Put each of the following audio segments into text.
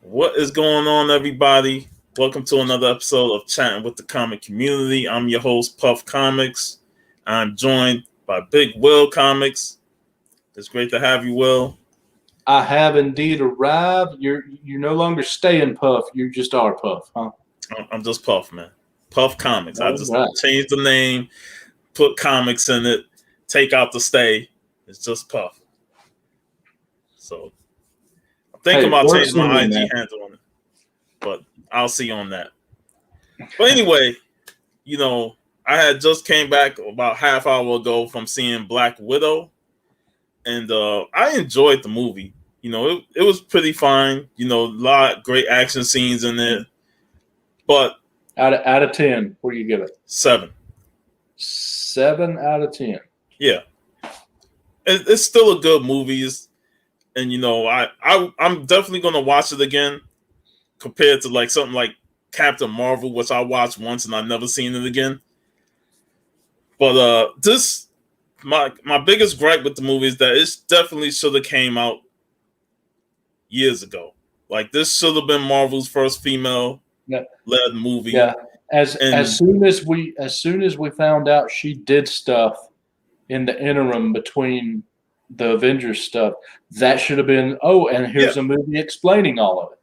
What is going on, everybody? Welcome to another episode of Chatting with the Comic Community. I'm your host, Puff Comics. I'm joined by Big Will Comics. It's great to have you, Will. I have indeed arrived. You're no longer staying Puff. You just are Puff, huh? I'm just Puff, man. Puff Comics. I just changed the name, put comics in it, take out the stay. It's just Puff. So I'm thinking about changing my IG handle on it, but I'll see on that. But anyway, I had just came back about half hour ago from seeing Black Widow, and I enjoyed the movie. It was pretty fine. A lot of great action scenes in it. But out of 10, what do you give it? 7. 7 out of 10. Yeah, it's still a good movie, and I'm definitely gonna watch it again compared to like something like Captain Marvel, which I watched once and I've never seen it again. But this my biggest gripe with the movie is that it definitely should have came out years ago. Like this should have been Marvel's first female led movie. Yeah. As soon as we found out she did stuff in the interim between the Avengers stuff, that should have been and here's a movie explaining all of it.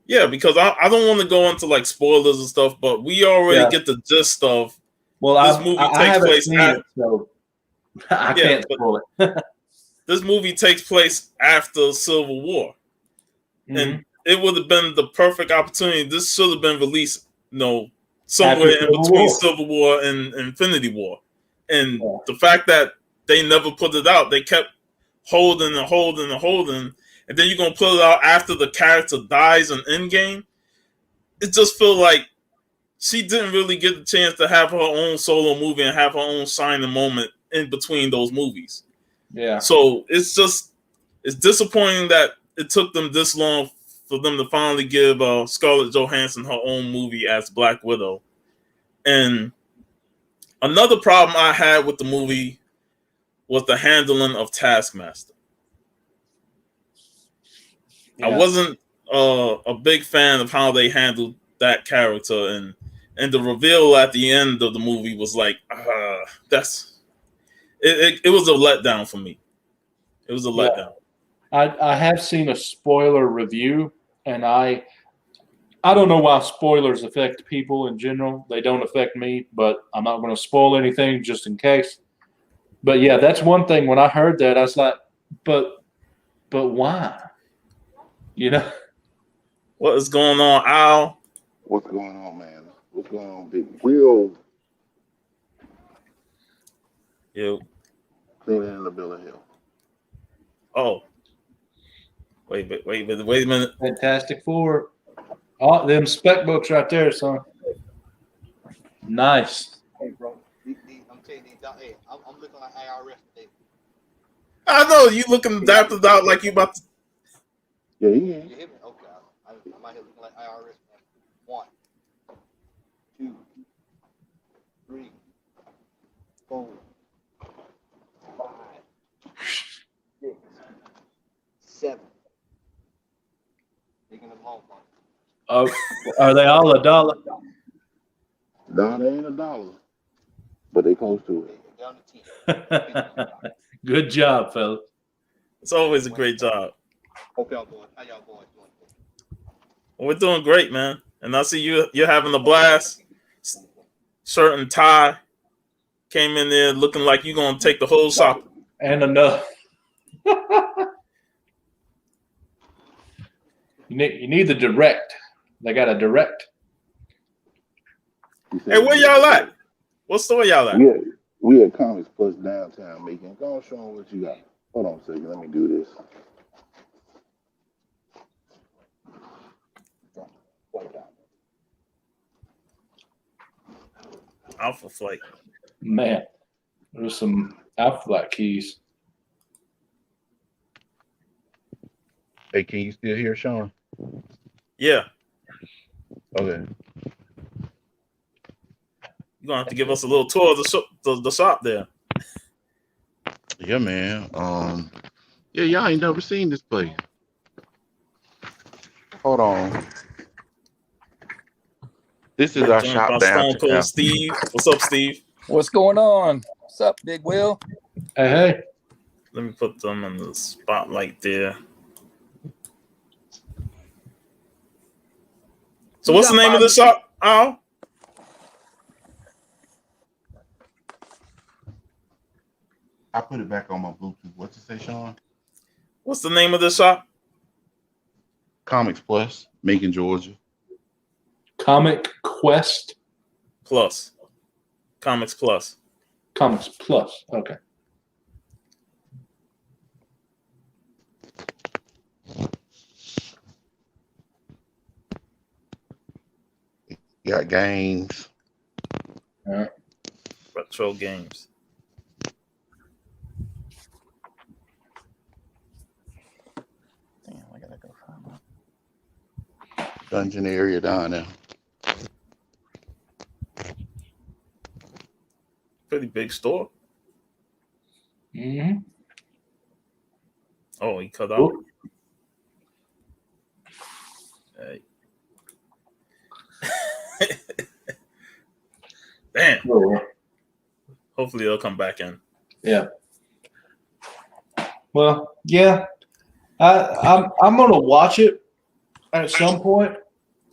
Yeah, because I don't want to go into like spoilers and stuff, but we already get the gist of this movie takes place after, so I can't spoil it. This movie takes place after Civil War. Mm-hmm. And it would have been the perfect opportunity. This should have been released, somewhere in between Civil War and Infinity War. And the fact that they never put it out, they kept holding, and then you're gonna put it out after the character dies in Endgame. It just feels like she didn't really get the chance to have her own solo movie and have her own shining moment in between those movies. Yeah. So it's disappointing that it took them this long for them to finally give Scarlett Johansson her own movie as Black Widow. And another problem I had with the movie was the handling of Taskmaster. Yeah. I wasn't a big fan of how they handled that character, and the reveal at the end of the movie was like, it was a letdown for me. It was a letdown. I have seen a spoiler review, and I don't know why spoilers affect people in general. They don't affect me, but I'm not going to spoil anything just in case. But yeah, that's one thing. When I heard that, I was like, but why? What is going on, Al? What's going on, man? What's going on, Big Will? Yo. Cleaning in the Bill of Hill. Oh. Wait a minute. Fantastic Four. Oh, them spec books right there, son. Nice. Hey, bro. I'm telling you, hey, I'm looking like IRS today. I know you looking adapted out like you about to. Yeah, You hear me? Okay. I'm out here looking like IRS. 1, 2, 3, 4, 5, 6, 7. Taking them home. Oh, are they all $1? No, they ain't $1, but they close to it. Down to 10. Good job, fellas. It's always a great job. Hope y'all boys. How y'all boys doing? Well, we're doing great, man. And I see you're having a blast. Shirt and tie. Came in there looking like you're gonna take the whole shop. And enough. You need the direct. They got a direct. Hey, where y'all at? What store y'all at? We at Comics Plus downtown Macon. Go on, show them what you got. Hold on a second. Let me do this. Alpha Flight. Man, there's some Alpha Flight keys. Hey, can you still hear Sean? Yeah. Okay. You're gonna have to give us a little tour of the shop there. Yeah, man. Yeah, y'all ain't never seen this place. Hold on. This is We're our joined shop by Stone downtown. Cold Steve. What's up, Steve? What's going on? What's up, Big Will? Hey. Let me put them in the spotlight there. So what's the name of the shop, Al? I put it back on my Bluetooth. What's it say, Sean? What's the name of the shop? Comics Plus, Macon, Georgia. Comic Quest. Plus. Comics Plus. Comics Plus. Okay. You got games. All right. Retro games. Damn, I gotta go find one. Dungeon area down there. Pretty big store. Mm-hmm. Oh, he cut out. Hey. Damn. Oh. Hopefully they'll come back in. Yeah. Well, yeah. I'm gonna watch it at some point.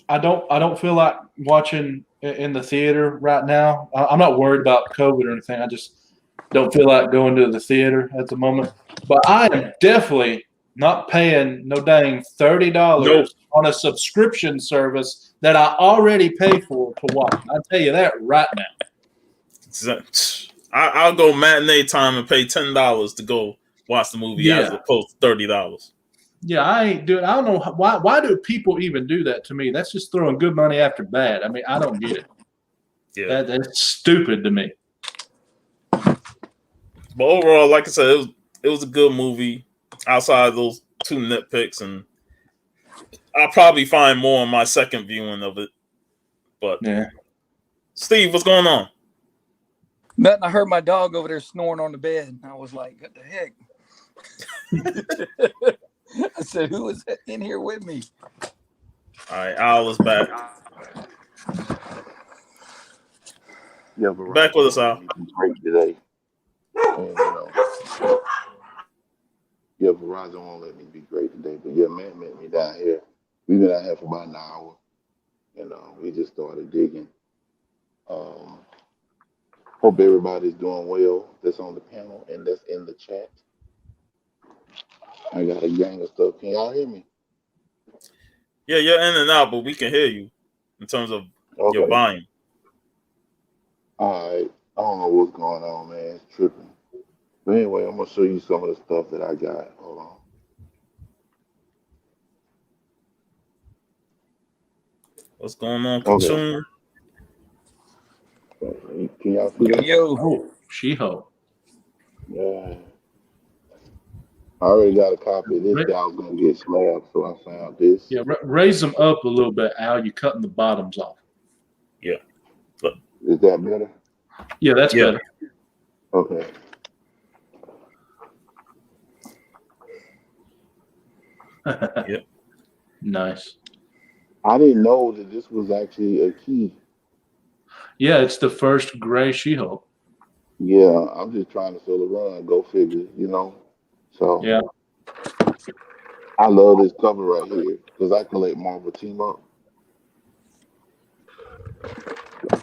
I don't feel like watching in the theater right now. I'm not worried about COVID or anything. I just don't feel like going to the theater at the moment. But I am definitely not paying no dang $30 on a subscription service that I already pay for to watch. I'll tell you that right now. I'll go matinee time and pay $10 to go watch the movie as opposed to $30. Yeah, I ain't doing. I don't know why do people even do that to me? That's just throwing good money after bad. I mean, I don't get it. Yeah, that's stupid to me. But overall, like I said, it was a good movie. Outside of those two nitpicks, and I'll probably find more on my second viewing of it. But yeah, Steve, what's going on? Nothing. I heard my dog over there snoring on the bed. I was like, "What the heck?" I said, "Who is in here with me?" All right, Al is back. Yeah, Back with us, Al. Great today. And, yeah, Verizon won't let me be great today, but yeah, Matt met me down here. We've been out here for about an hour, and we just started digging. Hope everybody's doing well that's on the panel and that's in the chat. I got a gang of stuff. Can y'all hear me? Yeah, you're in and out, but we can hear you in terms of your volume. All right. I don't know what's going on, man. It's tripping. But anyway, I'm going to show you some of the stuff that I got. Hold on. What's going on, Kachun? Okay. Can y'all see that? Yo, She-Hulk. Yeah. I already got a copy of this that I was going to get slabbed, so I found this. Yeah, raise them up a little bit, Al. You're cutting the bottoms off. Yeah. Look. Is that better? Yeah, that's better. Okay. Yep. Nice. I didn't know that this was actually a key. Yeah, it's the first gray She-Hulk. Yeah, I'm just trying to fill the run. Go figure, So yeah, I love this cover right here because I collect Marvel Team Up.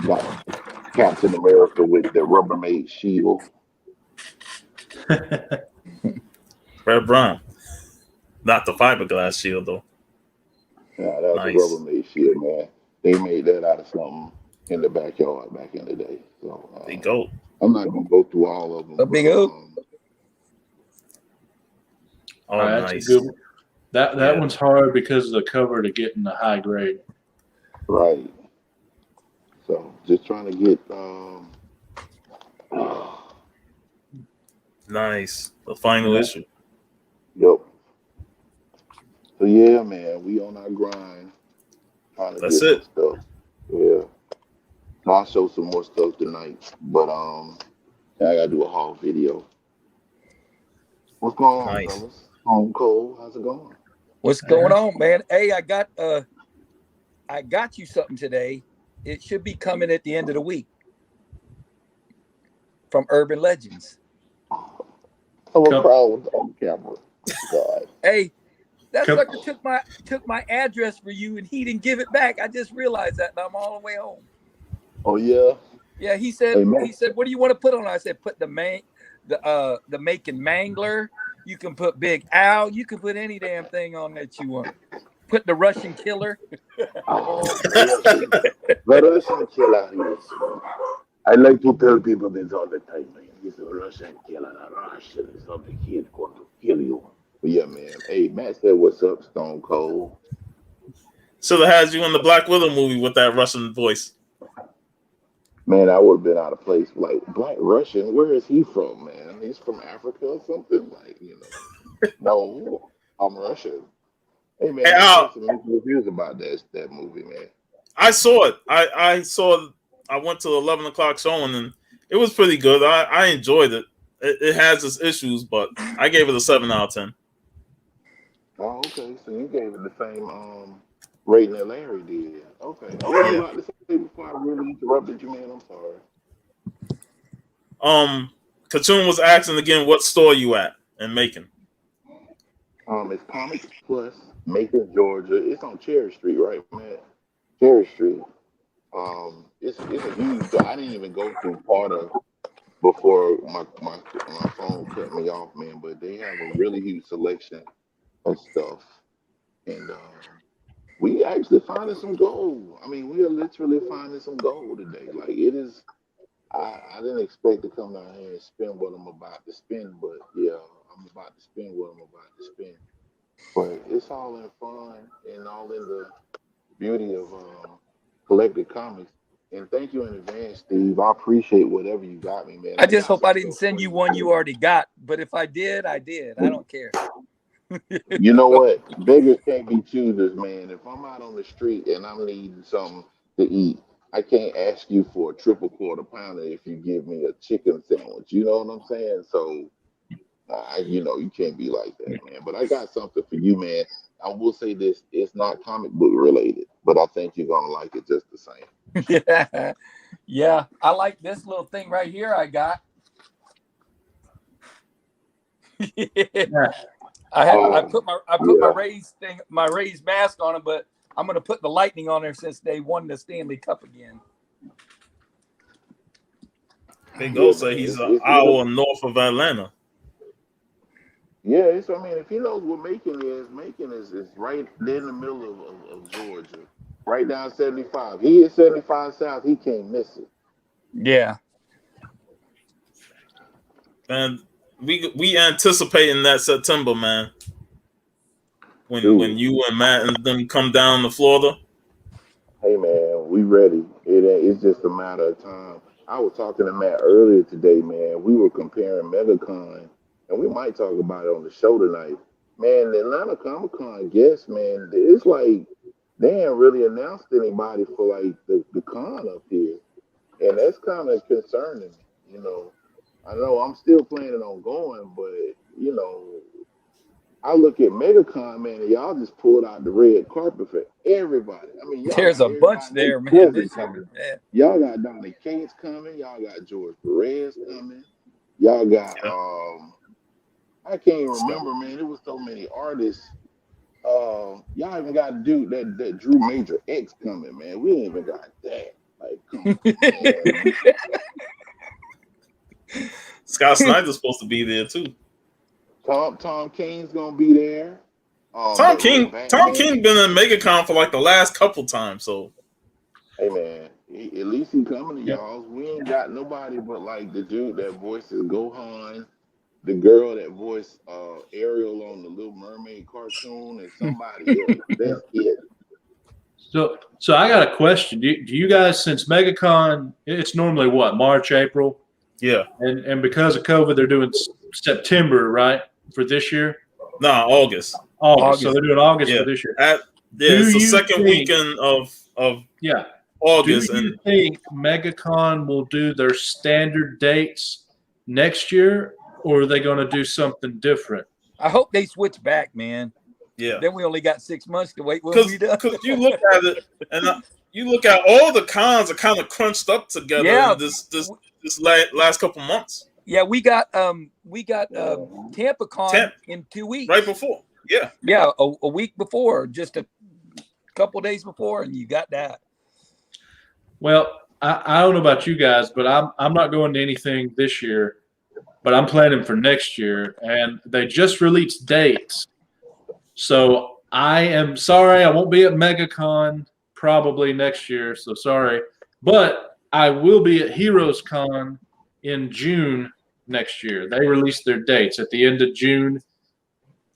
Got Captain America with the Rubbermaid shield. Red Brown. Not the fiberglass shield, though. Yeah, that was a Rubbermaid shield, man. They made that out of something in the backyard back in the day. So Big goat. I'm not going to go through all of them. A big goat. Oh, that's nice. a good one. That one's hard because of the cover to get in the high grade. Right. So just trying to get nice. The final issue. Yep. So yeah, man, we on our grind. Trying to That's get it. some stuff. Yeah. So I'll show some more stuff tonight. But I gotta do a haul video. What's going on, fellas? Home Cold, how's it going? What's going on, man? Hey, I got you something today. It should be coming at the end of the week from Urban Legends. I'm a crowd on camera. God. Hey, that sucker took my address for you, and he didn't give it back. I just realized that, and I'm all the way home. Oh yeah. Yeah, he said, what do you want to put on? I said, put the Macon Mangler. You can put Big Al. You can put any damn thing on that you want. Put the Russian Killer. The Russian Killer. Yes. I like to tell people this all the time, man. He's a Russian killer. A Russian is not the kid going to kill you. But yeah, man. Hey, Matt said, "What's up, Stone Cold?" Should have had you in the Black Widow movie with that Russian voice. Man, I would have been out of place. Like, Black Russian, where is he from, man? He's from Africa or something? Like, No, I'm Russian. Hey, man, I some mixed reviews about that movie, man. I saw it. I went to the 11 o'clock showing, and it was pretty good. I enjoyed it. It has its issues, but I gave it a 7 out of 10. Oh, okay. So you gave it the same rating that Larry did. Okay. What were you about to say before I really interrupted you, man? I'm sorry. Katoon was asking again, what store you at in Macon? It's Comics Plus, Macon, Georgia. It's on Cherry Street, right, man? Cherry Street. It's a huge. I didn't even go through part of before my phone cut me off, man. But they have a really huge selection of stuff, and we actually finding some gold. I mean, we are literally finding some gold today. Like it is. I didn't expect to come down here and spend what I'm about to spend, but yeah, I'm about to spend what I'm about to spend. But it's all in fun and all in the beauty of collected comics. And thank you in advance, Steve. I appreciate whatever you got me, man. I just hope I didn't send you one you already got. But if I did, I did. I don't care. You know what? Beggars can't be choosers, man. If I'm out on the street and I'm needing something to eat, I can't ask you for a triple quarter pounder if you give me a chicken sandwich. You know what I'm saying? So, you can't be like that, man. But I got something for you, man. I will say this: it's not comic book related, but I think you're gonna like it just the same. Yeah. I like this little thing right here. I got. I put my raised mask on it, but I'm gonna put the lightning on there since they won the Stanley Cup again. Big Go say he's an hour north of Atlanta. Yeah, if he knows what Macon is right there in the middle of Georgia, right down 75. He is 75 South. He can't miss it. Yeah. And we anticipating that September, man. When you and Matt and them come down to Florida. Hey man, we ready. It's just a matter of time. I was talking to Matt earlier today, man. We were comparing MegaCon, and we might talk about it on the show tonight. Man, the Atlanta Comic Con guests, man, it's like they ain't really announced anybody for like the con up here. And that's kind of concerning, I know I'm still planning on going, but I look at MegaCon, man, and y'all just pulled out the red carpet for everybody. I mean, there's a bunch there, man. Y'all got Donnie Cates coming. Y'all got George Perez coming. Y'all got I can't even remember, man. There was so many artists. Y'all even got a dude that Drew Major X coming, man. We ain't even got that. Like, come on, man. Scott Snyder's supposed to be there too. Tom King's gonna be there. Tom King been in MegaCon for like the last couple times. So, hey man, at least he coming to y'all. We ain't got nobody but like the dude that voices Gohan, the girl that voiced Ariel on the Little Mermaid cartoon, and somebody else. That's it. So I got a question. Do you guys, since MegaCon, it's normally what, March, April? Yeah. And because of COVID, they're doing September, right, for this year? No, August. So they're doing August for this year. It's the second weekend of August. Do you think MegaCon will do their standard dates next year, or are they going to do something different? I hope they switch back, man. Yeah. Then we only got 6 months to wait when we done. Because you look at it, and you look at all the cons are kind of crunched up together in this last couple months. Yeah, we got TampaCon in 2 weeks. Right before. Yeah. Yeah, a week before, just a couple days before, and you got that. Well, I don't know about you guys, but I'm not going to anything this year, but I'm planning for next year, and they just released dates. So I am sorry I won't be at MegaCon probably next year, so sorry. But I will be at Heroes Con in June next year. They released their dates at the end of June.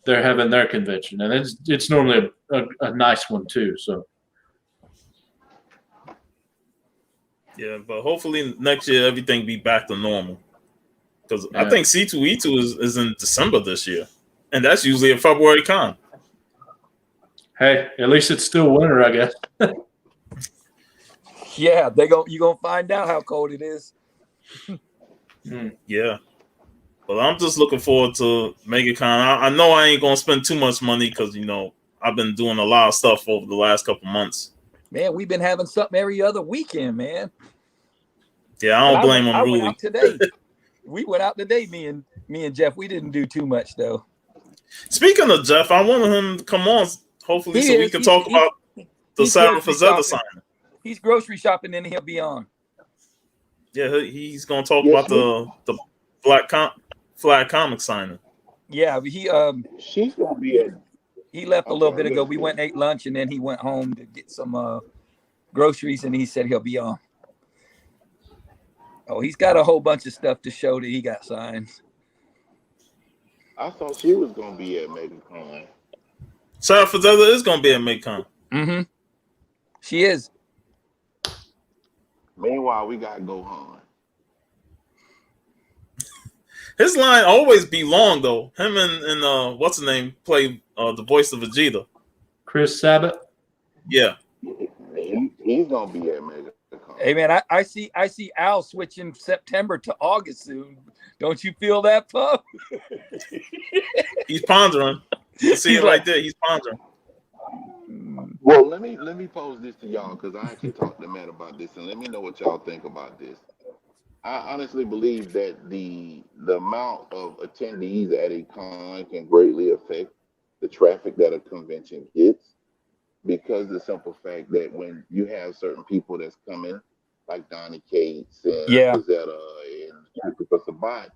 They're having their convention, and it's normally a nice one too. So yeah, but hopefully next year everything be back to normal. Because I think C2E2 is in December this year, and that's usually a February con. Hey, at least it's still winter, I guess. Yeah, you gonna find out how cold it is. Yeah. Well, I'm just looking forward to MegaCon. I know I ain't gonna spend too much money because I've been doing a lot of stuff over the last couple months. Man, we've been having something every other weekend, man. Yeah, I don't blame him. Went out today. We went out today. Me and Jeff. We didn't do too much though. Speaking of Jeff, I wanted him to come on. Hopefully, we can talk about the Cyber Fazetta signing. He's grocery shopping, and he'll be on. Yeah, he's gonna talk about the Flag Comic signing. Yeah, she's gonna be at. He left a little bit ago. We went and ate lunch, and then he went home to get some groceries, and he said he'll be on. Oh, he's got a whole bunch of stuff to show that he got signed. I thought she was gonna be at MegaCon. Cyber Fazetta is gonna be at MegaCon. Mm-hmm. She is. Meanwhile, we got Gohan. His line always be long though. Him and what's his name play the voice of Vegeta. Chris Sabat. Yeah. He's gonna be at MegaCon. Hey man, I see Al switching September to August soon. Don't you feel that, Pup? He's pondering. You see it right there. He's pondering. Well, let me pose this to y'all because I actually talked to Matt about this, and let me know what y'all think about this. I honestly believe that the amount of attendees at a con can greatly affect the traffic that a convention gets, because of the simple fact that when you have certain people that's coming, like Donnie Cates and Rosetta and Christopher Sabat,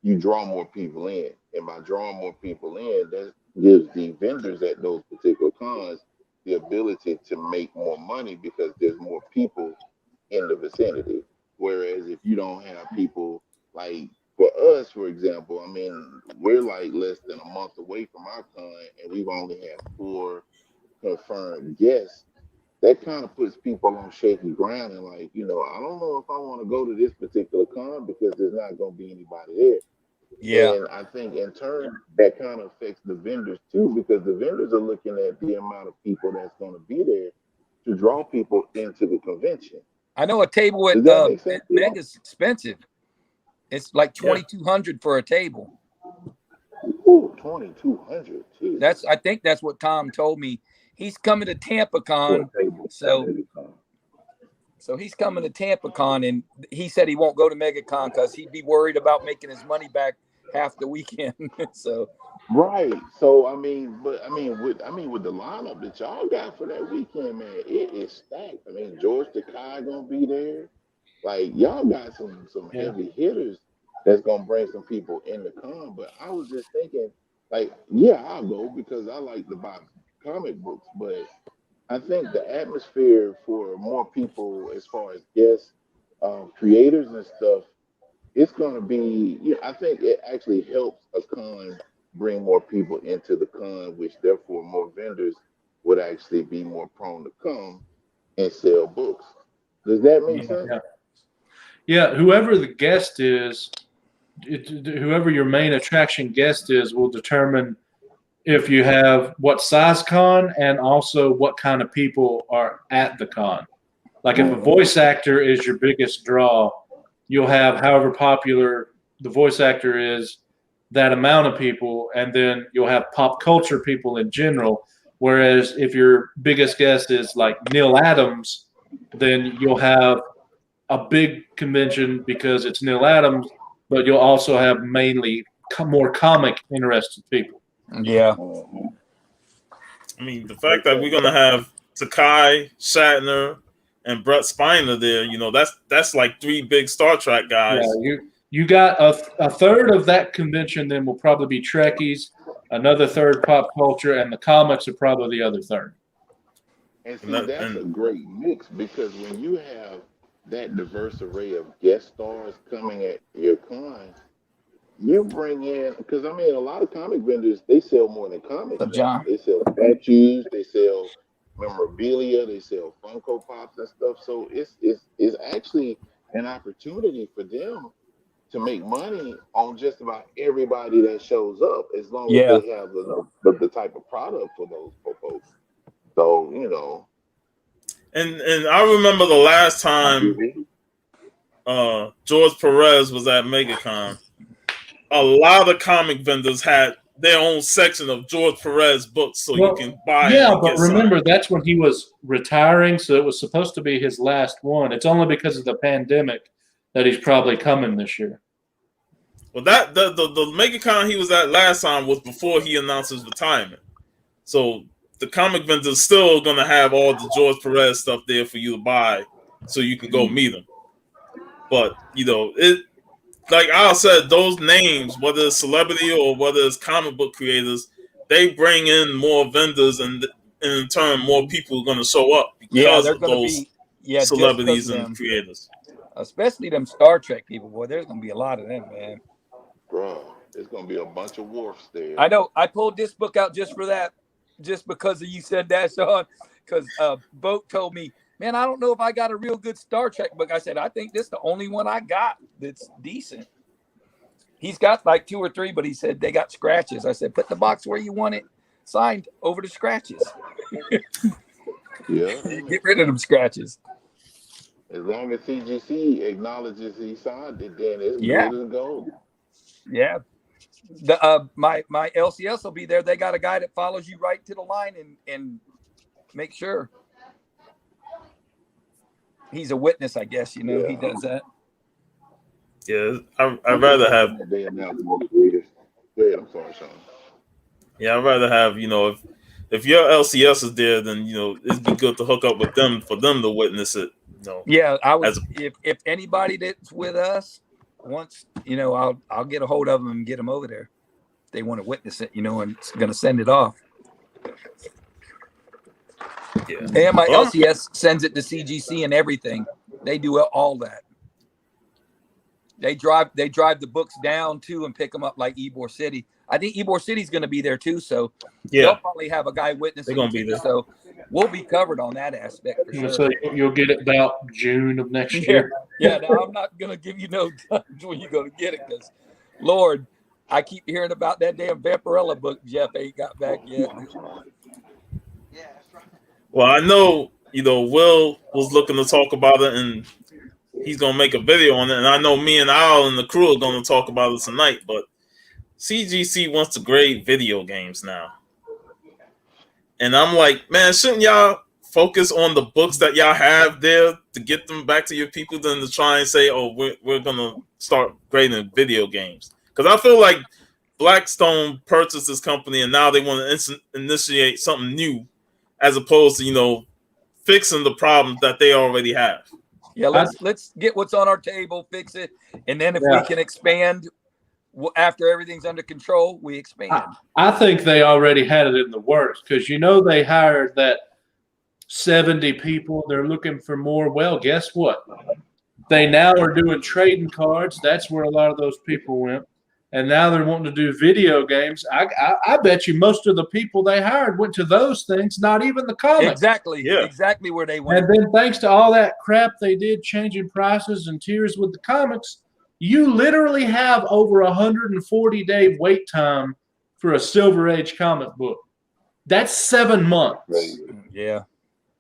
you draw more people in. And by drawing more people in, that gives the vendors at those particular cons the ability to make more money because there's more people in the vicinity. Whereas if you don't have people, like for us, for example, I mean, we're like less than a month away from our con, and we've only had 4 confirmed guests. That kind of puts people on shaky ground and like, I don't know if I want to go to this particular con because there's not going to be anybody there. Yeah. And I think in turn, that kind of affects the vendors too, because the vendors are looking at the amount of people that's going to be there to draw people into the convention. I know a table at Mega's expensive. It's like $2,200 for a table. Ooh, $2,200. I think that's what Tom told me. He's coming to TampaCon, so he's coming to TampaCon, and he said he won't go to MegaCon because he'd be worried about making his money back half the weekend. So right. So with the lineup that y'all got for that weekend, man, it is stacked. I mean, George Takei gonna be there. Like y'all got some heavy hitters that's gonna bring some people in the con. But I was just thinking, like, yeah, I'll go because I like to buy comic books, but I think the atmosphere for more people as far as guests, creators and stuff, it's going to be, I think it actually helps a con bring more people into the con, which therefore more vendors would actually be more prone to come and sell books. Does that make sense? Yeah, whoever the guest is, whoever your main attraction guest is will determine if you have what size con and also what kind of people are at the con. Like if a voice actor is your biggest draw, you'll have however popular the voice actor is, that amount of people, and then you'll have pop culture people in general. Whereas if your biggest guest is like Neil Adams, then you'll have a big convention because it's Neil Adams, but you'll also have mainly more comic interested people. Yeah. I mean, the fact that we're gonna have Takai, Shatner, and Brett Spiner there, you know, that's like 3 big Star Trek guys. Yeah, you got a third of that convention then will probably be Trekkies, another third pop culture, and the comics are probably the other third. And see, that's a great mix, because when you have that diverse array of guest stars coming at your con, you bring in, because I mean, a lot of comic vendors, they sell more than comics. John. They sell statues, they sell memorabilia, they sell Funko Pops and stuff. So it's actually an opportunity for them to make money on just about everybody that shows up, as long as they have the type of product for those folks. So, you know. And I remember the last time George Perez was at MegaCon, a lot of comic vendors had their own section of George Perez books, so you can buy. Yeah, but remember, that's when he was retiring, so it was supposed to be his last one. It's only because of the pandemic that he's probably coming this year. Well, that the MegaCon he was at last time was before he announced his retirement. So the comic vendors still gonna have all the George Perez stuff there for you to buy, so you can go meet him. But you know, it like I said, those names, whether it's celebrity or whether it's comic book creators, they bring in more vendors, and in turn, more people are gonna show up because of those celebrities and creators. Especially them Star Trek people, boy. There's gonna be a lot of them, man. Bro, there's gonna be a bunch of Worfs there. I know. I pulled this book out just for that, just because of you said that, Sean. Because Boat told me, man, I don't know if I got a real good Star Trek book. I said, I think this is the only one I got that's decent. He's got like 2 or 3, but he said they got scratches. I said, put the box where you want it signed over the scratches. Yeah. Get rid of them scratches. As long as CGC acknowledges he signed it, then it's good as gold. Yeah. The my LCS will be there. They got a guy that follows you right to the line and make sure. He's a witness, I guess. You know, he does that. Yeah, I'd rather have. Go ahead, I'm sorry, Sean. Yeah, I'd rather have, you know, if your LCS is there, then you know it'd be good to hook up with them for them to witness it. You know, yeah, I would. If anybody that's with us wants, you know, I'll get a hold of them and get them over there. If they want to witness it, you know, and it's going to send it off. Yeah, and my LCS sends it to CGC and everything. They do all that. They drive the books down too and pick them up like Ybor City. I think Ybor City's going to be there too, so they'll probably have a guy witnessing. They're going to be there, so we'll be covered on that aspect for sure. So you'll get it about June of next year. Yeah. Now I'm not going to give you no times when you're going to get it, because, Lord, I keep hearing about that damn Vampirella book. Jeff ain't got back yet. Yeah, that's right. Well, I know, you know, Will was looking to talk about it, and he's going to make a video on it. And I know me and Al and the crew are going to talk about it tonight. But CGC wants to grade video games now. And I'm like, man, shouldn't y'all focus on the books that y'all have there to get them back to your people than to try and say, oh, we're going to start grading video games? Because I feel like Blackstone purchased this company and now they want to initiate something new as opposed to, you know, fixing the problems that they already have. Yeah, let's get what's on our table, fix it, and then if we can expand after everything's under control, we expand. I think they already had it in the works, because you know they hired that 70 people. They're looking for more. Well, guess what? They now are doing trading cards. That's where a lot of those people went. And now they're wanting to do video games. I bet you most of the people they hired went to those things, not even the comics. Exactly. Yeah. Exactly where they went. And then thanks to all that crap they did, changing prices and tiers with the comics, you literally have over 140-day wait time for a Silver Age comic book. That's 7 months. Yeah.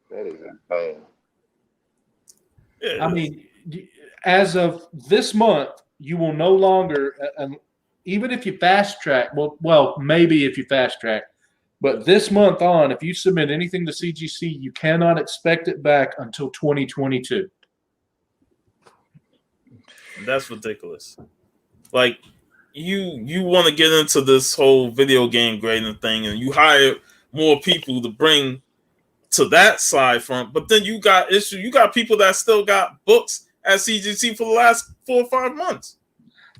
That is insane. I mean, as of this month, you will no longer even if you fast track, well, maybe if you fast track, but this month on, if you submit anything to CGC, you cannot expect it back until 2022. That's ridiculous. Like, you want to get into this whole video game grading thing, and you hire more people to bring to that side from, but then you got people that still got books at CGC for the last 4 or 5 months.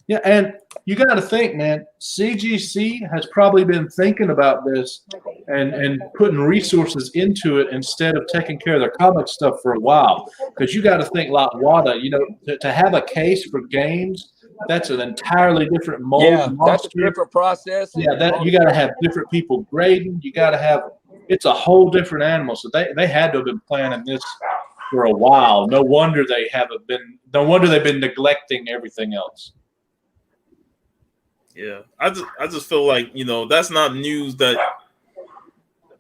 Yeah, and you got to think, man, CGC has probably been thinking about this and putting resources into it instead of taking care of their comic stuff for a while. Because you got to think like WADA, to have a case for games, that's an entirely different mold. Yeah, monster. that's a different process. Yeah, that you got to have different people grading. You got to have, it's a whole different animal. So they had to have been planning this for a while. No wonder they've been neglecting everything else. Yeah, I just feel like, that's not news that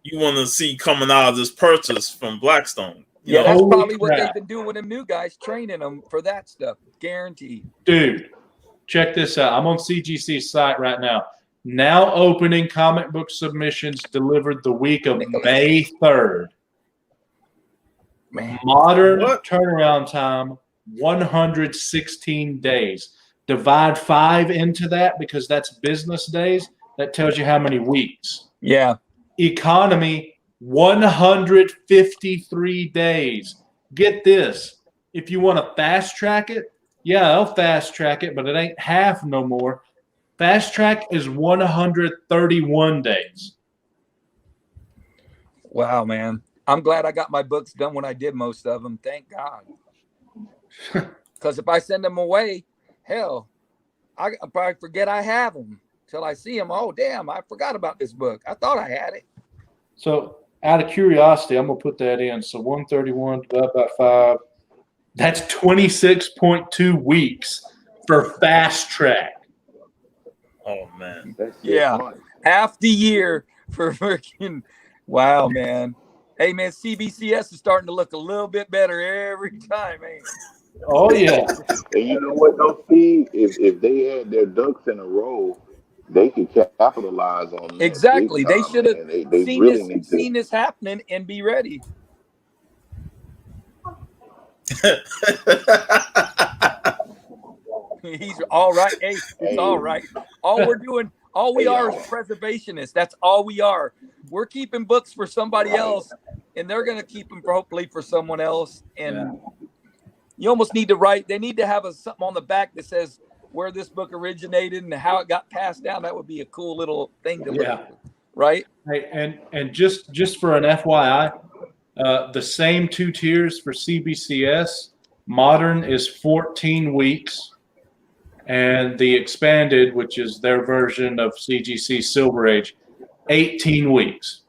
you want to see coming out of this purchase from Blackstone. Yeah, that's Holy probably what crap. they've been doing with them new guys, training them for that stuff. Guaranteed. Dude, check this out. I'm on CGC's site right now. Now opening comic book submissions delivered the week of May 3rd. Man. Modern turnaround time, 116 days. Divide 5 into that because that's business days. That tells you how many weeks. Yeah. Economy, 153 days. Get this. If you want to fast track it, yeah, I'll fast track it, but it ain't half no more. Fast track is 131 days. Wow, man. I'm glad I got my books done when I did most of them. Thank God. Because if I send them away, hell, I probably forget I have them till I see them. Oh, damn, I forgot about this book. I thought I had it. So out of curiosity, I'm going to put that in. So 131 divided by 5, that's 26.2 weeks for fast track. Oh, man. Yeah. Half the year for freaking, wow, man. Hey, man, CBCS is starting to look a little bit better every time, man. Oh, yeah. And you know what, though, Steve? If they had their ducks in a row, they could capitalize on that. Exactly. They should have seen this happening and be ready. He's all right. Hey, it's all right. All we are is preservationists. That's all we are. We're keeping books for somebody else, and they're going to keep them hopefully for someone else. And you almost need to write. They need to have something on the back that says where this book originated and how it got passed down. That would be a cool little thing to look at, right? Hey, and just for an FYI, the same 2 tiers for CBCS. Modern is 14 weeks. And the expanded, which is their version of CGC Silver Age, 18 weeks.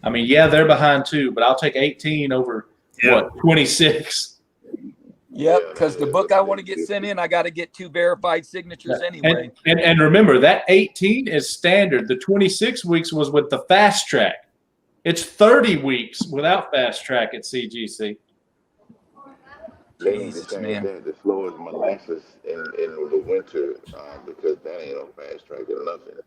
I mean, yeah, they're behind too, but I'll take 18 over 26. Yep, because the book I want to get sent in, I got to get 2 verified signatures anyway. And remember, that 18 is standard. The 26 weeks was with the fast track. It's 30 weeks without fast track at CGC. They need to change that as slow as molasses in the winter because that ain't no fast track or nothing.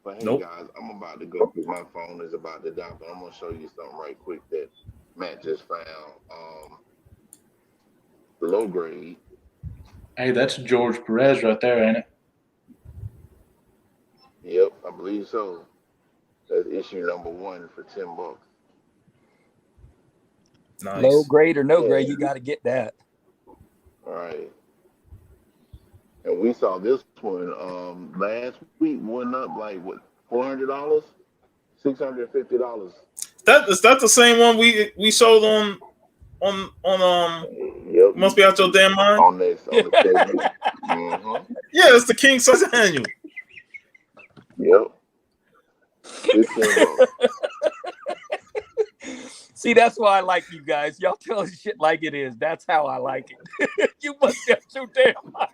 But hey, guys, I'm about to go because my phone is about to die, but I'm going to show you something right quick that Matt just found. Low grade. Hey, that's George Perez right there, ain't it? Yep, I believe so. That's issue number 1 for $10. Nice. Low grade or no grade, you got to get that. All right. And we saw this one last week, went up like what, $400, $650. Is that the same one we showed on Yep. Must Be Out Your Damn Mind? On the Yeah, it's the King Size Annual. Yep. See, that's why I like you guys. Y'all tell us shit like it is. That's how I like it. You must have so damn mind.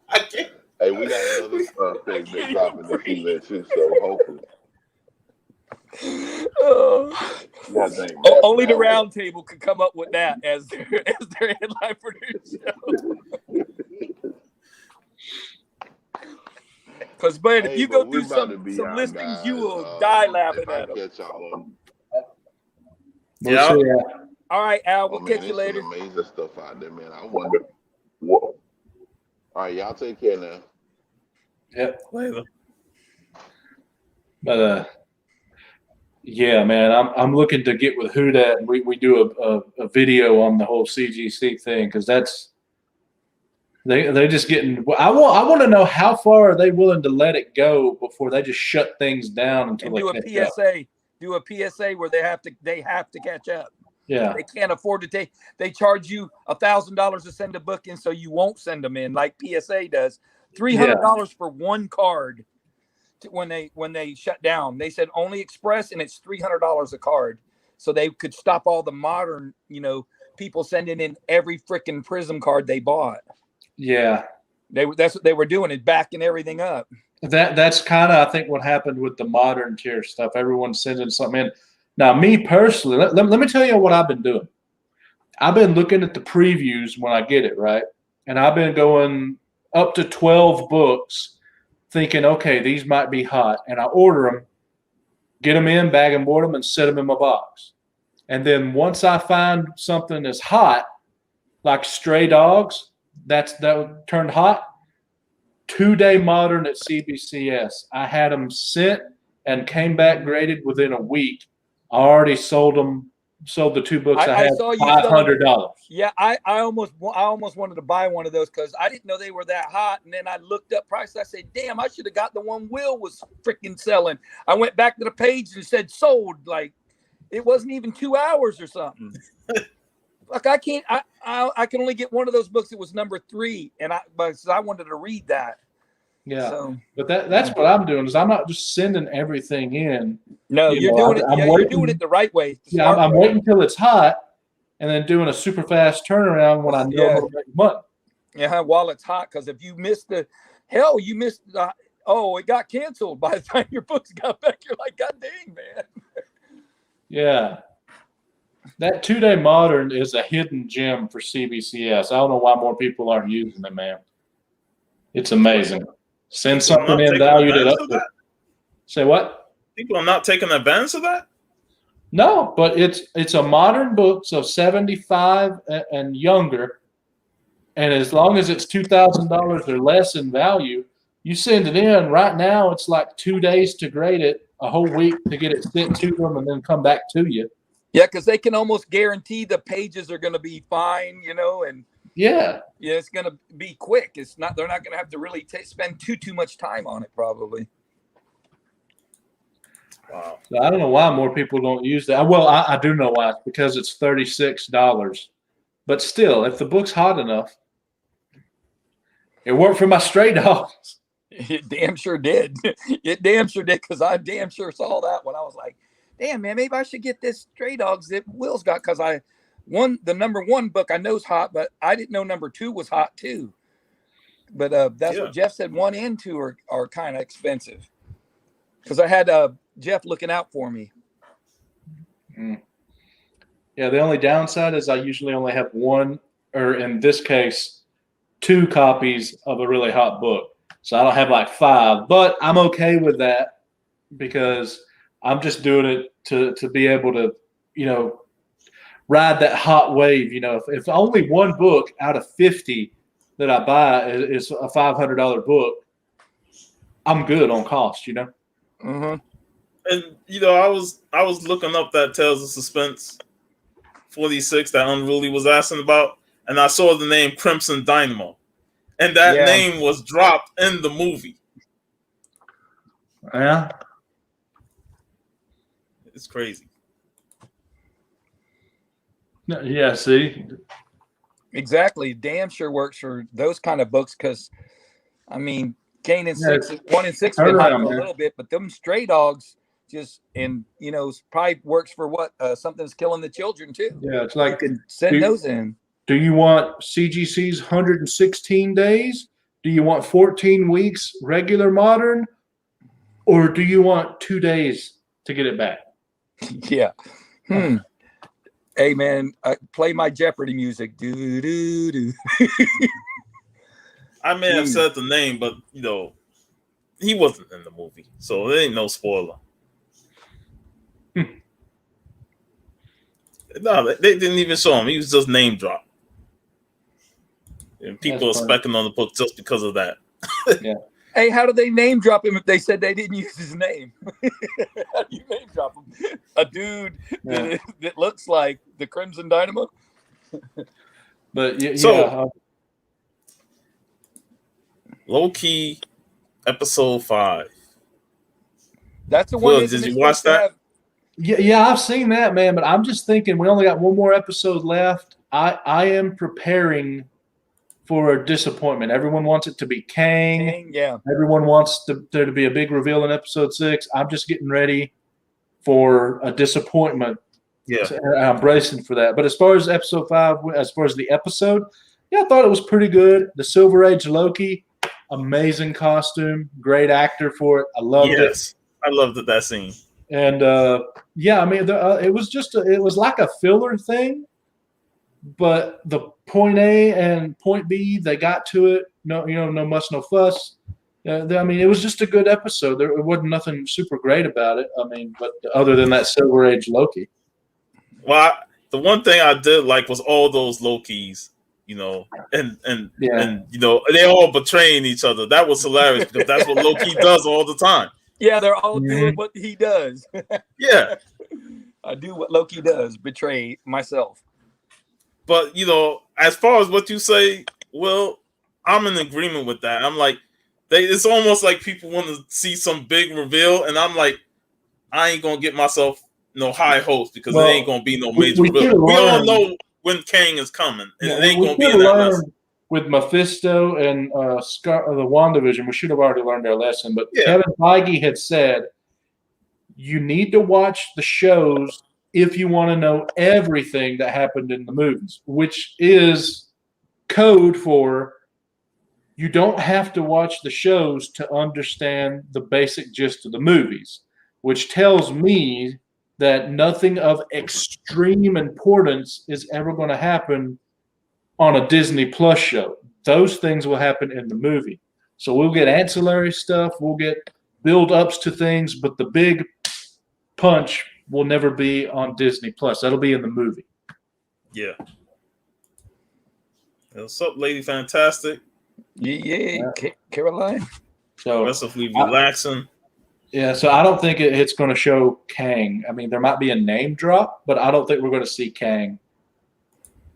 I can't. Hey, we got another thing that's dropping this evening too, so hopefully. Yeah, thank Only the round table could come up with that as their headline for their show. Because, man, if you go through some listings, you will die laughing at them. Catch y'all on. Yeah. All right, Al, we'll catch you later. Some amazing stuff out there, man. I wonder what. All right, y'all take care now. Yep. Later. But yeah, man, I'm looking to get with Huda, and we do a video on the whole CGC thing, because that's they just getting. I want to know how far are they willing to let it go before they just shut things down until and they do a PSA. Do a PSA where they have to catch up. Yeah, they can't afford to take. They charge you $1,000 to send a book in, so you won't send them in like PSA does. $300 for one card. When they shut down, they said only express, and it's $300 a card, so they could stop all the modern, people sending in every freaking Prism card they bought. Yeah, that's what they were doing, is backing everything up. That's kind of, I think, what happened with the modern tier stuff. Everyone's sending something in. Now, me personally, let me tell you what I've been doing. I've been looking at the previews when I get it, right? And I've been going up to 12 books thinking, okay, these might be hot. And I order them, get them in, bag and board them, and set them in my box. And then once I find something that's hot, like Stray Dogs, that turned hot, 2-day modern at CBCS. I had them sent and came back graded within a week. I already sold the 2 books I had $500. Yeah, I almost wanted to buy one of those because I didn't know they were that hot. And then I looked up prices. I said, damn, I should have got the one Will was freaking selling. I went back to the page and said sold. Like, it wasn't even 2 hours or something. Like, I can't. I can only get one of those books. It was number 3, and I wanted to read that. Yeah, so, but that's what I'm doing, is I'm not just sending everything in. No, you're doing it. You're doing it the right way. Yeah, I'm waiting until it's hot, and then doing a super fast turnaround when I know I'm going to make money. Yeah, while it's hot, because if you missed it got canceled by the time your books got back. You're like, God dang, man. Yeah. That 2-day modern is a hidden gem for CBCS. I don't know why more people aren't using it, man. It's amazing. Send something in, valued it up. Say what? People are not taking advantage of that? No, but it's a modern book, so 75 and younger. And as long as it's $2,000 or less in value, you send it in. Right now, it's like 2 days to grade it, a whole week to get it sent to them, and then come back to you. Yeah, because they can almost guarantee the pages are going to be fine, and yeah, it's going to be quick. They're not going to have to really spend too much time on it, probably. Wow. So I don't know why more people don't use that. Well, I do know why. It's because it's $36. But still, if the book's hot enough, it worked for my Stray Dogs. It damn sure did. It damn sure did, because I damn sure saw that when I was like, damn, man, maybe I should get this Stray Dogs that Will's got, because the number 1 book I know is hot, but I didn't know number 2 was hot too. But that's what Jeff said. 1 and 2 are kind of expensive, because I had Jeff looking out for me. Yeah, the only downside is I usually only have 1, or in this case, 2 copies of a really hot book. So I don't have like 5, but I'm okay with that, because I'm just doing it to be able to, ride that hot wave. If only 1 book out of 50 that I buy is a $500 book, I'm good on cost. Mm-hmm. And I was looking up that Tales of Suspense 46 that Unruly was asking about, and I saw the name Crimson Dynamo, and that name was dropped in the movie. Yeah. It's crazy. Yeah, see? Exactly. Damn sure works for those kind of books, because, Kane and 6, 1 and 6 been hot for a little bit, but them Stray Dogs probably works for what? Something's Killing the Children, too. Yeah, it's like, you can send those in. Do you want CGC's 116 days? Do you want 14 weeks regular modern? Or do you want 2 days to get it back? Yeah. Hey man, play my Jeopardy music. Do do do. I may have said the name, but he wasn't in the movie, so there ain't no spoiler. No, they didn't even show him. He was just name dropped, and people are specking on the book just because of that. Yeah. Hey, how do they name drop him if they said they didn't use his name? How do you name drop him? A dude that looks like the Crimson Dynamo? But Low key, episode 5. That's the one. Will, did you watch that? Yeah, I've seen that, man. But I'm just thinking we only got one more episode left. I am preparing for a disappointment. Everyone wants it to be Kang. Yeah. Everyone wants there to be a big reveal in episode 6. I'm just getting ready for a disappointment. Yeah. I'm bracing for that. But as far as episode 5, as far as the episode, I thought it was pretty good. The Silver Age Loki, amazing costume, great actor for it. I loved it. Yes, I loved that scene. And it was like a filler thing. But the point A and point B, they got to it. No muss, no fuss. It was just a good episode. There wasn't nothing super great about it. But other than that Silver Age Loki. Well, the one thing I did like was all those Lokis, and they all betraying each other. That was hilarious because that's what Loki does all the time. Yeah, they're all doing what he does. Yeah, I do what Loki does, betray myself. But as far as what you say, well, I'm in agreement with that. I'm like, it's almost like people want to see some big reveal, and I'm like, I ain't gonna get myself high hopes because it ain't gonna be no major reveal. We all know when Kang is coming, and it ain't gonna be in that lesson. With Mephisto and the WandaVision, we should have already learned our lesson. But Kevin Feige had said, you need to watch the shows if you want to know everything that happened in the movies, which is code for you don't have to watch the shows to understand the basic gist of the movies, which tells me that nothing of extreme importance is ever going to happen on a Disney Plus show. Those things will happen in the movie. So we'll get ancillary stuff, we'll get build-ups to things, but the big punch will never be on Disney Plus. That'll be in the movie. Yeah. What's up, Lady Fantastic? Yeah. Caroline. So aggressively relaxing. Yeah, so I don't think it's going to show Kang. There might be a name drop, but I don't think we're going to see Kang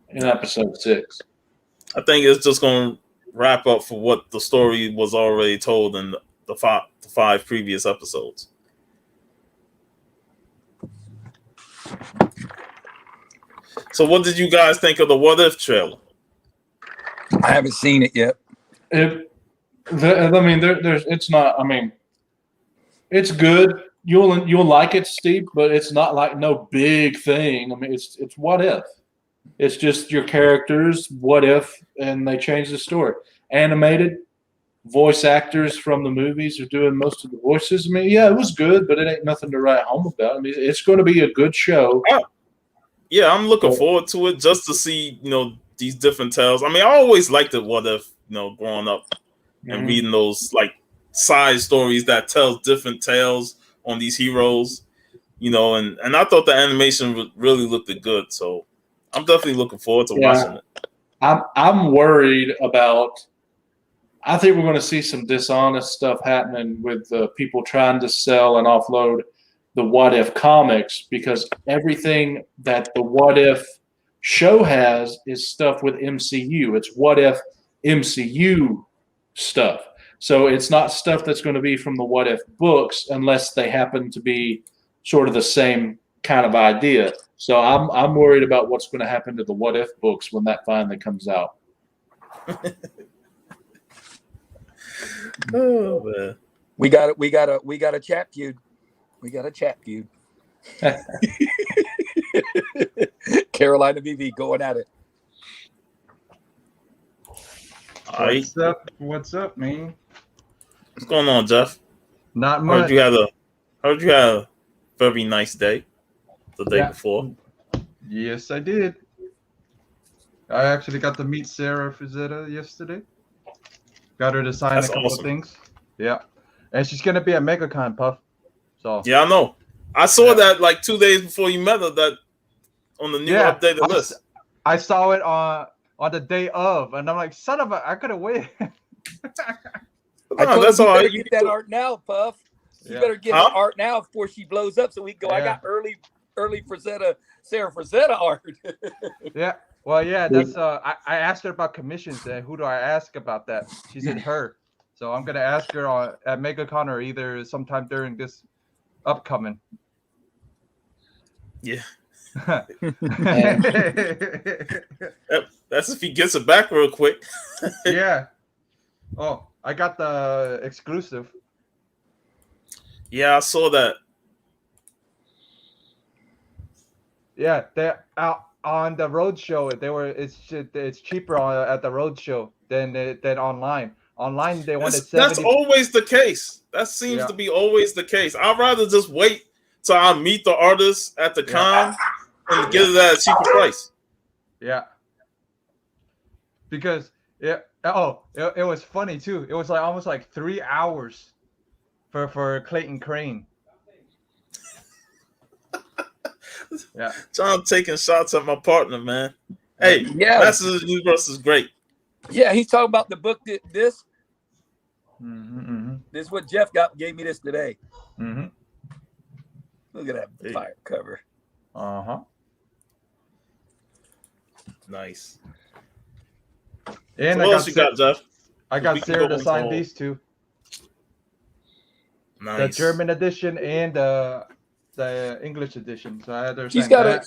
in episode 6. I think it's just going to wrap up for what the story was already told in the 5 previous episodes. So what did you guys think of the What If trailer? I haven't seen it yet. It's good. You'll like it, Steve, but it's not like no big thing. It's What If. It's just your characters, what if, and they change the story. Animated, voice actors from the movies are doing most of the voices. It was good, but it ain't nothing to write home about. It's going to be a good show. Yeah, I'm looking forward to it just to see, these different tales. I always liked it, What If, growing up and reading those side stories that tells different tales on these heroes, and I thought the animation really looked good. So I'm definitely looking forward to watching it. I'm worried about. I think we're going to see some dishonest stuff happening with people trying to sell and offload the What If comics, because everything that the What If show has is stuff with MCU. It's What If MCU stuff. So it's not stuff that's going to be from the What If books unless they happen to be sort of the same kind of idea. So I'm worried about what's going to happen to the What If books when that finally comes out. Oh man, we got a chat feud. We got a chat feud. Carolina BV going at it. What's up, man? What's going on, Jeff? Not much. Heard you had a very nice day. the day before. Yes, I did. I actually got to meet Sarah Frazetta yesterday. Got her to sign a couple of things. Yeah. And she's going to be at MegaCon, Puff. So yeah, I know. I saw that like 2 days before you met her, that on the new updated list. I saw it on the day of, and I'm like, son of a, I could have waited. I told that's you all better get that art now, Puff. You better get the art now before she blows up, so we can go. I got early Frazetta, Sarah Frazetta art. Yeah. Well, yeah, that's I asked her about commissions, and who do I ask about that? She said her. So I'm gonna ask her at MegaCon or either sometime during this upcoming. Yeah. That's if he gets it back real quick. Yeah. Oh, I got the exclusive. Yeah, I saw that. Yeah, they out on the road show. It's cheaper at the road show than online. Online they wanted 70. That's always the case. That seems to be always the case. I'd rather just wait till I meet the artist at the con and get it at a cheaper price. Yeah. Because it was funny too. It was like almost like 3 hours for Clayton Crane. Yeah, John taking shots at my partner, man. Hey, Masters of the Universe is great. Yeah, he's talking about the book this. Mm-hmm. This is what Jeff gave me this today. Mm-hmm. Look at that fire cover. Uh-huh. Nice. And so what else you got, Jeff? I got Sarah to sign these two. Nice. The German edition and the English edition. So I had her she's got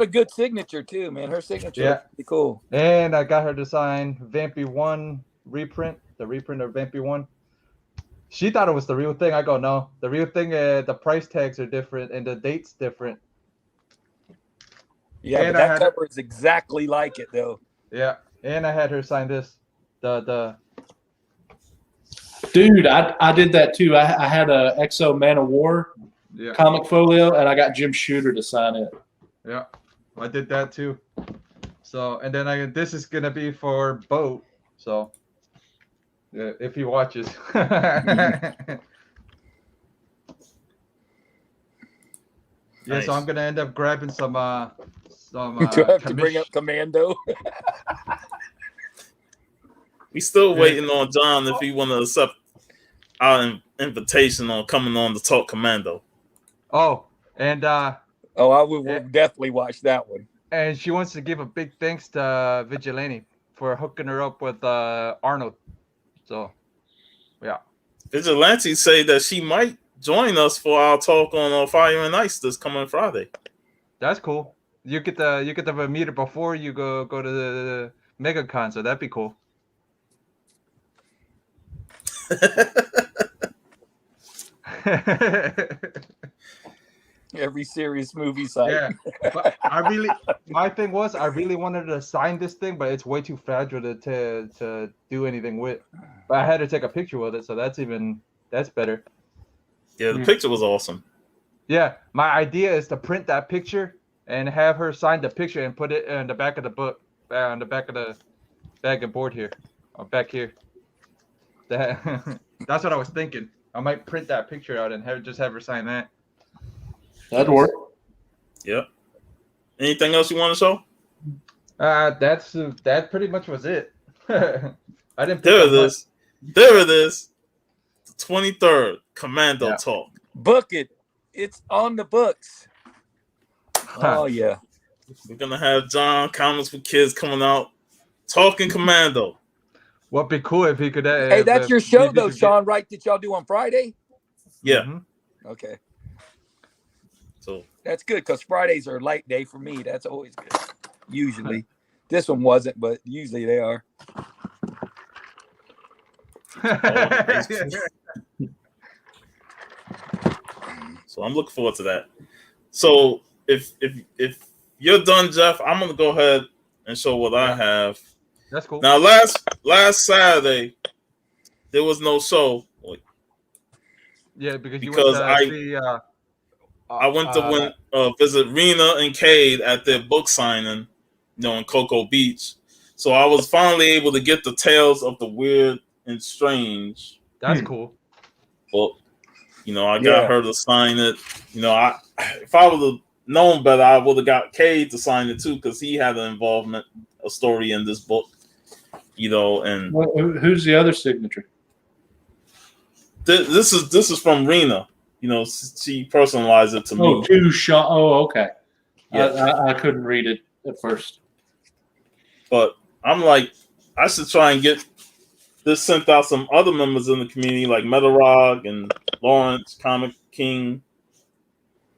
a good signature too, man. Her signature is pretty cool. And I got her to sign Vampy 1 reprint, the reprint of Vampy 1. She thought it was the real thing. I go, no. The real thing, the price tags are different and the date's different. Yeah, and that cover is exactly like it though. Yeah. And I had her sign this. Dude, I did that too. I had a Exo Man of War comic folio, and I got Jim Shooter to sign it. Yeah, I did that too. So, and then this is gonna be for Boat. So, if he watches. Yeah, so I'm gonna end up grabbing some. To bring up Commando. We still waiting on John if he want to accept our invitation on coming on to talk Commando. Oh, and I will definitely watch that one. And she wants to give a big thanks to Vigilante for hooking her up with Arnold. So, yeah. Vigilante say that she might join us for our talk on Fire and Ice this coming Friday. That's cool. You get to meet her before you go to the MegaCon, so that'd be cool. Every serious movie site. Yeah, but my thing was I really wanted to sign this thing, but it's way too fragile to do anything with. But I had to take a picture with it, so that's better. Yeah, the picture was awesome. Yeah, my idea is to print that picture and have her sign the picture and put it in the back of the book, on the back of the bag and board here, or back here. That's what I was thinking. I might print that picture out and have her sign that. That'd work. Yep. Anything else you want to show? That pretty much was it. I didn't. There it is. There it is. The 23rd Commando talk. Book it. It's on the books. Oh yeah. We're gonna have John Comics for Kids coming out talking Commando. What'd be cool if he could. Hey, that's your show though, Sean, right? That y'all do on Friday? Yeah. Mm-hmm. Okay. So that's good because Fridays are a light day for me. That's always good. Usually. This one wasn't, but usually they are. So I'm looking forward to that. So if you're done, Jeff, I'm gonna go ahead and show what I have. That's cool. Now, last Saturday there was no show. Yeah, because you because went to see I went to visit Rena and Cade at their book signing, in Cocoa Beach. So I was finally able to get the Tales of the Weird and Strange. That's cool. Book. I got her to sign it. If I would have known better, I would have got Cade to sign it too, because he had an involvement, a story in this book. And who's the other signature? This is from Rena. She personalized it to me. Okay. Yeah. I couldn't read it at first. But I'm like, I should try and get this sent out some other members in the community, like Metarog and Lawrence, Comic King,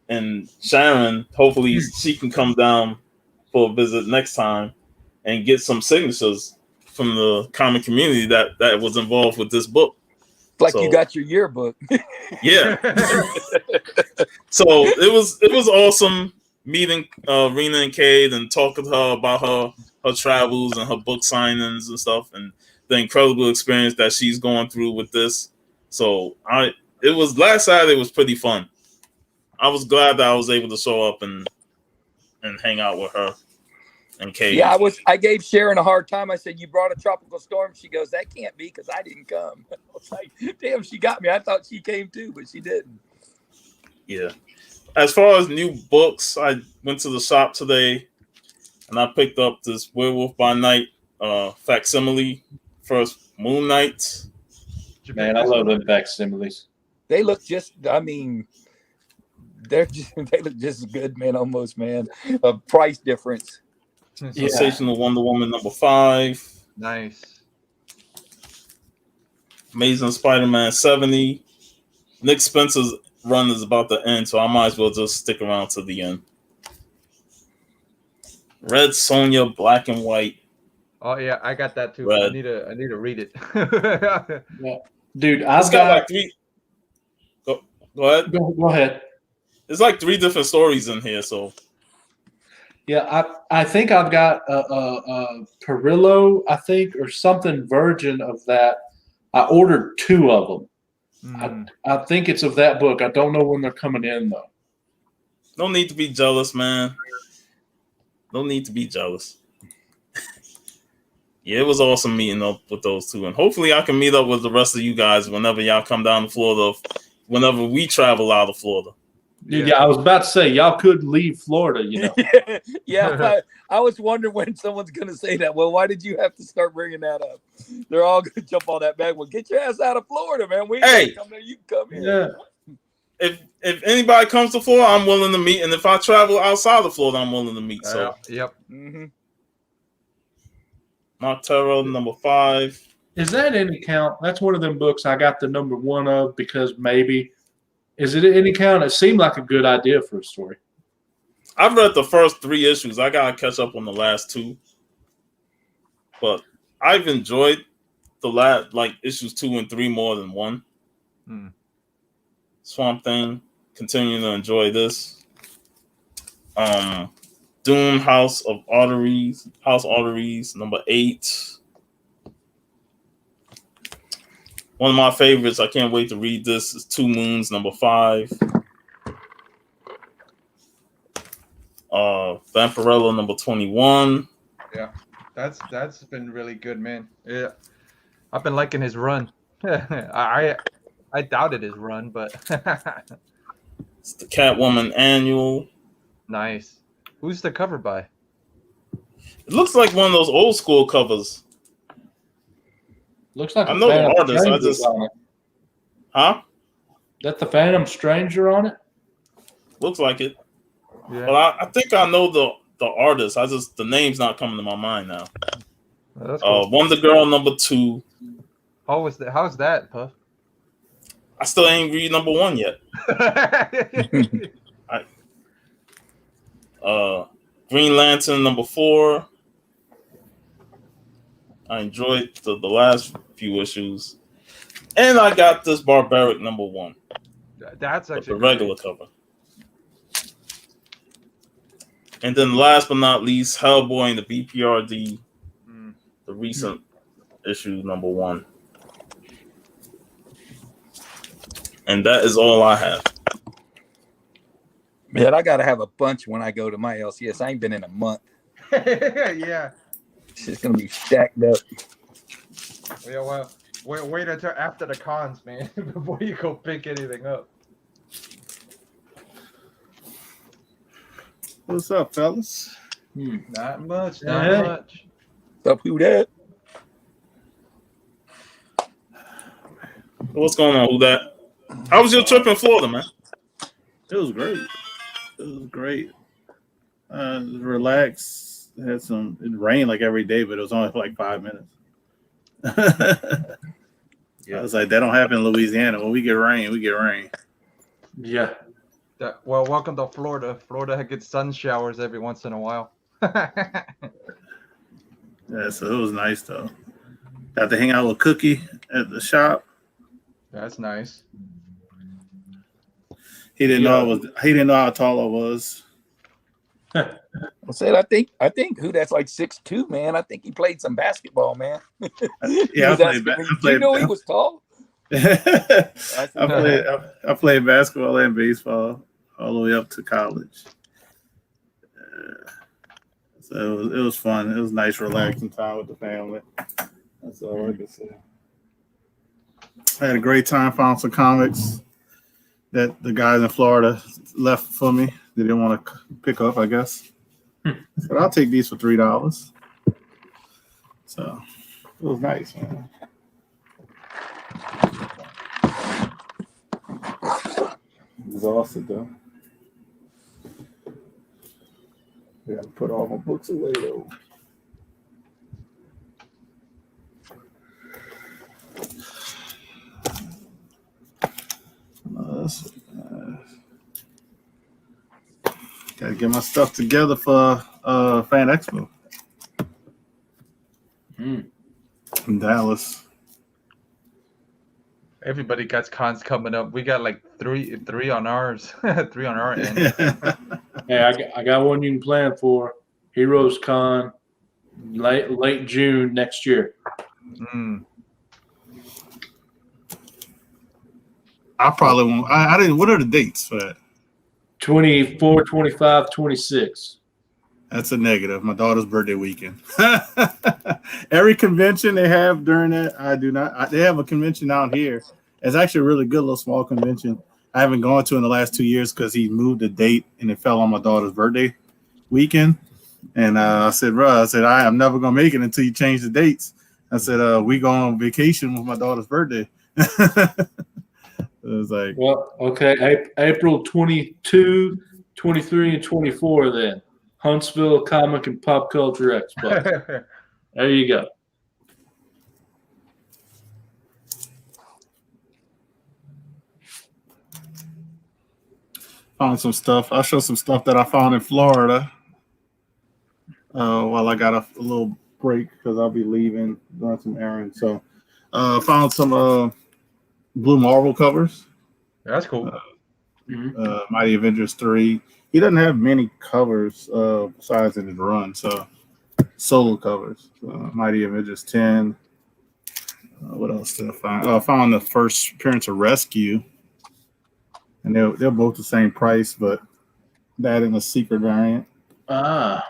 and Sharon. Hopefully she can come down for a visit next time and get some signatures from the comic community that was involved with this book. Like you got your yearbook. Yeah. So it was awesome meeting Rena and Cade and talking to her about her travels and her book signings and stuff, and the incredible experience that she's going through with this. So last Saturday was pretty fun. I was glad that I was able to show up and hang out with her and Cade. Yeah, I gave Sharon a hard time. I said, "You brought a tropical storm." She goes, "That can't be because I didn't come." I was like, "Damn, she got me." I thought she came too, but she didn't. Yeah. As far as new books, I went to the shop today and I picked up this Werewolf by Night facsimile, First Moon Knight. Man, I love them facsimiles. They look they look just as good, man, almost, man. A price difference. Sensational Wonder Woman #5. Nice. Amazing Spider-Man 70. Nick Spencer's run is about to end, so I might as well just stick around to the end. Red Sonja, Black and White. Oh yeah, I got that too. Red. I need to read it. Yeah. Dude, I've got like 3. Go ahead. Go ahead. There's like 3 different stories in here, so. Yeah, I think I've got a Perillo, I think, or something Virgin of that. I ordered 2 of them. I think it's of that book. I don't know when they're coming in though. No need to be jealous, man. No need to be jealous. Yeah, it was awesome meeting up with those 2, and hopefully I can meet up with the rest of you guys whenever y'all come down to Florida. Whenever we travel out of Florida. Yeah, I was about to say y'all could leave Florida, Yeah, I was wondering when someone's going to say that. Well, why did you have to start bringing that up? They're all going to jump on that back. Well, get your ass out of Florida, man. We ain't come there. You can come here. Yeah. If anybody comes to Florida, I'm willing to meet, and if I travel outside of Florida, I'm willing to meet. So, yep. Noctero #5. Is that any count? That's one of them books I got the #1 of because maybe. Is it any count? It seemed like a good idea for a story. I've read the first 3 issues. I gotta catch up on the last 2. But I've enjoyed the issues 2 and 3 more than 1. Swamp Thing, continuing to enjoy this. Dune House Arteries #8. One of my favorites, I can't wait to read this, is 2 Moons #5. Vampirella #21. Yeah, that's been really good, man. Yeah, I've been liking his run. I doubted his run, but it's the Catwoman Annual. Nice. Who's the cover by? It looks like one of those old school covers. Looks like I know the artist. I just, huh? That the Phantom Stranger on it? Looks like it. Yeah. But I think I know the artist. The name's not coming to my mind now. Oh, that's cool. Wonder Girl #2. How's that, Puff? I still ain't read #1 yet. Green Lantern #4. I enjoyed the last few issues, and I got this Barbaric #1. That's actually the regular cover. And then last but not least, Hellboy and the BPRD, the recent issue #1. And that is all I have. Man, I gotta have a bunch when I go to my LCS. I ain't been in a month. Yeah. It's just gonna be stacked up. Yeah, well, wait until after the cons, man, before you go pick anything up. What's up, fellas? Not much, Yeah. not much. Up who that? What's going on? Who that? How was your trip in Florida, man? It was great. It was great. Relaxed. Had some. It rained like every day, but it was only for like 5 minutes. Yeah. I was like, that don't happen in Louisiana. When we get rain, we get rain. Yeah. Well, welcome to Florida. Florida gets sun showers every once in a while. Yeah, so it was nice though. Got to hang out with Cookie at the shop. That's nice. He didn't know he didn't know how tall I was. I said, I think who that's like 6'2", man. I think he played some basketball, man. Yeah, Do you know he was tall? I played basketball and baseball all the way up to college. So it was fun. It was nice, relaxing time with the family. That's all I can say. I had a great time. Found some comics that the guys in Florida left for me. They didn't want to pick up, I guess. I said, I'll take these for $3. So it was nice, man. Exhausted though. I gotta put all my books away though. Gotta get my stuff together for Fan Expo in Dallas. Everybody got cons coming up. We got like three on ours, 3 on our end. Hey, I got one you can plan for. Heroes Con, late June next year. I probably won't. I didn't. What are the dates for that? 24, 25, 26. That's a negative. My daughter's birthday weekend. Every convention they have during that, I do not. They have a convention down here. It's actually a really good little small convention. I haven't gone to in the last 2 years because he moved the date and it fell on my daughter's birthday weekend. And I said, bro, I am never gonna make it until you change the dates. I said, we go on vacation with my daughter's birthday. It was like, well, okay, April 22, 23, and 24 then. Huntsville Comic and Pop Culture Expo. There you go. found some stuff. I'll show some stuff that I found in Florida while I got a little break because I'll be leaving, doing some errands. So found some Blue Marvel covers. That's cool. Mighty Avengers 3. He doesn't have many covers besides in his run, so solo covers. Mighty Avengers 10. What else did I find? I found the first appearance of Rescue, and they're both the same price, but that in a secret variant. What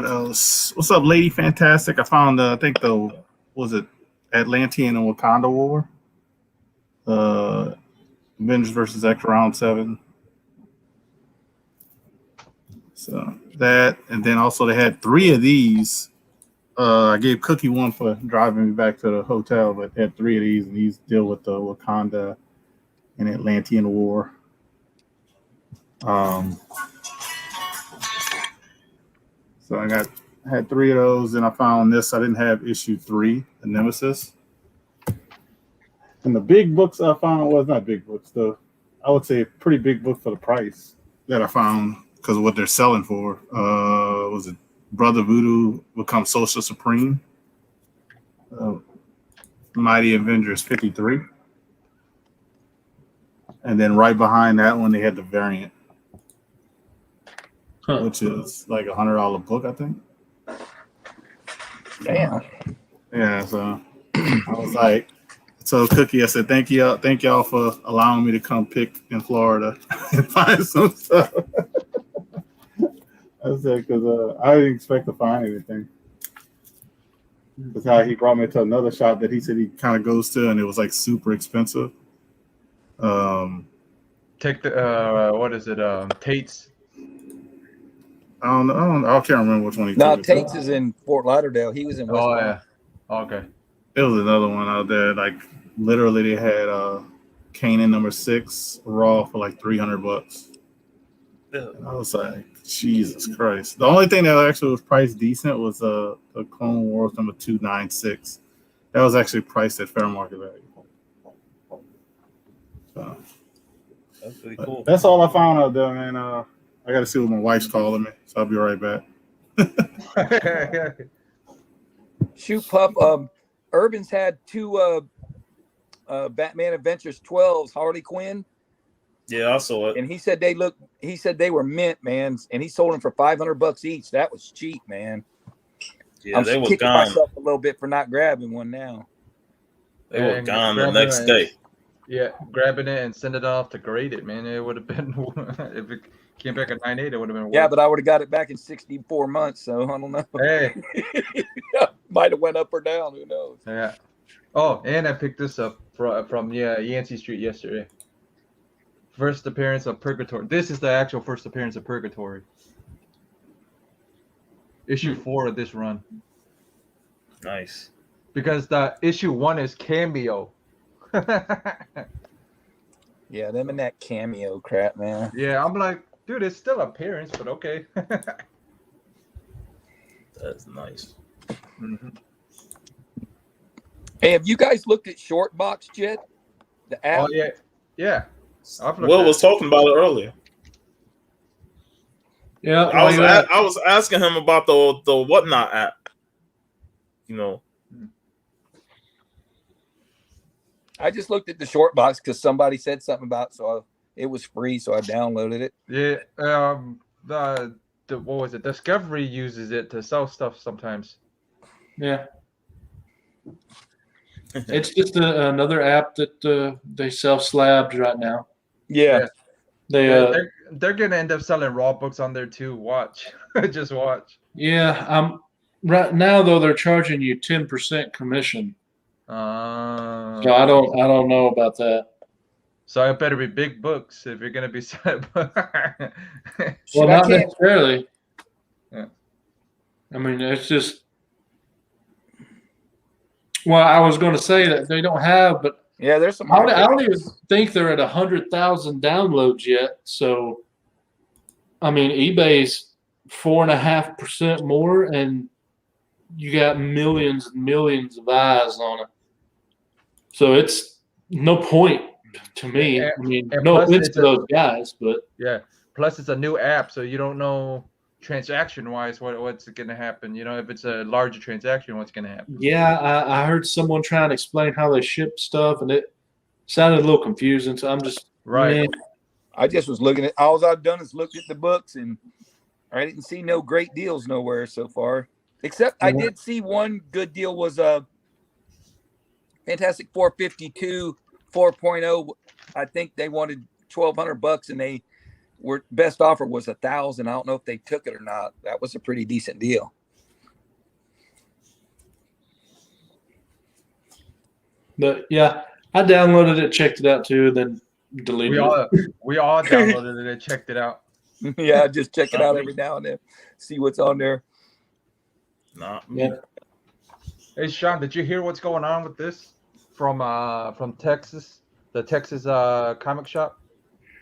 else? What's up, Lady Fantastic? I found Atlantean and Wakanda War. Avengers versus X Round 7. So that, and then also they had 3 of these. I gave Cookie one for driving me back to the hotel, but they had 3 of these, and these deal with the Wakanda and Atlantean War. So I had 3 of those, and I found this. I didn't have issue 3, the Nemesis. And the big books I found was not big books, though. I would say a pretty big book for the price that I found because of what they're selling for. Was it Brother Voodoo Become Social Supreme? Mighty Avengers 53. And then right behind that one, they had the variant, which is like $100 book, I think. Damn. Yeah, so I was like, So Cookie, I said thank y'all for allowing me to come pick in Florida and find some stuff. I said because I didn't expect to find anything. That's how he brought me to another shop that he said he kind of goes to, and it was like super expensive. Take the what is it? Tate's. I don't know. I can't remember which one he No, took. Tate's is in Fort Lauderdale. He was in West Palm. Yeah. Okay. It was another one out there. Like literally, they had Kanan #6 raw for like $300. And I was like, Jesus Christ! The only thing that actually was priced decent was the Clone Wars #296. That was actually priced at fair market value. So That's pretty cool. that's all I found out there, man. I got to see what my wife's calling me, so I'll be right back. Shoot, Pup. Urban's had 2 Batman Adventures 12s, Harley Quinn. Yeah, I saw it. And he said they were mint, man, and he sold them for $500 each. That was cheap, man. Yeah, I'm they were kicking gone. myself a little bit for not grabbing one now. They were And gone the grabbing next it. day. Yeah, grabbing it and send it off to grade it, man. It would have been if it came back at 9.8, it would have been. Yeah, but I would have got it back in 64 months, so I don't know. Hey. Might have went up or down. Who knows? Yeah. Oh, and I picked this up from Yancey Street yesterday. First appearance of Purgatory. This is the actual first appearance of Purgatory. Issue 4 of this run. Nice. Because the issue 1 is cameo. Yeah, them and that cameo crap, man. Yeah, I'm like, dude, it's still appearance, but okay. That's nice. Mm-hmm. Hey, have you guys looked at Shortbox yet? The app? Oh yeah, yeah. Will was talking about it earlier. Yeah, I was asking him about the Whatnot app. You know, I just looked at the Shortbox because somebody said something about it, so it was free, so I downloaded it. Yeah. The what was it? Discovery uses it to sell stuff sometimes. Yeah. It's just another app that they sell slabs right now. Yeah. They're gonna end up selling raw books on there too. Watch. Just watch. Yeah. Right now though they're charging you 10% commission. So I don't know about that. So it better be big books if you're gonna be selling. Well, not necessarily. Yeah. I mean, it's just. Well, I was going to say that they don't have, but yeah, there's some. I don't even think they're at 100,000 downloads yet. So, I mean, eBay's 4.5% more, and you got millions and millions of eyes on it. So it's no point to me. I mean, no offense to those guys, but yeah. Plus, it's a new app, so you don't know transaction-wise what's going to happen. You know, if it's a larger transaction, what's going to happen. Yeah, I heard someone trying to explain how they ship stuff, and it sounded a little confusing. So I'm just right. I just was looking at all I've done is looked at the books, and I didn't see no great deals nowhere so far. Except I did see one good deal was Fantastic 452 4.0. I think they wanted $1,200, and they were best offer was $1,000. I don't know if they took it or not. That was a pretty decent deal. But yeah, I downloaded it, checked it out too, then deleted it. We all downloaded it and checked it out. Yeah, just check it out every now and then, see what's on there. Yeah. Hey Sean, did you hear what's going on with this from Texas, the Texas comic shop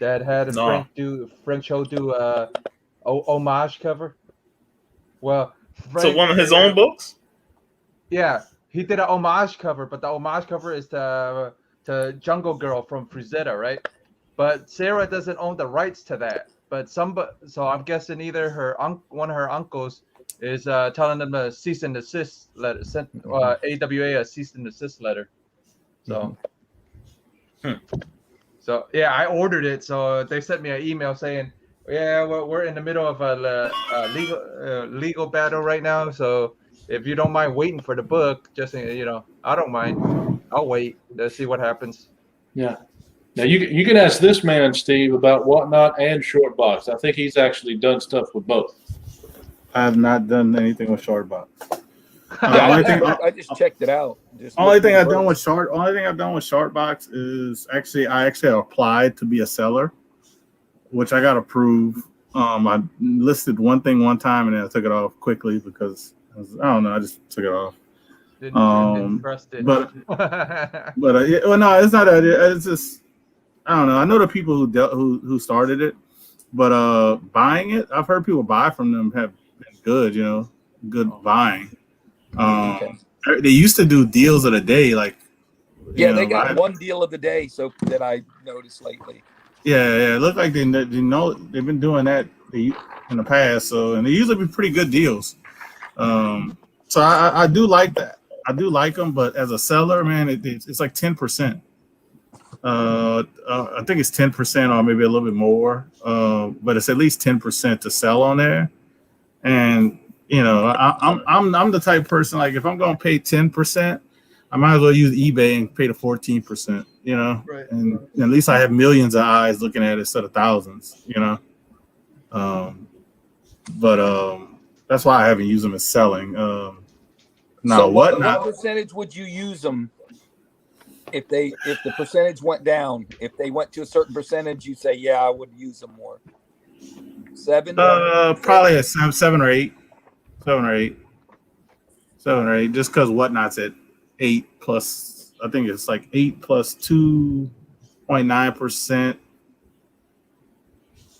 that had Frank Cho do homage cover? Well, so one of his own books. Yeah, he did a homage cover, but the homage cover is to Jungle Girl from Frazetta, right? But Sarah doesn't own the rights to that. But so I'm guessing either one of her uncles is telling them a cease and desist letter, sent AWA a cease and desist letter. So, so yeah, I ordered it. So they sent me an email saying, yeah, we're in the middle of a legal battle right now. So if you don't mind waiting for the book, just I don't mind. I'll wait. Let's see what happens. Yeah. Now you can ask this man, Steve, about Whatnot and Short Box. I think he's actually done stuff with both. I have not done anything with Shortbox. Yeah, I just checked it out. Only thing I've done with Shortbox is I actually applied to be a seller, which I got approved. I listed one thing one time and then I took it off quickly because I don't know. I just took it off. Didn't trust it. But no, it's not that. It's just I don't know. I know the people who started it, but buying it, I've heard people buy from them have been good. Good buying. They used to do deals of the day, like they got one deal of the day. So that I noticed lately. Yeah. It looked like they've been doing that in the past. So and they usually be pretty good deals. So I do like that. I do like them, but as a seller, man, it's like 10%. I think it's 10% or maybe a little bit more, but it's at least 10% to sell on there. And I'm the type of person, like if I'm gonna pay 10%, I might as well use eBay and pay the 14%. Right. And at least I have millions of eyes looking at it instead of thousands. But that's why I haven't used them as selling. Now, so what Whatnot percentage would you use them if the percentage went down? If they went to a certain percentage, you say, yeah, I would use them more. 7? Probably a 7 or 8. 7 or 8. 7 or 8, just because Whatnot's at 8 plus, I think it's like 8 plus 2.9%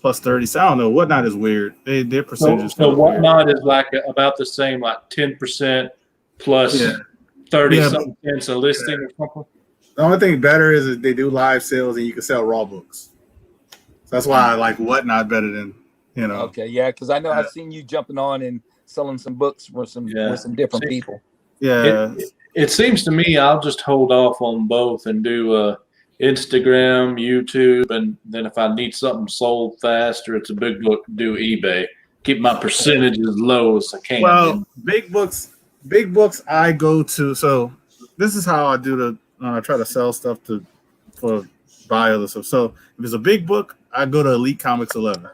plus 30. So I don't know. Whatnot is weird. Their percentages. So Whatnot is like about the same, like 10% plus 30 something cents a listing or something. The only thing better is that they do live sales and you can sell raw books. So that's why I like Whatnot better than Okay, yeah, because I know I've seen you jumping on and selling some books with some different people. Yeah. It seems to me I'll just hold off on both and do Instagram, YouTube, and then if I need something sold fast or it's a big book, do eBay. Keep my percentage as low as I can. Well, big books I go to. So this is how I do I try to sell stuff for buy other stuff. So if it's a big book, I go to Elite Comics 11.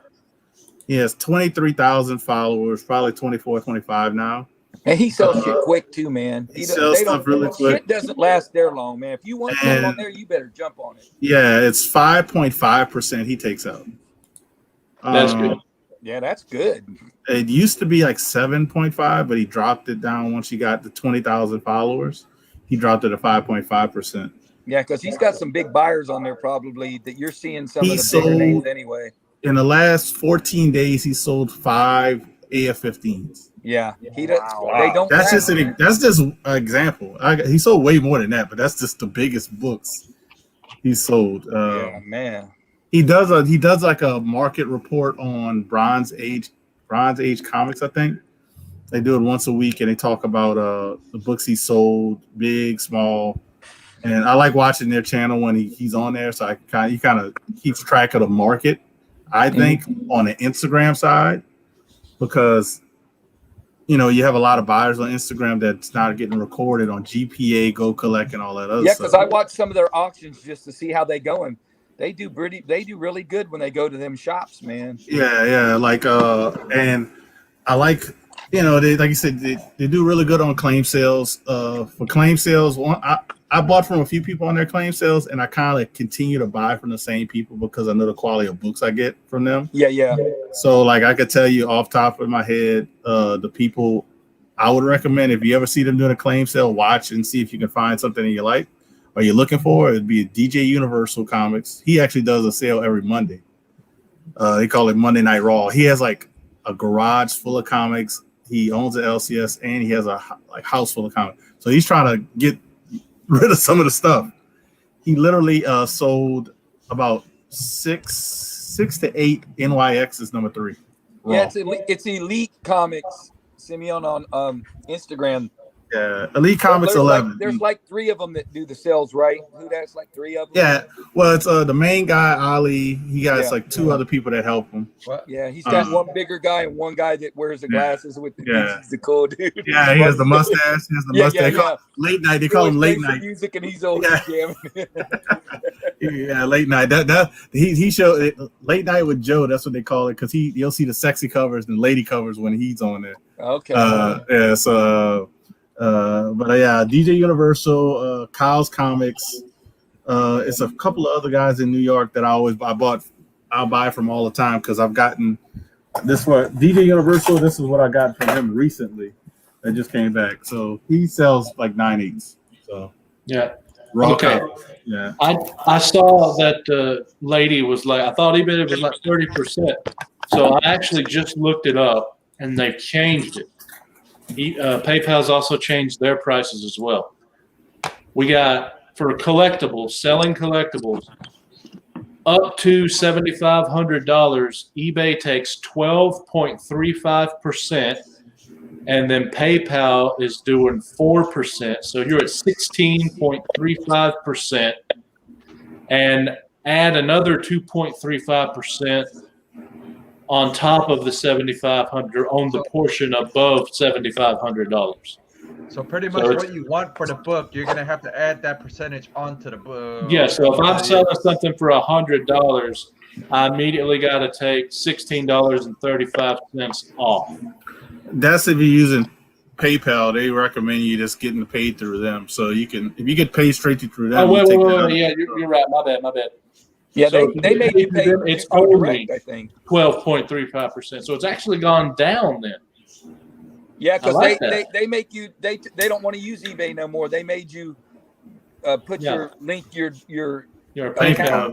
He has 23,000 followers, probably 24, 25 now. And he sells shit quick too, man. He sells stuff really quick. Shit doesn't last there long, man. If you want to jump on there, you better jump on it. Yeah, it's 5.5% he takes out. That's good. Yeah, that's good. It used to be like 7.5, but he dropped it down once he got the 20,000 followers. He dropped it to 5.5%. Yeah, because he's got some big buyers on there probably that you're seeing some of the bigger names anyway. In the last 14 days, he sold 5 AF-15s. Yeah, he does. Wow. They don't. That's just an example. He sold way more than that, but that's just the biggest books he sold. Yeah, man. He does like a market report on Bronze Age Comics. I think they do it once a week, and they talk about the books he sold, big, small. And I like watching their channel when he's on there, so he kind of keeps track of the market. I think on the Instagram side, because you have a lot of buyers on Instagram that's not getting recorded on GPA, Go Collect, and all that other stuff. Yeah, because I watch some of their auctions just to see how they going. They do really good when they go to them shops, man. Yeah, like and I like they like you said they do really good on claim sales. For claim sales, I bought from a few people on their claim sales, and I kind of continue to buy from the same people because I know the quality of books I get from them. Yeah. So, like, I could tell you off top of my head, the people I would recommend if you ever see them doing a claim sale, watch and see if you can find something that you like or you're looking for. It'd be DJ Universal Comics. He actually does a sale every Monday. They call it Monday Night Raw. He has like a garage full of comics. He owns an LCS and he has a house full of comics. So he's trying to get rid of some of the stuff. He literally sold about six to 8 NYX is number 3. Raw. Yeah, it's Elite Comics. Simeon on Instagram. Yeah, Elite Comics 11. There's like 3 of them that do the sales, right? Who that's like 3 of them? Yeah, well, it's the main guy, Ali. He got like 2 other people that help him. What? Yeah, he's got one bigger guy and one guy that wears the glasses with the He's the cool dude. Yeah, he has the mustache. He has the mustache. Yeah. Late night. They call him late night. Music and he's always jamming. Yeah, late night. That he showed late night with Joe. That's what they call it because you'll see the sexy covers and lady covers when he's on there. Okay. Yeah. So. But yeah, DJ Universal, Kyle's Comics. It's a couple of other guys in New York that I'll buy from all the time because I've gotten this one. DJ Universal, this is what I got from him recently. That just came back. So he sells like 9/8. So yeah. Okay. Yeah. I saw that lady was like, I thought eBay was like 30%. So I actually just looked it up and they've changed it. PayPal's also changed their prices as well. We got for collectibles, selling collectibles, up to $7,500. eBay takes 12.35%, and then PayPal is doing 4%. So you're at 16.35%, and add another 2.35%. On top of the $7,500 on the portion above $7,500. So pretty much what you want for the book, you're gonna have to add that percentage onto the book. Yeah. So if I'm selling something for $100, I immediately got to take $16.35 off. That's if you're using PayPal. They recommend you just getting paid through them. So you can, if you get paid straight through them. Oh wait. Yeah, you're right. My bad. Yeah, so they made you pay. It's only direct, I think 12.35%. So it's actually gone down then. Yeah, because they make you they don't want to use eBay no more. They made you put your PayPal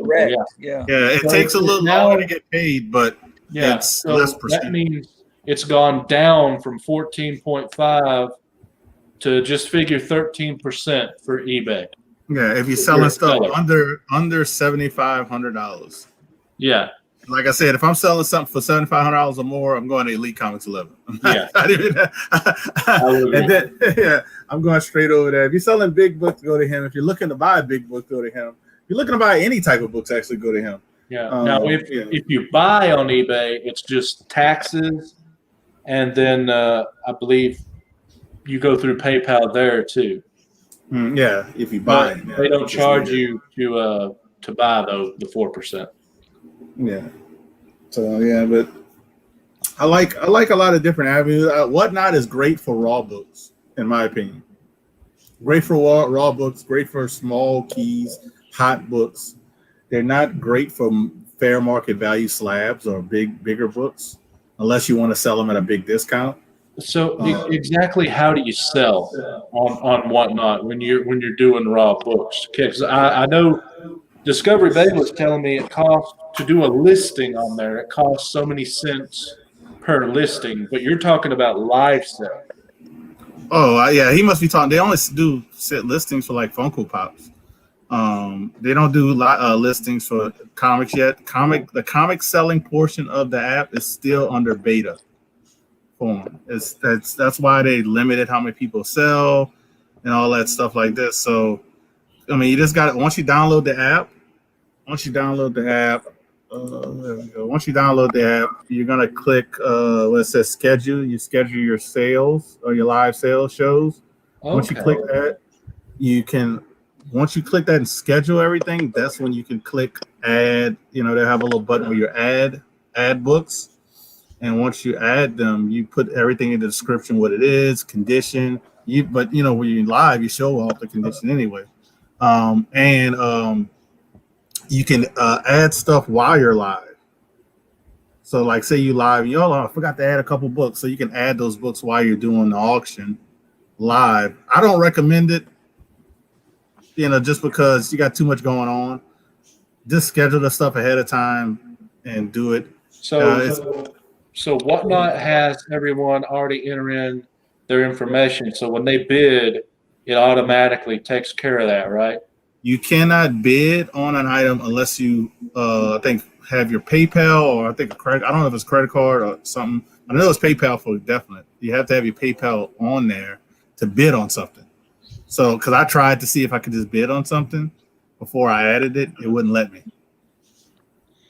direct. Yeah. It takes a little longer to get paid, but it's less percent. That means it's gone down from 14.5 to just figure 13% for eBay. Yeah, if you're selling stuff under $7,500. Yeah. Like I said, if I'm selling something for $7,500 or more, I'm going to Elite Comics 11. Yeah. And then I'm going straight over there. If you're selling big books, go to him. If you're looking to buy a big book, go to him. If you're looking to buy any type of books, actually go to him. Yeah. Now, if you buy on eBay, it's just taxes, and then I believe you go through PayPal there too. If you buy it, they don't charge you to buy the 4%. Yeah. So but I like a lot of different avenues. Whatnot is great for raw books, in my opinion. Great for raw books. Great for small keys, hot books. They're not great for fair market value slabs or bigger books, unless you want to sell them at a big discount. So exactly how do you sell on Whatnot when you're doing raw books? Because I know Discovery Bay was telling me it costs to do a listing on there. It costs so many cents per listing, but you're talking about live sale. Oh yeah, he must be talking. They only do set listings for like Funko Pops. They don't do listings for comics yet. The comic selling portion of the app is still under beta form. That's why they limited how many people sell and all that stuff like this. So, I mean, you just got it. Once you download the app, there we go. Once you download the app, you're gonna click where it says schedule. You schedule your sales or your live sales shows. Okay. Once you click that, once you click that and schedule everything, that's when you can click add. They have a little button where you add books. And once you add them, you put everything in the description, what it is, condition. When you're live, you show off the condition anyway. You can add stuff while you're live. So, like, say you live, I forgot to add a couple books, so you can add those books while you're doing the auction live. I don't recommend it, just because you got too much going on. Just schedule the stuff ahead of time and do it. So Whatnot has everyone already enter in their information. So when they bid, it automatically takes care of that, right? You cannot bid on an item unless you, I think, have your PayPal or I think a credit. I don't know if it's credit card or something. I know it's PayPal for definite. You have to have your PayPal on there. to bid on something. So, because I tried to see if I could just bid on something before I added it, it wouldn't let me.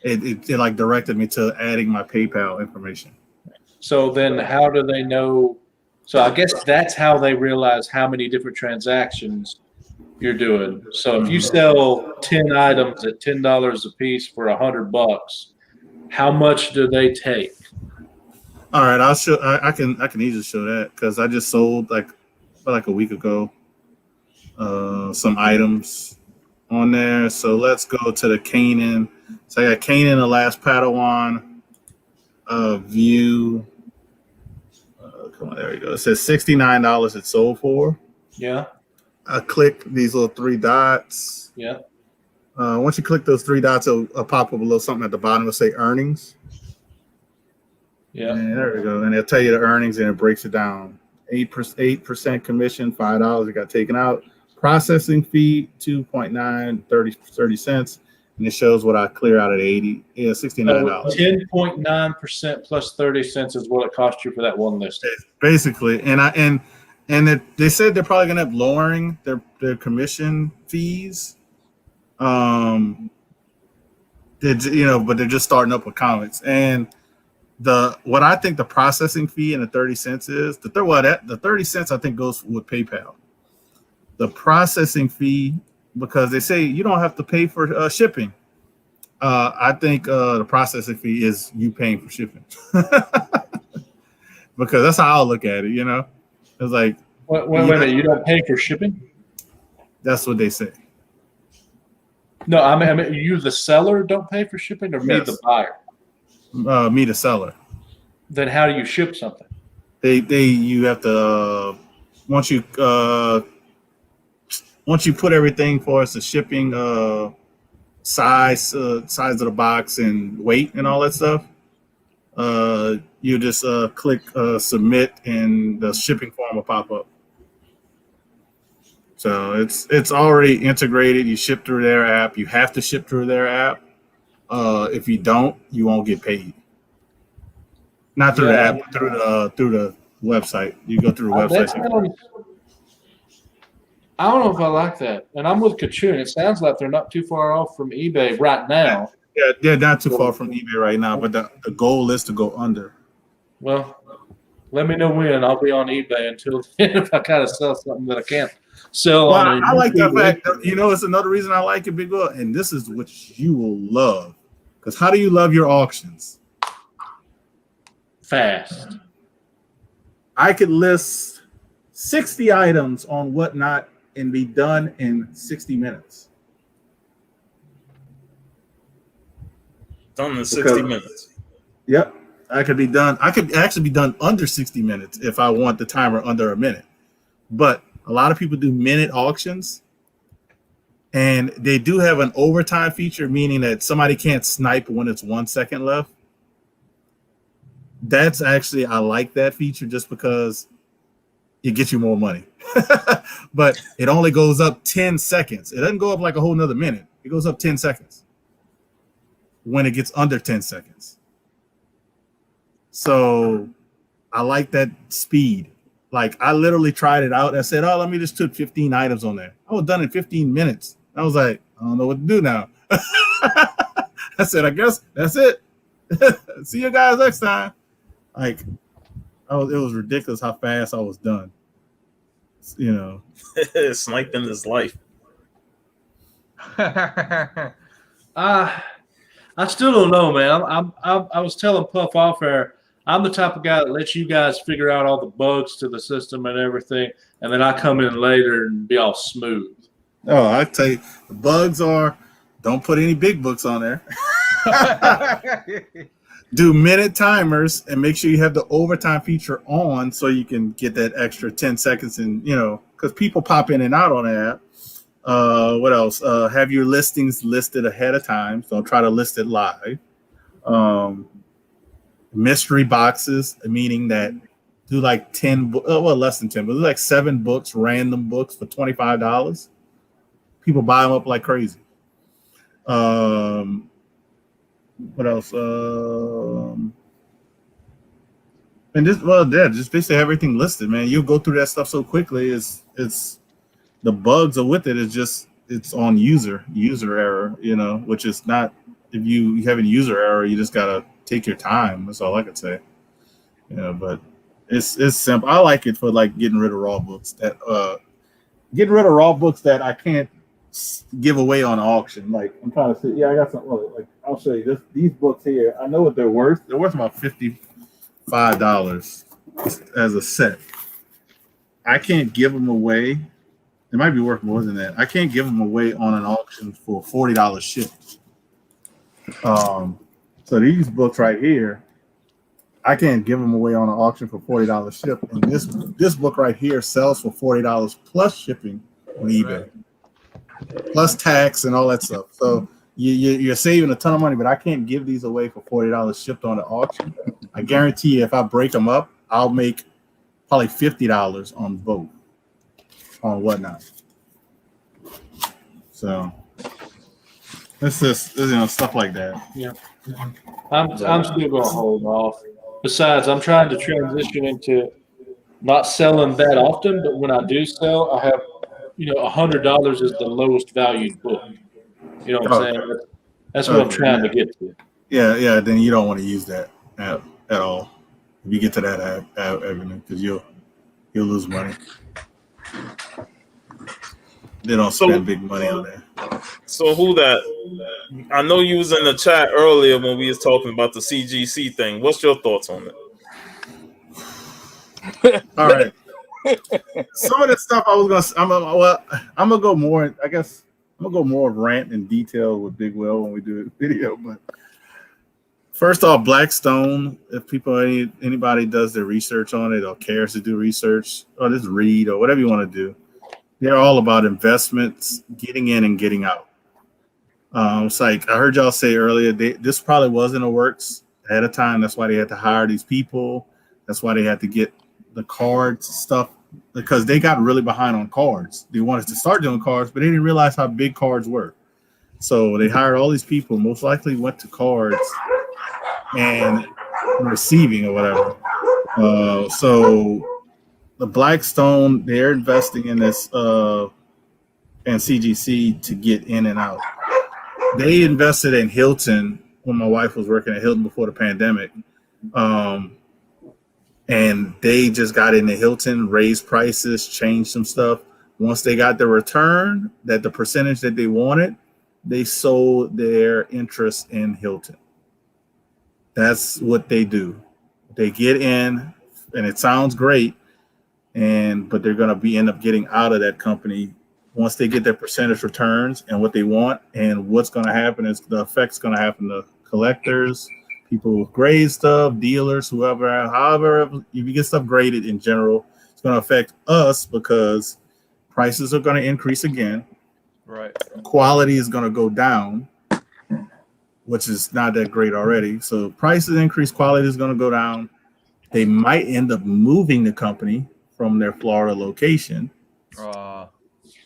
It like directed me to adding my PayPal information. So then how do they know? So I guess that's how they realize how many different transactions you're doing. So if you sell 10 items at $10 a piece for $100, how much do they take? All right, I'll show. I can easily show that because I just sold like a week ago some items on there. So let's go to the Kanan. So I got Kanan, the Last Padawan, view. Come on, there we go. It says $69 it sold for. Yeah. I click these little three dots. Yeah. Once you click those three dots, it'll pop up a little something at the bottom. It'll say earnings. Yeah. And there we go. And it'll tell you the earnings and it breaks it down. 8% commission, $5 it got taken out. Processing fee, 30 cents. And it shows what I clear out at 80. Yeah, $69. 10.9% plus 30 cents is what it cost you for that one listing. Basically. And they said they're probably gonna have lowering their commission fees. But they're just starting up with comics. And what I think the processing fee and the 30 cents is the 30 cents I think goes with PayPal. The processing fee, because they say you don't have to pay for shipping. I think the processing fee is you paying for shipping. Because that's how I'll look at it, It's like wait a minute, you don't pay for shipping? That's what they say. No, I mean you the seller don't pay for shipping, or me the buyer? Me the seller. Then how do you ship something? You have to once you put everything for us, the shipping size of the box and weight and all that stuff, you just click submit and the shipping form will pop up. So it's already integrated. You ship through their app. You have to ship through their app. If you don't, you won't get paid. Not through the app, but through the website. You go through the website. I don't know if I like that. And I'm with Cwtcc. It sounds like they're not too far off from eBay right now. Yeah, they're not too far from eBay right now, but the goal is to go under. Well, let me know when. I'll be on eBay until then if I kind of sell something that I can't sell. Well, I like that fact. It's another reason I like it, Big Will, and this is what you will love. Because how do you love your auctions? Fast. I could list 60 items on Whatnot and be done in 60 minutes. Done in 60 minutes. Yep. I could be done. I could actually be done under 60 minutes if I want the timer under a minute. But a lot of people do minute auctions. And they do have an overtime feature, meaning that somebody can't snipe when it's 1 second left. That's actually, I like that feature just because it gets you more money. But it only goes up 10 seconds. It doesn't go up like a whole nother minute. It goes up 10 seconds when it gets under 10 seconds. So I like that speed. Like I literally tried it out. I said, oh, let me just put 15 items on there. I was done in 15 minutes. I was like, I don't know what to do now. I said, I guess that's it. See you guys next time. Like, it was ridiculous how fast I was done. Sniping is life. I still don't know, man. I was telling Puff off air, I'm the type of guy that lets you guys figure out all the bugs to the system and everything, and then I come in later and be all smooth. Oh, I tell you, the bugs are, don't put any big books on there. Do minute timers and make sure you have the overtime feature on so you can get that extra 10 seconds and, because people pop in and out on the app. What else? Have your listings listed ahead of time. So try to list it live. Mystery boxes, meaning that do like 10, less than 10, but do like 7 books, random books for $25. People buy them up like crazy. What else? And just basically everything listed, man. You'll go through that stuff so quickly. It's the bugs are with it. It's on user error, which is not. If you have a user error, you just gotta take your time. That's all I could say. But it's simple. I like it for like getting rid of raw books that I can't give away on auction. Like I'm trying to see. Yeah, I got something. Like I'll show you these books here. I know what they're worth. They're worth about $55 as a set. I can't give them away. It might be worth more than that. I can't give them away on an auction for $40 shipped. So these books right here, I can't give them away on an auction for $40 shipped. And this book right here sells for $40 plus shipping on eBay, plus tax and all that stuff. So you're saving a ton of money, but I can't give these away for $40 shipped on the auction. I guarantee you, if I break them up, I'll make probably $50 on both, on whatnot. So it's just stuff like that. Yeah, I'm still going to hold off. Besides, I'm trying to transition into not selling that often, but when I do sell, I have $100 is the lowest valued book. You know what I'm saying? That's what I'm trying to get to. Yeah. Then you don't want to use that at all if you get to that avenue, because you'll lose money. They don't spend big money on there. So who that? I know you was in the chat earlier when we was talking about the CGC thing. What's your thoughts on it? All right. Some of the stuff I'm gonna go more. I guess I'm gonna go more rant in detail with Big Will when we do a video. But first off, Blackstone. If anybody does their research on it or cares to do research or just read or whatever you want to do, they're all about investments, getting in and getting out. It's like I heard y'all say earlier, this probably wasn't a works ahead of time. That's why they had to hire these people. That's why they had to get the cards stuff, because they got really behind on cards. They wanted to start doing cards, but they didn't realize how big cards were. So they hired all these people, most likely went to cards and receiving or whatever. So the Blackstone, they're investing in this and CGC to get in and out. They invested in Hilton when my wife was working at Hilton before the pandemic. And they just got into Hilton, raised prices, changed some stuff. Once they got the return, that the percentage that they wanted, they sold their interest in Hilton. That's what they do. They get in, and it sounds great, but they're going to end up getting out of that company once they get their percentage returns and what they want. And what's going to happen is the effect's going to happen to collectors, people who grade stuff, dealers, however, if you get stuff graded in general, it's going to affect us because prices are going to increase again. Right. Quality is going to go down, which is not that great already. So prices increase, quality is going to go down. They might end up moving the company from their Florida location.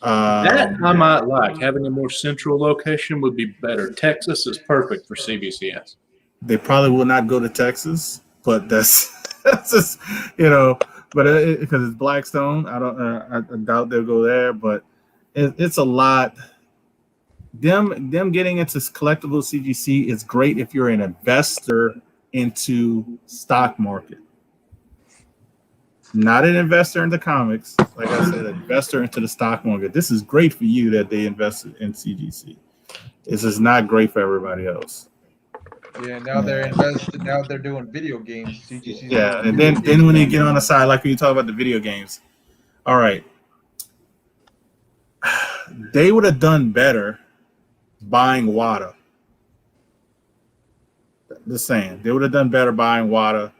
That I might like. Having a more central location would be better. Texas is perfect for CBCS. They probably will not go to Texas, but that's just, but because it's Blackstone, I doubt they'll go there, but it's a lot. Them getting into collectible CGC is great if you're an investor into stock market. Not an investor into comics. Like I said, an investor into the stock market. This is great for you that they invested in CGC. This is not great for everybody else. Yeah, now they're invested. Now they're doing video games. CGC. Yeah, and then when they get on the side, like when you talk about the video games, all right, they would have done better buying WATA. Just saying, they would have done better buying WATA.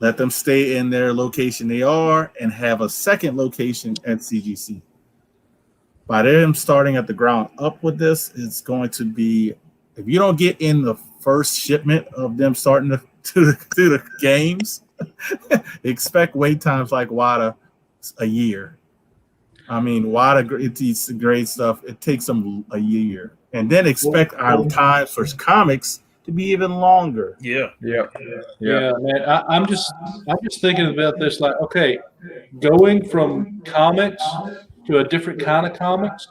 Let them stay in their location they are and have a second location at CGC. By them starting at the ground up with this, it's going to be, if you don't get in the first shipment of them starting to the games, expect wait times like WATA a year. I mean, WATA, it's great stuff. It takes them a year. And then expect our times for comics to be even longer. Yeah. Yeah, man. I'm just thinking about this. Like, okay, going from comics to a different kind of comics.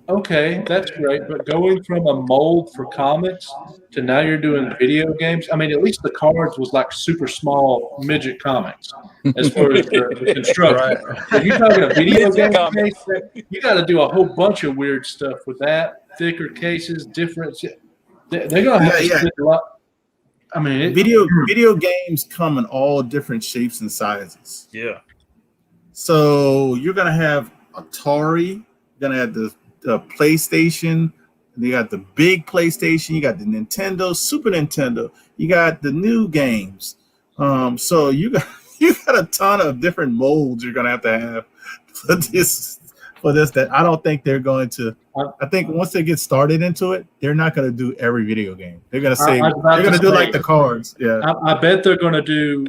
Okay, that's great. But going from a mold for comics to now you're doing video games. I mean, at least the cards was like super small midget comics as far as the construction. Right. If you're talking a video Midget game comics. case, you got to do a whole bunch of weird stuff with that. Thicker cases, different. They're gonna have to spend a lot. I mean, video games come in all different shapes and sizes. Yeah. So you're gonna have Atari, you're gonna have the PlayStation, you got the big PlayStation, you got the Nintendo, Super Nintendo, you got the new games. So you got a ton of different molds you're gonna have for this. That I don't think they're going to. I think once they get started into it, they're not going to do every video game. They're going to say they're going to do like the cards. Yeah, I bet they're going to do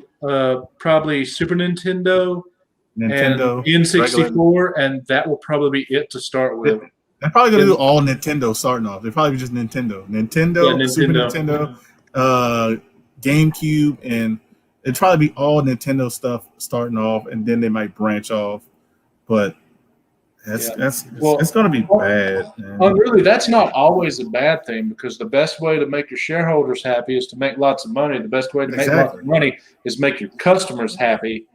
probably Super Nintendo and N64, and that will probably be it to start with. They're probably going to do all Nintendo starting off. They're probably just Nintendo, Super Nintendo, GameCube, and it'll probably be all Nintendo stuff starting off, and then they might branch off. But it's going to be bad. Well, really, that's not always a bad thing, because the best way to make your shareholders happy is to make lots of money. The best way to make lots of money is make your customers happy.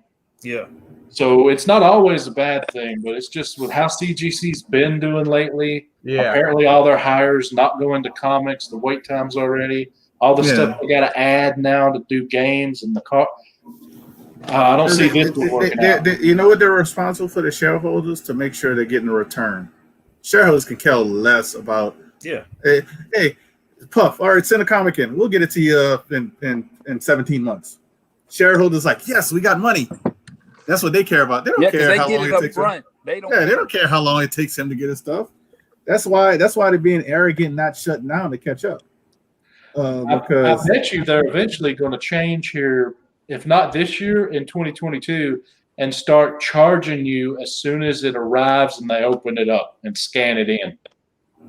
Yeah. So it's not always a bad thing, but it's just with how CGC's been doing lately. Yeah. Apparently, all their hires not going to comics. The wait times already. All the stuff they got to add now to do games and the car. I don't see this working out. You know what they're responsible for? The shareholders, to make sure they're getting a return. Shareholders can care less about. Yeah. Hey, Puff. All right, send a comic in. We'll get it to you in 17 months. Shareholders like, yes, we got money. That's what they care about. They don't care how long it takes them. They don't care how long it takes them to get his stuff. That's why they're being arrogant, not shutting down to catch up. Because I bet you they're eventually going to change here. If not this year, in 2022, and start charging you as soon as it arrives and they open it up and scan it in.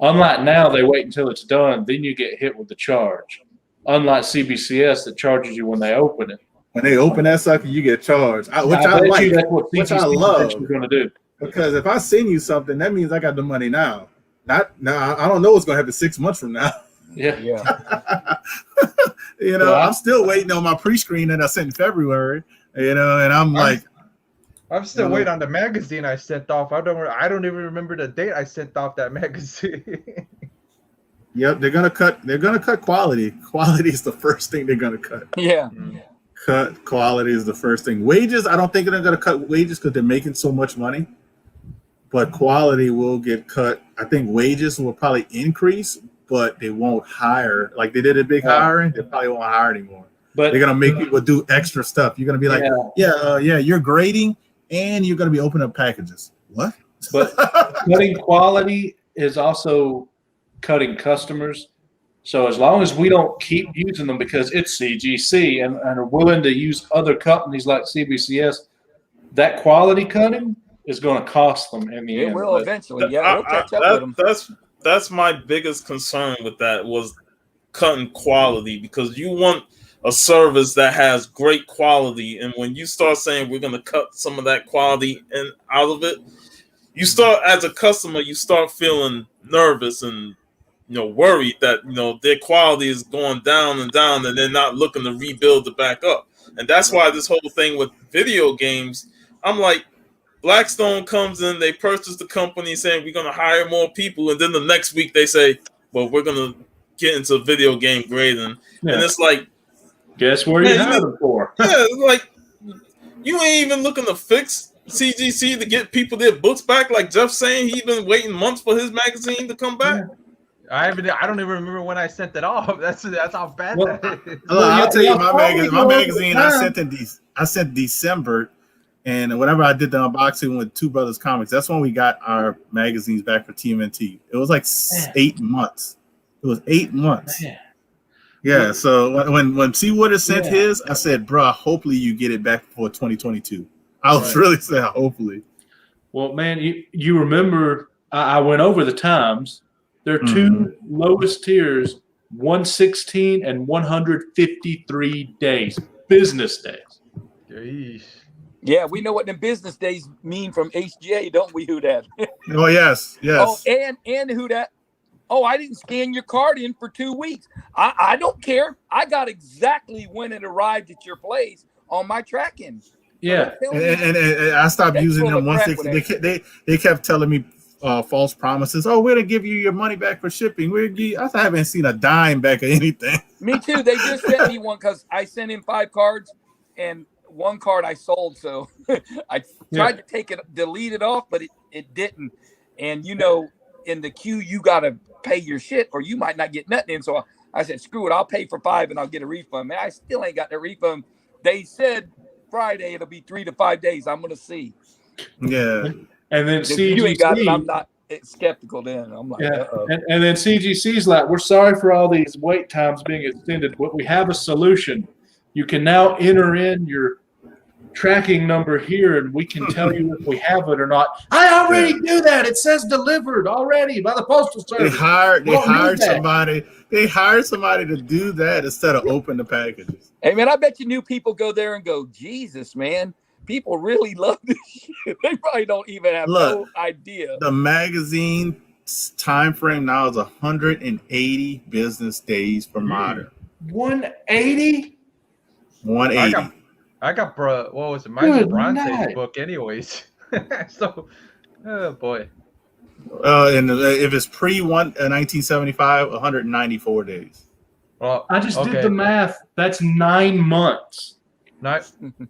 Unlike now, they wait until it's done, then you get hit with the charge. Unlike CBCS that charges you when they open it. When they open that sucker, you get charged, which I like, which I love. Going to do. Because if I send you something, that means I got the money now. Not now. I don't know what's going to happen 6 months from now. Yeah. I'm still waiting on my pre-screen that I sent in February. And I'm still waiting on the magazine I sent off. I don't even remember the date I sent off that magazine. Yep, they're gonna cut quality. Quality is the first thing they're gonna cut. Yeah. Cut quality is the first thing. Wages, I don't think they're gonna cut wages because they're making so much money. But quality will get cut. I think wages will probably increase, but they won't hire like they did a big hiring. They probably won't hire anymore. But they're gonna make people do extra stuff. You're gonna be like, you're grading and you're gonna be opening up packages. What? But cutting quality is also cutting customers. So as long as we don't keep using them because it's CGC and are willing to use other companies like CBCS, that quality cutting is going to cost them in the end. It will eventually. Yeah, we'll catch up with them. That's my biggest concern with that was cutting quality, because you want a service that has great quality, and when you start saying we're going to cut some of that quality and out of it, you start, as a customer, you start feeling nervous and worried that their quality is going down and down, and they're not looking to rebuild it back up. And that's why this whole thing with video games, I'm like, Blackstone comes in, they purchase the company saying we're going to hire more people, and then the next week they say, well, we're going to get into video game grading. And it's like, guess where you hired them for? Like, you ain't even looking to fix CGC to get people their books back. Like Jeff saying, he's been waiting months for his magazine to come back. I don't even remember when I sent it off. That's how bad that is. I'll tell you, my magazine I sent December, and whenever I did the unboxing with Two Brothers Comics, that's when we got our magazines back for TMNT. It was like 8 months. It was 8 months. Yeah. So when C. Woodard sent his, I said, "Bruh, hopefully you get it back for 2022." I was really saying, hopefully. Well, man, you remember I went over the times. Their two lowest tiers 116 and 153 days, business days. Jeez. Yeah, we know what the business days mean from HGA, don't we, Who Dat? Oh yes, yes. Oh, and Who Dat? Oh, I didn't scan your card in for 2 weeks. I don't care. I got exactly when it arrived at your place on my tracking. Yeah, and I stopped using them once they kept telling me false promises. Oh, we're gonna give you your money back for shipping. I haven't seen a dime back or anything. Me too. They just sent me one because I sent in 5 cards and 1 card I sold. So I tried to delete it off, but it didn't. And in the queue, you gotta pay your shit or you might not get nothing in. So I said, screw it, I'll pay for 5 and I'll get a refund. Man, I still ain't got the refund. They said Friday it'll be 3 to 5 days. I'm gonna see. Yeah. And then if you ain't got it, I'm not skeptical then. I'm like, and then CGC's like, we're sorry for all these wait times being extended, but we have a solution. You can now enter in your tracking number here and we can tell you if we have it or not. I already do that. It says delivered already by the postal service. They hired somebody to do that instead of open the packages. Hey man, I bet you new people go there and go, Jesus, man, people really love this shit. They probably don't even have no idea. The magazine time frame now is 180 business days for modern. 180? 180. I got what was it? Mine's a Bronze book, anyways. So, oh boy. And if it's pre 1975, 194 days. Well, I just did the math. That's 9 months.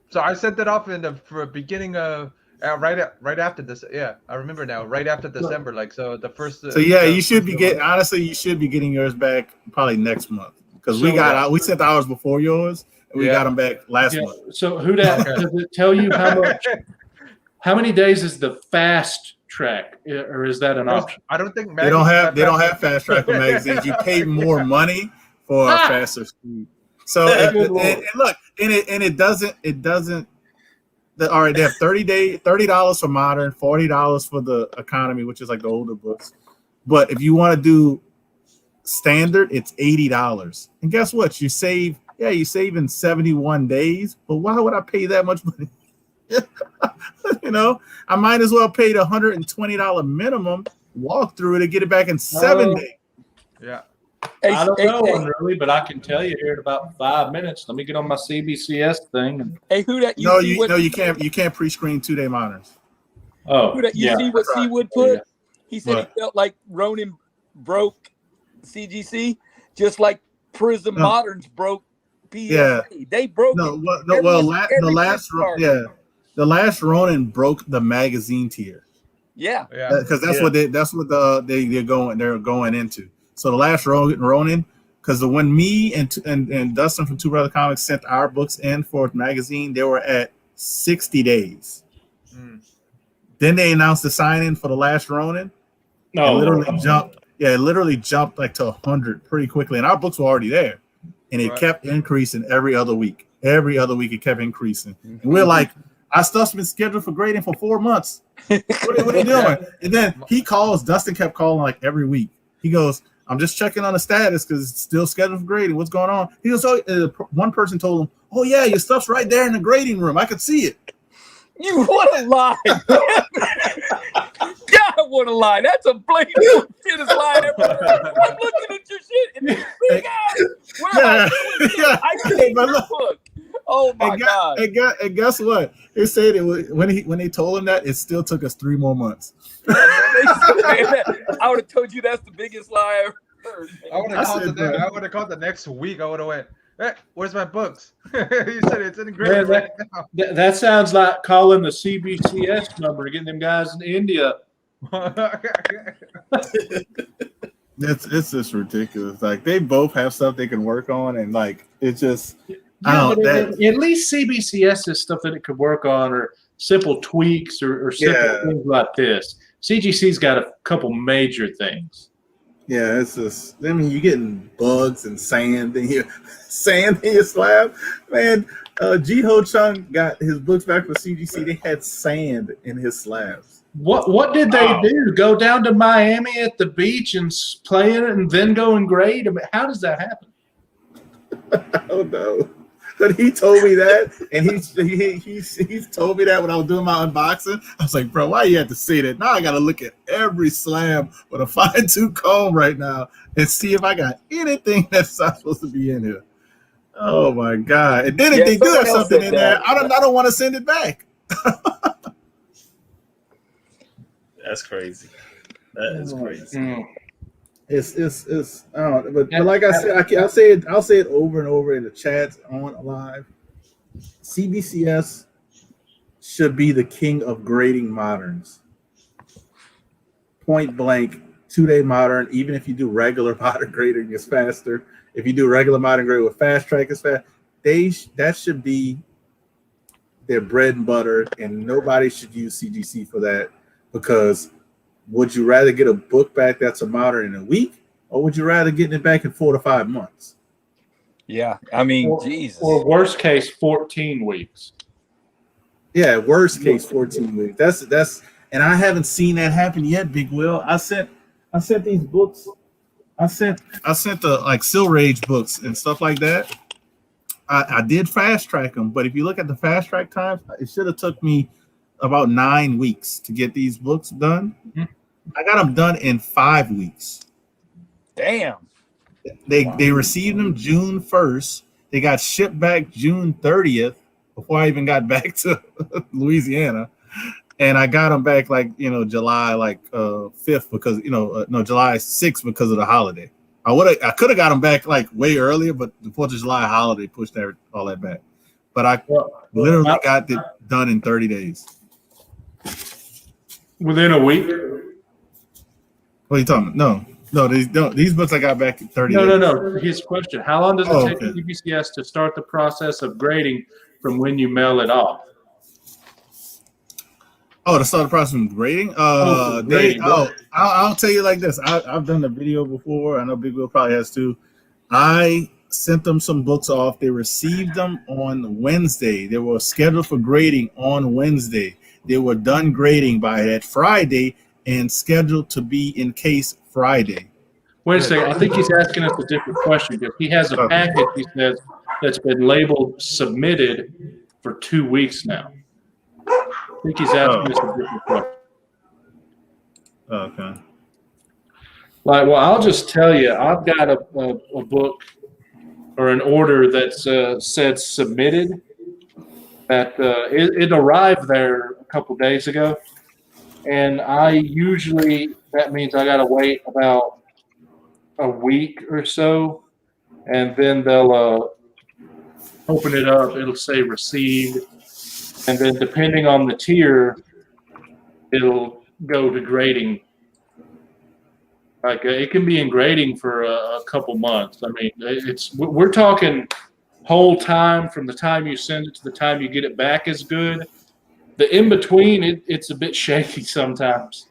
So I sent it off in the beginning of right after this. Yeah, I remember now. Right after December, the first. So yeah, you should be getting yours back probably next month because we sent ours before yours. And we got them back last month. So does it tell you how much? How many days is the fast track, or is that an option? I don't think they don't have fast track for magazines. You pay more money for a faster speed. So it doesn't. All right, they have $30 for modern, $40 for the economy, which is like the older books. But if you want to do standard, it's $80. And guess what? You save in 71 days. But why would I pay that much money? I might as well pay the $120 minimum, walk through it, and get it back in 7 days. Yeah. I don't know really, but I can tell you here in about 5 minutes. Let me get on my CBCS thing. Hey, who that? You can't pre-screen 2-day monitors. Oh, who that? You see what Seawood put? He said he felt like Ronin broke CGC, just like Prism Moderns broke PSA. Yeah, they broke. The last Ronin broke the magazine tier. Yeah, because that's what they're going into. So the last Ronin, because when me and Dustin from Two Brother Comics sent our books in for magazine, they were at 60 days. Then they announced the sign-in for the last Ronin. It literally jumped like to 100 pretty quickly, and our books were already there, and it kept increasing every other week. Every other week it kept increasing, and we're like, our stuff's been scheduled for grading for 4 months. What are you doing? And then Dustin kept calling like every week. He goes, I'm just checking on the status because it's still scheduled for grading. What's going on? He goes, one person told him, oh yeah, your stuff's right there in the grading room. I could see it. You what a lie. God, what a lie. That's a blatant shit lie. I'm looking at your shit and it's big out. I see your book. Oh my God. And guess what? They said when they told him that, it still took us 3 more months. I would have told you that's the biggest lie I ever heard. I would have called the next week. I would have went, hey, where's my books? He said it's in the grid right now. That sounds like calling the CBCS number to get them guys in India. It's just ridiculous. Like they both have stuff they can work on, and like it's just at least CBCS is stuff that it could work on, or simple tweaks, or simple things like this. CGC's got a couple major things. Yeah, it's just, I mean, you're getting bugs and sand in your slab. Man, Ji Ho Chung got his books back for CGC. They had sand in his slabs. What did they do? Go down to Miami at the beach and play in it, and then go and grade? I mean, how does that happen? I don't know. But he told me that, and he's told me that when I was doing my unboxing. I was like, bro, why you have to say that? Now I got to look at every slam with a fine-tooth comb right now and see if I got anything that's not supposed to be in here. Oh my God! And then if they do have something in there, I don't want to send it back. That's crazy. That is crazy. It's I don't know, but like I said, I'll say it over and over in the chats on live. CBCS should be the king of grading moderns. Point blank, 2-day modern. Even if you do regular modern grading, it's faster. If you do regular modern grade with fast track, it's fast. That should be their bread and butter, and nobody should use CGC for that. Because would you rather get a book back that's a modern in a week, or would you rather get it back in 4 to 5 months? Yeah, I mean, Jesus. Or worst case, 14 weeks. Yeah, worst case, 14 weeks. That's, and I haven't seen that happen yet, Big Will. I sent these books. I sent the like Silver Age books and stuff like that. I did fast track them, but if you look at the fast track times, it should have took me about 9 weeks to get these books done. Mm-hmm. I got them done in 5 weeks. Damn. They received them June 1st. They got shipped back June 30th before I even got back to Louisiana. And I got them back July 5th because July 6th because of the holiday. I could have got them back way earlier, but the 4th of July holiday pushed all that back. But I literally got it done in 30 days. Within a week? What are you talking about? No, these books I got back in 30 days. No. His question: how long does it take CBCS to start the process of grading from when you mail it off? To start the process of grading? I'll tell you like this. I've done the video before. I know Big Will probably has too. I sent them some books off. They received them on Wednesday. They were scheduled for grading on Wednesday. They were done grading by that Friday and scheduled to be in case Friday. Wait a second. I think he's asking us a different question because he has a package, he says, that's been labeled submitted for 2 weeks now. I think he's asking us a different question. Okay. I'll just tell you, I've got a book or an order that's said submitted. That it arrived there a couple days ago, and that means I gotta wait about a week or so, and then they'll open it up. It'll say received, and then depending on the tier, it'll go to grading. It can be in grading for a couple months. I mean, we're talking whole time from the time you send it to the time you get it back is good. The in between, it's a bit shaky sometimes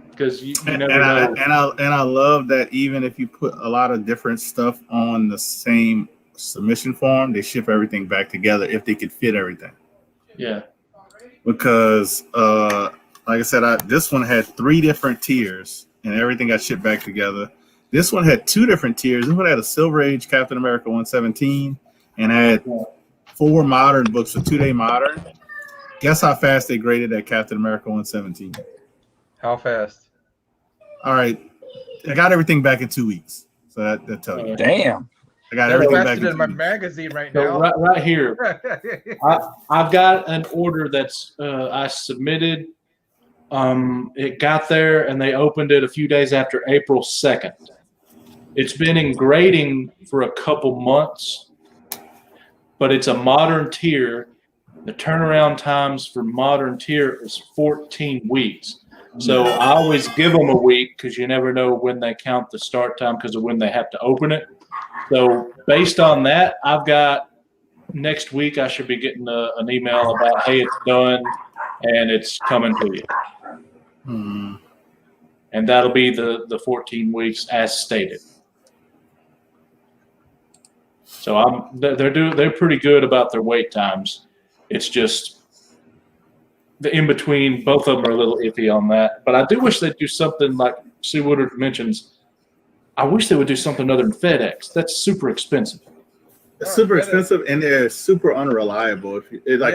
because you never know. And I love that even if you put a lot of different stuff on the same submission form, they ship everything back together if they could fit everything. Yeah. Because like I said, this one had 3 different tiers and everything got shipped back together. This one had 2 different tiers. This one had a Silver Age Captain America 117 and had 4 modern books for 2-day modern. Guess how fast they graded that Captain America 117? How fast? All right. I got everything back in 2 weeks. So that tells you. Damn. I got everything back in my 2 weeks. magazine right So now. right here, I've got an order that's I submitted. It got there and they opened it a few days after April 2nd. It's been in grading for a couple months, but it's a modern tier. The turnaround times for modern tier is 14 weeks. So I always give them a week because you never know when they count the start time because of when they have to open it. So based on that, I've got next week I should be getting an email about, hey, it's done and it's coming to you. And that'll be the 14 weeks as stated. So they're pretty good about their wait times. It's just the in between. Both of them are a little iffy on that. But I do wish they'd do something like Sue Woodard mentions. I wish they would do something other than FedEx. That's super expensive. It's super expensive and they're super unreliable.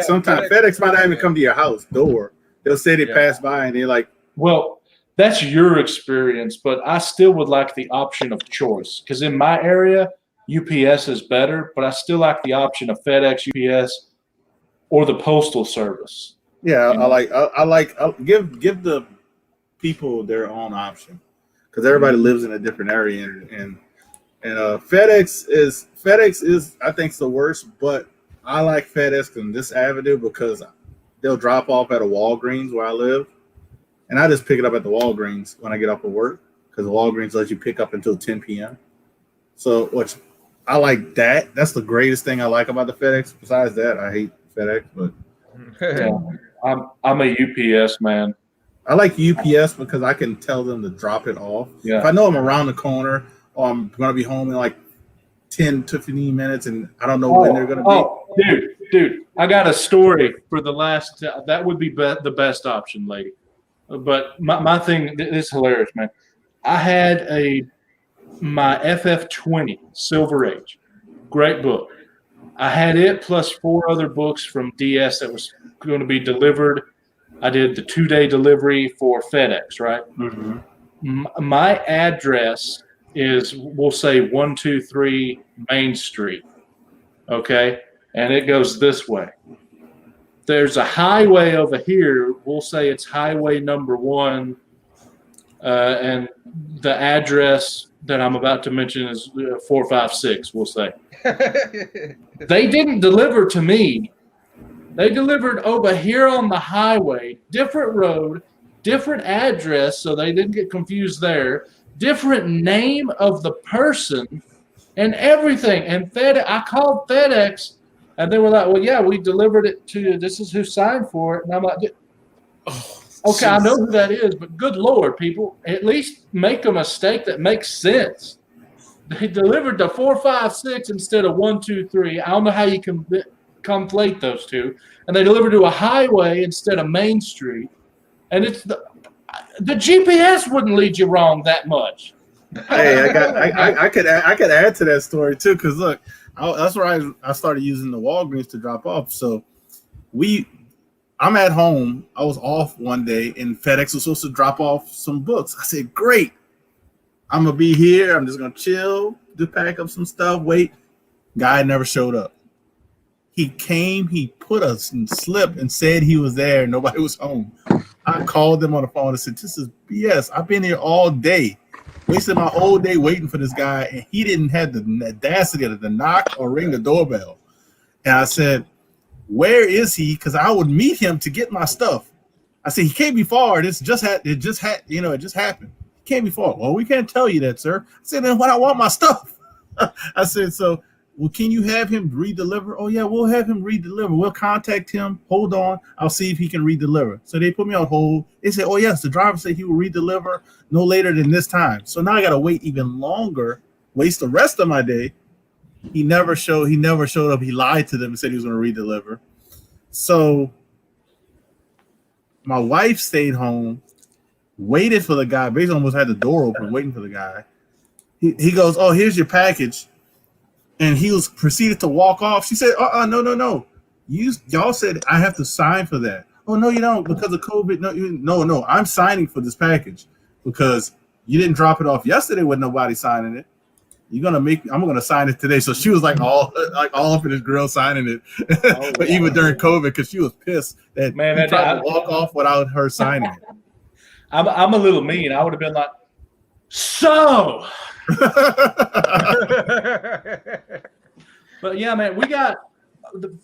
Sometimes FedEx might not even come to your house door. They'll say they pass by and they're like, well, that's your experience, but I still would like the option of choice because in my area, UPS is better, but I still like the option of FedEx, UPS, or the Postal Service. Yeah, I'll give the people their own option because everybody lives in a different area and FedEx is I think the worst, but I like FedEx in this avenue because they'll drop off at a Walgreens where I live, and I just pick it up at the Walgreens when I get off of work because the Walgreens lets you pick up until 10 p.m. So which I like that. That's the greatest thing I like about the FedEx. Besides that, I hate FedEx, but I'm a UPS man. I like UPS because I can tell them to drop it off. Yeah. If I know I'm around the corner or I'm going to be home in like 10 to 15 minutes and I don't know when they're going to be. Dude, I got a story for the last. That would be the best option, lady. But my thing is hilarious, man. I had my FF20 Silver Age, great book. I had it plus 4 other books from DS that was going to be delivered. I did the 2-day delivery for FedEx, right? Mm-hmm. My address is, we'll say 123 Main Street, okay? And it goes this way. There's a highway over here. We'll say it's highway number 1, and the address that I'm about to mention is 456, we'll say. They didn't deliver to me. They delivered over here on the highway, different road, different address, so they didn't get confused there, different name of the person, and everything. And I called FedEx, and they were like, well, yeah, we delivered it to you. This is who signed for it. And I'm like, okay, I know who that is, but good Lord, people, at least make a mistake that makes sense. They delivered to 456 instead of 123. I don't know how you can conflate those two. And they delivered to a highway instead of Main Street. And it's the GPS wouldn't lead you wrong that much. Hey, I could add to that story too, because look, that's where I started using the Walgreens to drop off. So I'm at home. I was off one day, and FedEx was supposed to drop off some books. I said, great. I'm going to be here. I'm just going to chill, just pack up some stuff, wait. Guy never showed up. He came, he put a slip and said he was there. Nobody was home. I called them on the phone and said, this is BS. I've been here all day, wasted my whole day waiting for this guy, and he didn't have the audacity to knock or ring the doorbell. And I said, where is he? Because I would meet him to get my stuff. I said, he can't be far. It just happened. He can't be far. Well, we can't tell you that, sir. I said, then when I want my stuff. I said, so, well, can you have him redeliver? Oh, yeah, we'll have him redeliver. We'll contact him. Hold on. I'll see if he can redeliver. So they put me on hold. They said, oh, yes, the driver said he will redeliver no later than this time. So now I got to wait even longer, waste the rest of my day. He never showed up. He lied to them and said he was going to redeliver. So my wife stayed home, waited for the guy, basically almost had the door open, waiting for the guy. He goes, oh, here's your package. And he was proceeded to walk off. She said, no. Y'all said I have to sign for that. Oh, no, you don't, because of COVID. No, I'm signing for this package because you didn't drop it off yesterday with nobody signing it. I'm gonna sign it today. So she was like all up in his grill signing it, but even during COVID, because she was pissed that he tried to walk off without her signing it. I'm a little mean. I would have been like, so. But yeah, man, we got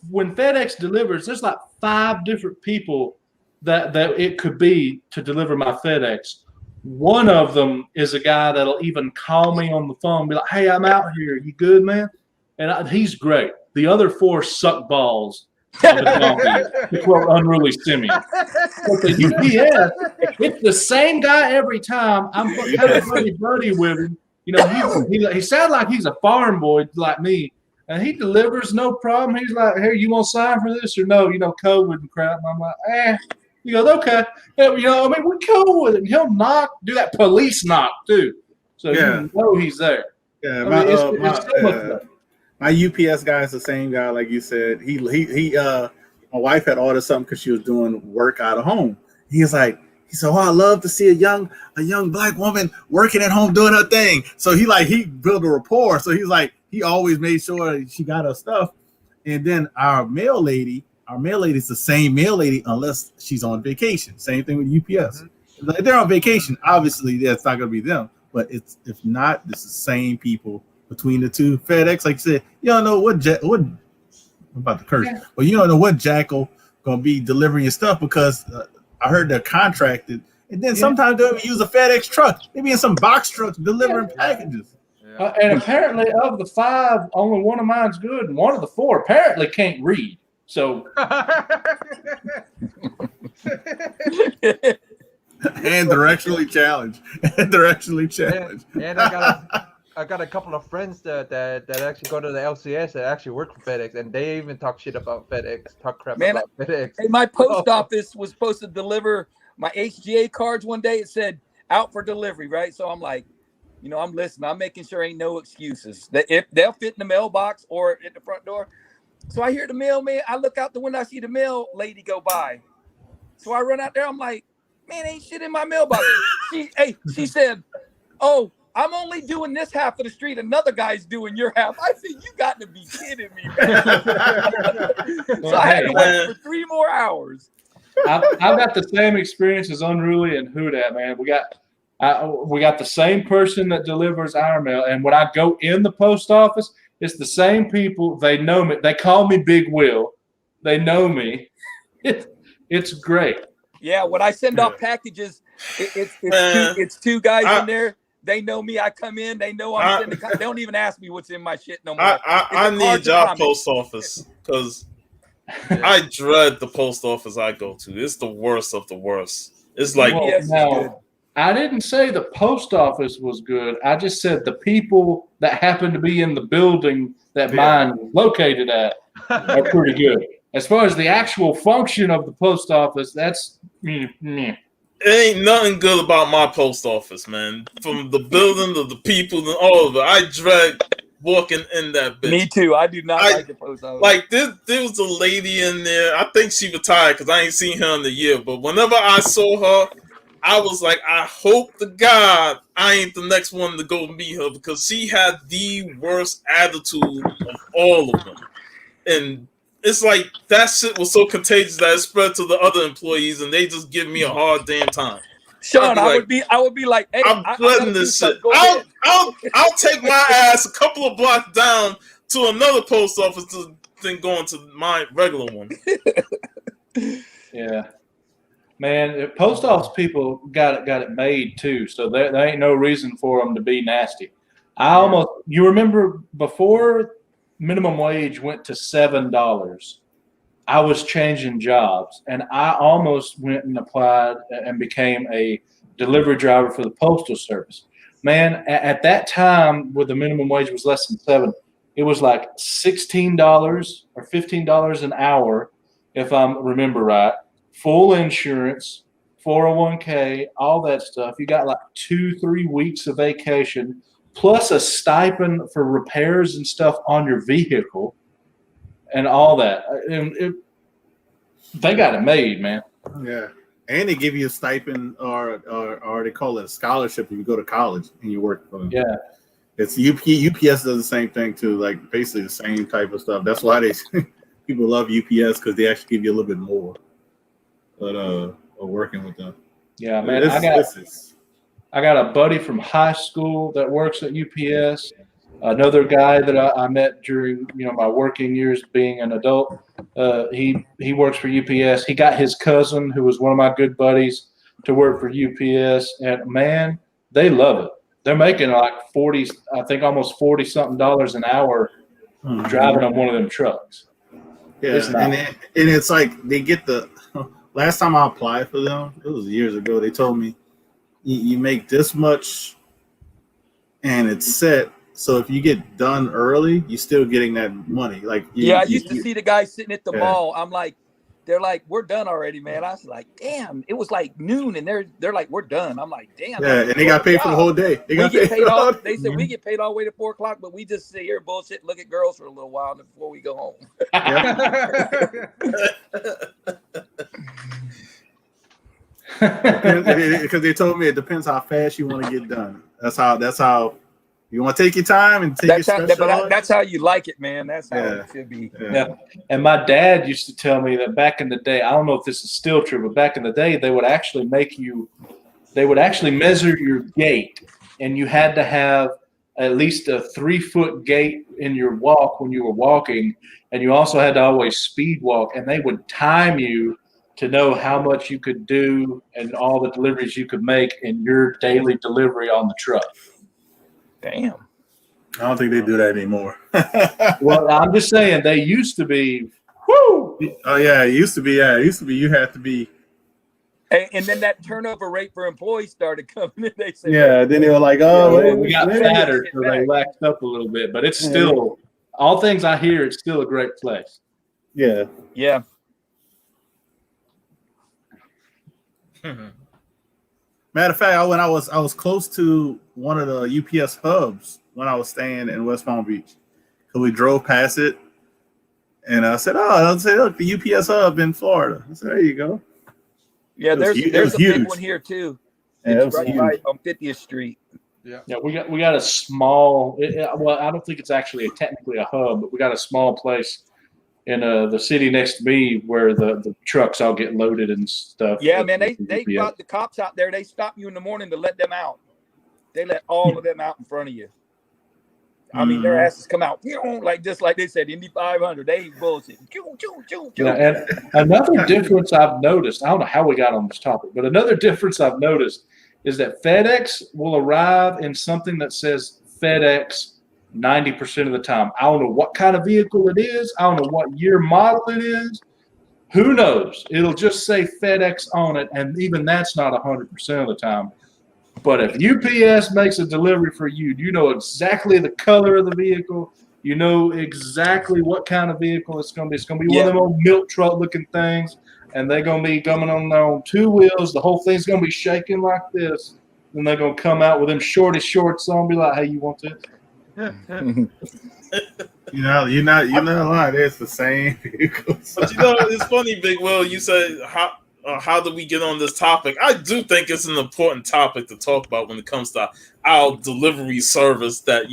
when FedEx delivers, there's like 5 different people that it could be to deliver my FedEx. One of them is a guy that'll even call me on the phone and be like, hey, I'm out here. You good, man? And he's great. The other 4 suck balls. To quote Unruly Simeon. But the UPS, it's the same guy every time. I'm buddy with him. You know, he sounds like he's a farm boy like me. And he delivers no problem. He's like, hey, you want to sign for this or no? You know, COVID and crap. And I'm like, He goes, okay. And, you know, I mean, we're cool with it. He'll do that police knock too. So you know he's there. Yeah, I mean, it's so much better. My UPS guy is the same guy, like you said. He my wife had ordered something because she was doing work out of home. He said, "Oh, I love to see a young black woman working at home doing her thing." So he built a rapport. So he always made sure she got her stuff. And then our mail lady is the same mail lady unless she's on vacation. Same thing with UPS. Like they're on vacation, obviously that's not gonna be them. But if not, it's the same people between the two. FedEx, like you said, you don't know what I'm about to curse, but you don't know what jackal gonna be delivering your stuff because I heard they're contracted, and then sometimes they'll use a FedEx truck. They be in some box trucks delivering packages. And apparently, of the 5, only one of mine's good, and one of the 4 apparently can't read. So, and they're actually challenged. And I got a couple of friends that actually go to the LCS that actually work for FedEx, and they even talk shit about FedEx, talk crap about FedEx. Hey, my post office was supposed to deliver my HGA cards one day. It said out for delivery, right? So I'm like, you know, I'm listening. I'm making sure ain't no excuses. That if they'll fit in the mailbox or at the front door. So I hear the mailman. I look out the window. I see the mail lady go by. So I run out there. I'm like, man, ain't shit in my mailbox. She said, "Oh, I'm only doing this half of the street. Another guy's doing your half." I said, "You got to be kidding me, man." So I had to wait for 3 more hours. I've got the same experience as Unruly and Who Dat, man. We got the same person that delivers our mail, and when I go in the post office, it's the same people. They know me. They call me Big Will. They know me. It's great. Yeah, when I send off packages, it's 2 guys in there. They know me. I come in. They know I'm sending. They don't even ask me what's in my shit no more. I need y'all post office because I dread the post office I go to. It's the worst of the worst. It's like now, I didn't say the post office was good. I just said the people that happen to be in the building that mine is located at are pretty good. As far as the actual function of the post office, that's It ain't nothing good about my post office, man. From the building to the people and all of it. I dread walking in that bitch. Me too. I do not like the post office. Like there was a lady in there. I think she retired because I ain't seen her in a year. But whenever I saw her, I was like, I hope to God I ain't the next one to go meet her because she had the worst attitude of all of them. And it's like that shit was so contagious that it spread to the other employees, and they just give me a hard damn time. Sean, I would be like, hey, I'm dreading this shit. I'll take my ass a couple of blocks down to another post office than going to my regular one. Yeah, man, post office people got it made too, so there ain't no reason for them to be nasty. You remember before minimum wage went to $7, I was changing jobs, and I almost went and applied and became a delivery driver for the Postal Service. Man, at that time, where the minimum wage was less than $7, it was like $16 or $15 an hour, if I remember right. Full insurance, 401k, all that stuff. You got like 2-3 weeks of vacation, plus a stipend for repairs and stuff on your vehicle and all that. They got it made, man. Yeah. And they give you a stipend or they call it a scholarship if you go to college and you work for them. Yeah. It's UPS does the same thing too, like basically the same type of stuff. That's why people love UPS because they actually give you a little bit more. But working with them. Yeah, man. I got a buddy from high school that works at UPS. Another guy that I met during my working years being an adult. He works for UPS. He got his cousin, who was one of my good buddies, to work for UPS, and man, they love it. They're making like almost $40-something an hour driving on one of them trucks. Yeah, and it's like they get the. Last time I applied for them, it was years ago. They told me you make this much, and it's set. So if you get done early, you're still getting that money. Like I used to see the guy sitting at the mall. I'm like, they're like, we're done already, man. I was like, damn, it was like noon, and they're like, we're done. I'm like, damn. Yeah, and they got paid for the whole day. They They said we get paid all the way to 4 o'clock, but we just sit here bullshit, look at girls for a little while before we go home. Because they told me it depends how fast you want to get done. That's how you want to take your time and take that's how you like it, man. That's how it should be. Yeah. And my dad used to tell me that back in the day, I don't know if this is still true, but back in the day, they would actually measure your gait, and you had to have at least a 3-foot gait in your walk when you were walking, and you also had to always speed walk, and they would time you to know how much you could do and all the deliveries you could make in your daily delivery on the truck. Damn. I don't think they do that anymore. Well, I'm just saying they used to be. Whoo! Oh yeah, it used to be. Yeah, it used to be. You had to be. And then that turnover rate for employees started coming in. They said, yeah, then they were like, "Oh, we got fatter, so they waxed up a little bit." But it's still, all things I hear, it's still a great place. Yeah. Yeah. Matter of fact, when I was close to one of the UPS hubs when I was staying in West Palm Beach, because we drove past it, and I said, look, the UPS hub in Florida. I said, there you go. Yeah, there's a big one here too. Yeah, it's right on 50th Street. Yeah, we got a small. Well, I don't think it's actually technically a hub, but we got a small place in the city next to me where the trucks all get loaded and stuff. Yeah, man, they got the cops out there. They stop you in the morning to let them out. They let all of them out in front of you. I mean, their asses come out like they said, Indy 500. They ain't bullshit. Yeah, and another difference I've noticed, I don't know how we got on this topic, but another difference I've noticed is that FedEx will arrive in something that says FedEx 90% of the time. I don't know what kind of vehicle it is. I don't know what year model it is. Who knows? It'll just say FedEx on it, and even that's not 100% of the time. But if UPS makes a delivery for you, you know exactly the color of the vehicle. You know exactly what kind of vehicle it's going to be. It's going to be one of them old milk truck looking things, and they're going to be coming on their own 2 wheels. The whole thing's going to be shaking like this. And they're going to come out with them shorty shorts on, be like, hey, you want this? You're not lying. It's the same vehicles. But it's funny, Big Will. You said how did we get on this topic? I do think it's an important topic to talk about when it comes to our delivery service that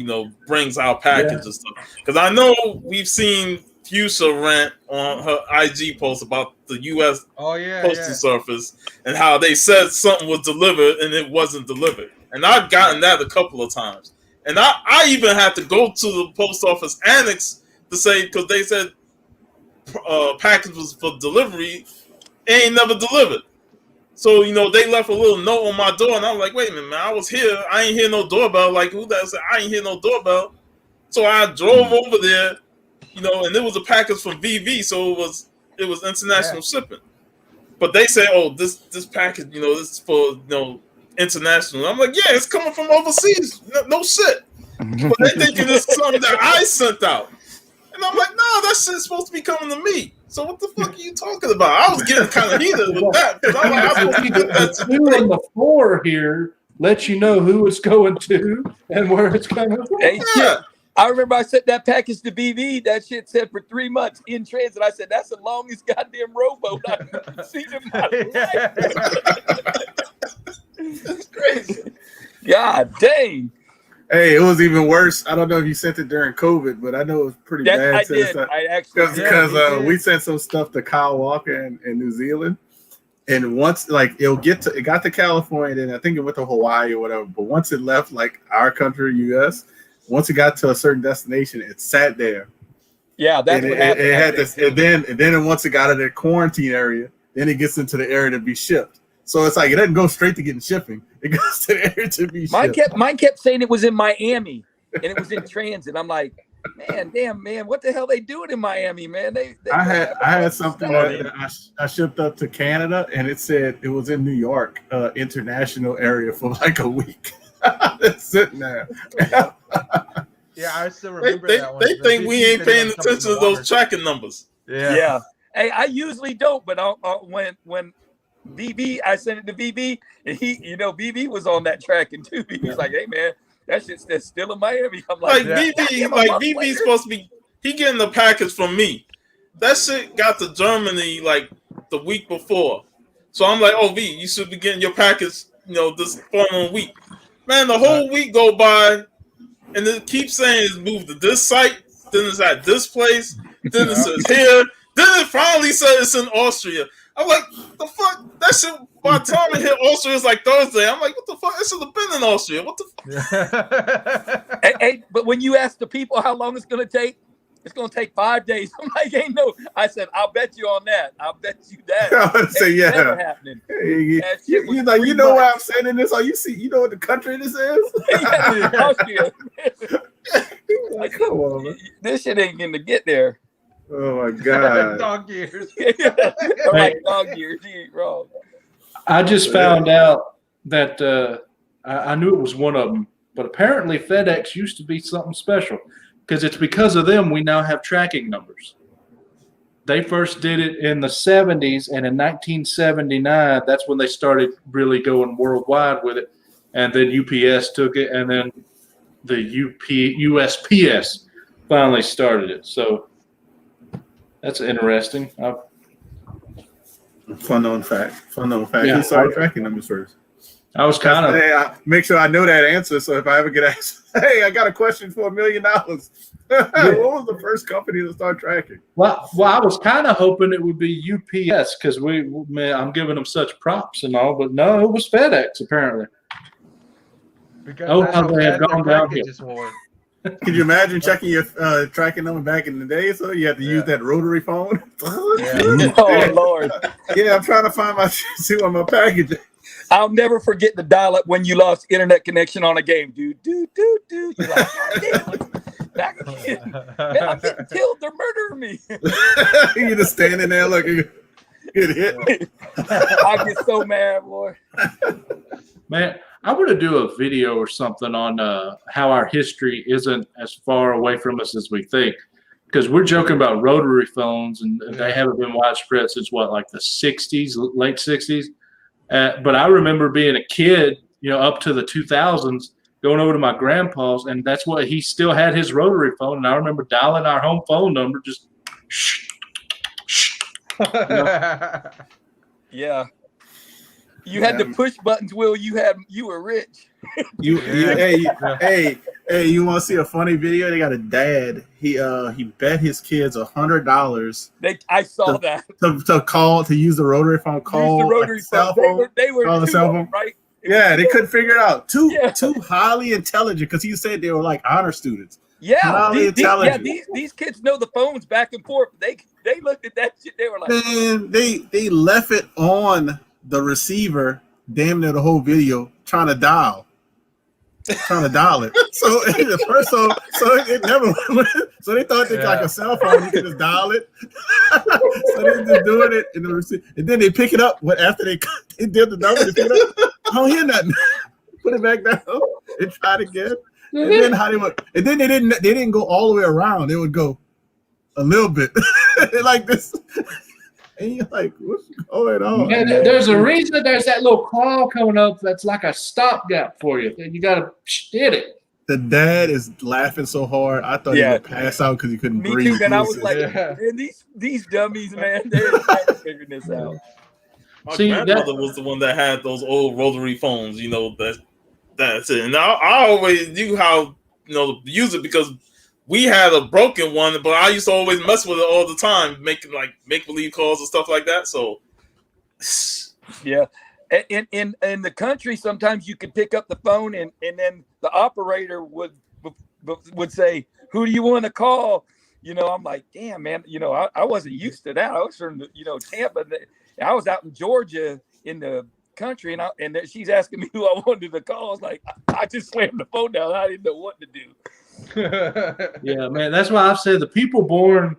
brings our package and stuff. Because I know we've seen Fuchsia rant on her IG post about the U.S. postal service and how they said something was delivered and it wasn't delivered. And I've gotten that a couple of times. And I even had to go to the post office annex to say, because they said package was for delivery, ain't never delivered. So, they left a little note on my door, and I'm like, wait a minute, man, I was here. I ain't hear no doorbell. Like, who that said? I ain't hear no doorbell. So I drove over there, and it was a package from VV, so it was international shipping. But they say, oh, this package, this is for, international. I'm like, yeah, it's coming from overseas. No shit. But they thinking it's something that I sent out. And I'm like, no, that shit's supposed to be coming to me. So what the fuck are you talking about? I was getting kind of heated with that. Because I'm like, I'm supposed to get that on the floor here let you know who it's going to and where it's going to go. Hey, shit. I remember I sent that package to BV. That shit said for 3 months in transit. I said, that's the longest goddamn rowboat I've ever seen in my life. It's crazy. God dang. Hey, it was even worse. I don't know if you sent it during COVID, but I know it was pretty bad. I did. I actually because we sent some stuff to Kyle Walker in New Zealand, and once it got to California, and I think it went to Hawaii or whatever. But once it left our country, U.S., once it got to a certain destination, it sat there. Yeah, that's what happened. It had this, and then once it got to the quarantine area, then it gets into the area to be shipped. So it's like it doesn't go straight to getting shipping. It goes to the area to be shipped. Mine kept saying it was in Miami and it was in transit. I'm like, man, what the hell they doing in Miami, man? I had something that I shipped up to Canada, and it said it was in New York, international area for like a week. It's sitting there. Yeah, I still remember that one. They think we ain't paying attention to those tracking numbers. Yeah. Hey, I usually don't, but when BB, I sent it to BB, and he, BB was on that tracking too. He's like, "Hey man, that shit's that's still in Miami." I'm like, BB's supposed to be. He getting the package from me. That shit got to Germany like the week before, so I'm like, "Oh, V, you should be getting your package, this following week." Man, the whole week go by, and it keeps saying it's moved to this site, then it's at this place, then it says here, then it finally says it's in Austria. I'm like, the fuck? That shit, by the time it hit Austria, it's like Thursday. I'm like, what the fuck? It should have been in Austria. What the fuck? Hey, but when you ask the people how long it's going to take, it's going to take 5 days. I'm like, ain't no. I said, I'll bet you on that. I'll bet you that. I would say, yeah. Never happening. You're like, you know why I'm saying this? Oh, you know what the country this is? Austria. Like, come on, man. This shit ain't going to get there. Oh my God. Dog years. Like dog years. You ain't wrong. I just found out that I knew it was one of them, but apparently FedEx used to be something special because it's because of them we now have tracking numbers. They first did it in the 70s, and in 1979, that's when they started really going worldwide with it. And then UPS took it, and then the USPS finally started it. So that's interesting. Fun known fact. Yeah, he started tracking numbers first. I was kind of. Hey, I make sure I know that answer. So if I ever get asked, hey, I got a question for $1 million. What was the first company to start tracking? Well, I was kind of hoping it would be UPS because I'm giving them such props and all, but no, it was FedEx apparently. How they have gone down here. Could you imagine checking your tracking number back in the day? So you had to use that rotary phone. Oh Lord! Yeah, I'm trying to see what my package is. I'll never forget the dial-up when you lost internet connection on a game. You're like, back again. Man, I'm getting killed. They're murdering me. You're just standing there looking. Get hit. I get so mad, boy. Man, I want to do a video or something on how our history isn't as far away from us as we think. Because we're joking about rotary phones, and they haven't been widespread since like the 60s, late 60s. But I remember being a kid, up to the 2000s, going over to my grandpa's, and that's what he still had his rotary phone. And I remember dialing our home phone number, just Yeah. You had to push buttons, Will. You were rich. Hey, you want to see a funny video? They got a dad. He bet his kids $100. I saw that to use the rotary phone call. Use the rotary phone. They were the cell phone, right? Yeah, they couldn't figure it out. Too highly intelligent because he said they were like honor students. Yeah, these kids know the phones back and forth. They looked at that shit. They were like, man, they left it on the receiver damn near the whole video trying to dial it. So the first so it never went. So they thought they got like a cell phone, you could just dial it. So they just doing it in the receiver, and then they pick it up. After they did the number, they pick it up. I don't hear nothing. Put it back down and try it again. And then how they went, and then they didn't go all the way around. They would go a little bit like this. And you're like, what's going on? Yeah, there's a reason there's that little claw coming up that's like a stopgap for you. You got to hit it. The dad is laughing so hard. I thought he would pass out because he couldn't breathe. Me too. And I was like, man, these dummies, man, they're figuring this out. My grandmother was the one that had those old rotary phones. That's it. And I always knew how to use it because we had a broken one, but I used to always mess with it all the time, making like make-believe calls and stuff like that. So, yeah. In the country, sometimes you could pick up the phone and then the operator would say, "Who do you want to call?" I'm like, damn, man. I wasn't used to that. I was from Tampa. I was out in Georgia in the country, and she's asking me who I wanted to call. I was like, I just slammed the phone down. I didn't know what to do. Yeah, man. That's why I've said the people born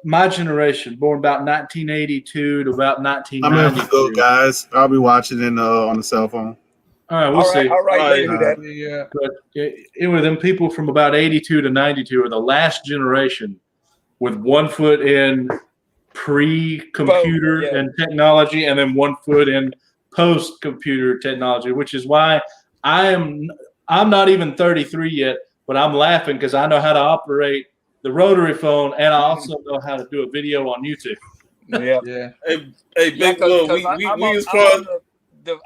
my generation, born about 1982 to about 1992. I'm gonna have to go, guys. I'll be watching it on the cell phone. All right, we'll see. All right. But it were them people from about 82 to 92 are the last generation with one foot in pre-computer and technology, and then 1 foot in post-computer technology, which is why I'm not even 33 yet, but I'm laughing because I know how to operate the rotary phone, and I also know how to do a video on YouTube. Yeah. Hey, Big Will, we was part.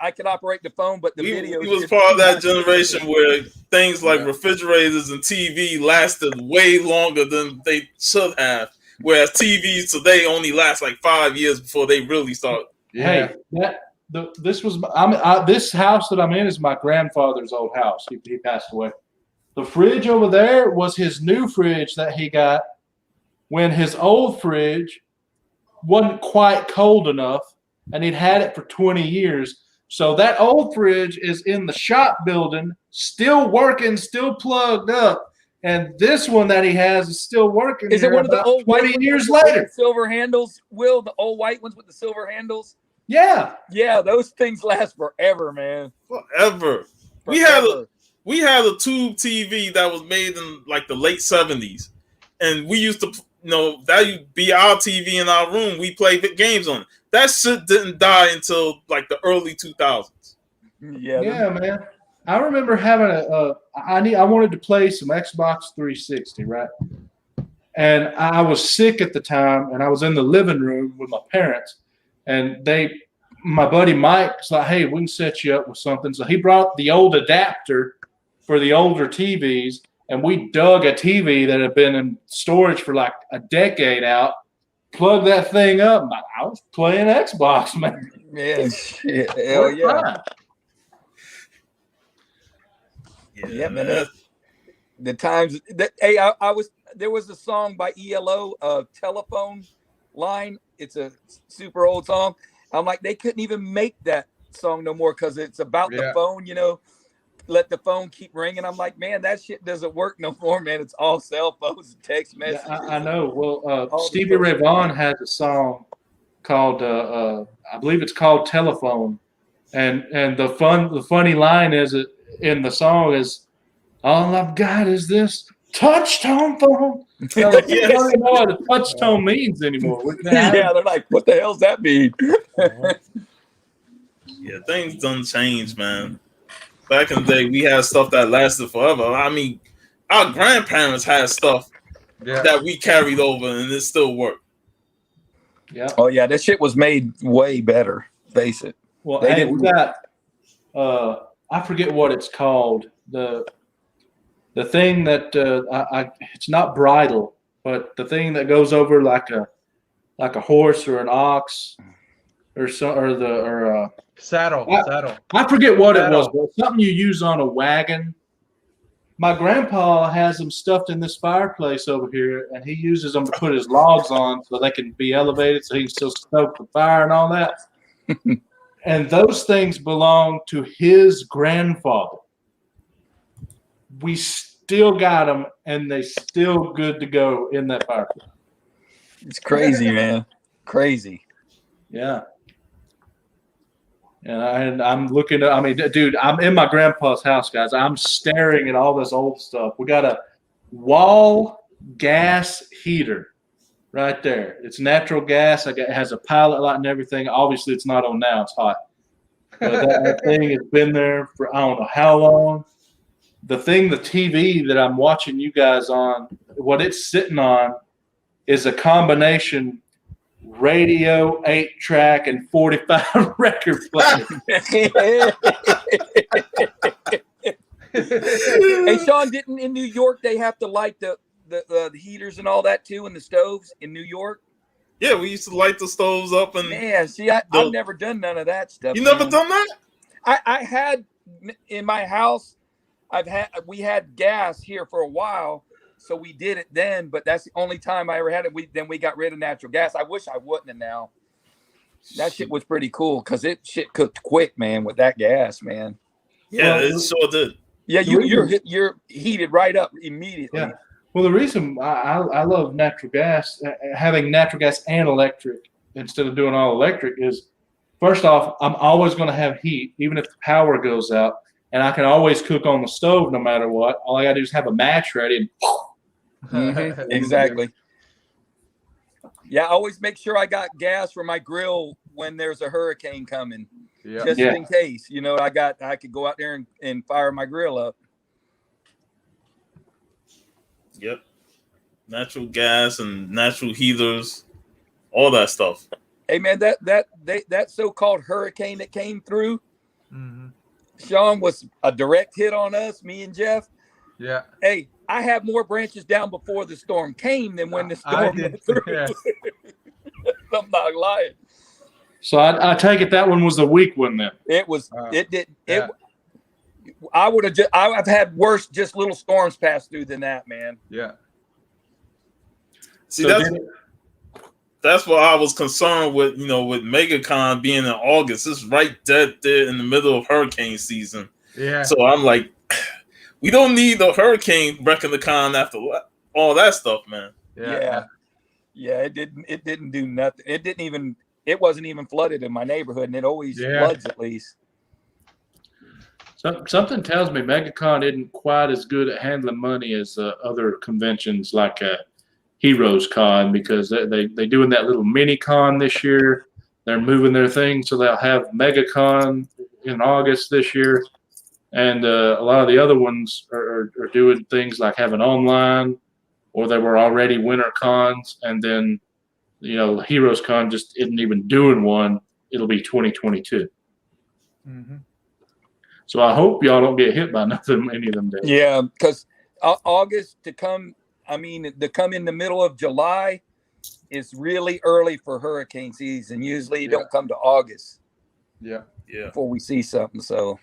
I can operate the phone, but the video. We was part of that generation where things like refrigerators and TV lasted way longer than they should have. Whereas TVs today only last like 5 years before they really start. Hey, this house that I'm in is my grandfather's old house. He passed away. The fridge over there was his new fridge that he got when his old fridge wasn't quite cold enough, and he'd had it for 20 years. So that old fridge is in the shop building, still working, still plugged up. And this one that he has is still working. Is it one of the old 20 years later? Silver handles, Will? The old white ones with the silver handles? Yeah. Yeah, those things last forever, man. Forever. We had a tube TV that was made in like the late 70s. And we used to, that would be our TV in our room. We played games on it. That shit didn't die until like the early 2000s. Yeah, man. I remember having I wanted to play some Xbox 360, right? And I was sick at the time, and I was in the living room with my parents, and my buddy Mike was like, "Hey, we can set you up with something." So he brought the old adapter for the older TVs, and we dug a TV that had been in storage for like a decade out, plugged that thing up. I was playing Xbox, man. Yeah, shit. Hell yeah. Yeah, man. The times that there was a song by ELO, Telephone Line. It's a super old song. I'm like, they couldn't even make that song no more because it's about the phone, let the phone keep ringing. I'm like, man, that shit doesn't work no more, man. It's all cell phones and text messages. Yeah, I know. Well, Stevie Ray Vaughan has a song called, I believe it's called Telephone. And the funny line is in the song is, all I've got is this touch tone phone. You don't even know what a touch tone means anymore. Yeah, they're like, what the hell's that mean? Yeah, things done change, man. Back in the day, we had stuff that lasted forever. I mean, our grandparents had stuff that we carried over, and it still worked. Yeah. Oh yeah, that shit was made way better. Face it. Well, we got. I forget what it's called. The thing that it's not bridle, but the thing that goes over like a horse or an ox or saddle. Saddle. I forget what it was, but something you use on a wagon. My grandpa has them stuffed in this fireplace over here, and he uses them to put his logs on so they can be elevated so he can still stoke the fire and all that. And those things belong to his grandfather. We still got them, and they still good to go in that fireplace. It's crazy, man. Crazy. Yeah. And I'm looking at, dude, I'm in my grandpa's house, guys. I'm staring at all this old stuff. We got a wall gas heater right there. It's natural gas. It has a pilot light and everything. Obviously, it's not on now. It's hot. But that thing has been there for I don't know how long. The TV that I'm watching you guys on, what it's sitting on is a combination radio, 8-track, and 45 record player. Hey, Sean, didn't in New York they have to light the heaters and all that too, and the stoves in New York? Yeah, we used to light the stoves up and. Man, see, I've never done none of that stuff. You never done that? I had in my house. We had gas here for a while, so we did it then. But that's the only time I ever had it. Then we got rid of natural gas. I wish I wouldn't have now. That shit was pretty cool because shit cooked quick, man, with that gas, man. Yeah, it sure did. Yeah, you're heated right up immediately. Yeah. Well, the reason I love natural gas, having natural gas and electric instead of doing all electric is, first off, I'm always going to have heat, even if the power goes out. And I can always cook on the stove no matter what. All I got to do is have a match ready. And Exactly. Yeah, I always make sure I got gas for my grill when there's a hurricane coming, Yeah. just in case. You know, I could go out there and fire my grill up. Yep. Natural gas and natural heaters, all that stuff. Hey man, that so-called hurricane that came through, Sean, was a direct hit on us, me and Jeff. Yeah. Hey, I have more branches down before the storm came than when the storm went through. Yeah. I'm not lying. So I take it that one was a weak one then. It was. I've had worse just little storms pass through than that, man. Yeah. See, that's what I was concerned with. You know, with MegaCon being in August, it's right dead there in the middle of hurricane season. Yeah. So I'm like, we don't need the hurricane wrecking the con after all that stuff, man. Yeah. It didn't do nothing. It wasn't even flooded in my neighborhood, and it always floods at least. Something tells me MegaCon isn't quite as good at handling money as other conventions like Heroes Con, because they doing that little mini con this year. They're moving their thing, so they'll have MegaCon in August this year, and a lot of the other ones are doing things like having online, or they were already winter cons, and then Heroes Con just isn't even doing one. It'll be 2022. So I hope y'all don't get hit by any of them days. Yeah, because August to come in the middle of July is really early for hurricane season. Usually you don't come to August. Yeah. Before we see something. So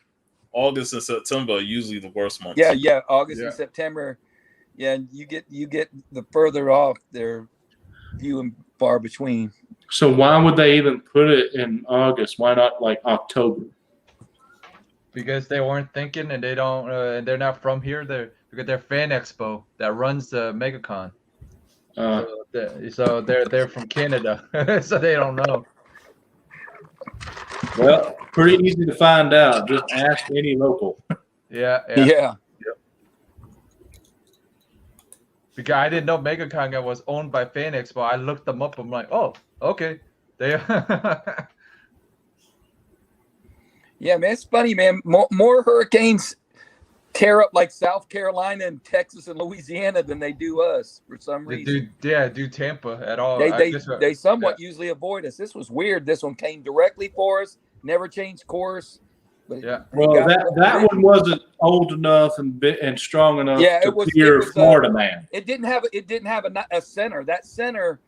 August and September are usually the worst months. Yeah. August and September. Yeah, you get the further off, they're few and far between. So why would they even put it in August? Why not like October? Because they weren't thinking, and they don't. They're not from here. Because they're Fan Expo that runs the MegaCon. So they're from Canada, so they don't know. Well, pretty easy to find out. Just ask any local. Yeah. Because I didn't know MegaCon was owned by Fan Expo. I looked them up. I'm like, oh, okay. They. Yeah, man, it's funny, man. More hurricanes tear up like South Carolina and Texas and Louisiana than they do us for some reason. Do Tampa at all. They somewhat usually avoid us. This was weird. This one came directly for us, never changed course. But well, that one wasn't old enough and strong enough to fear Florida man. It didn't have a center. That center,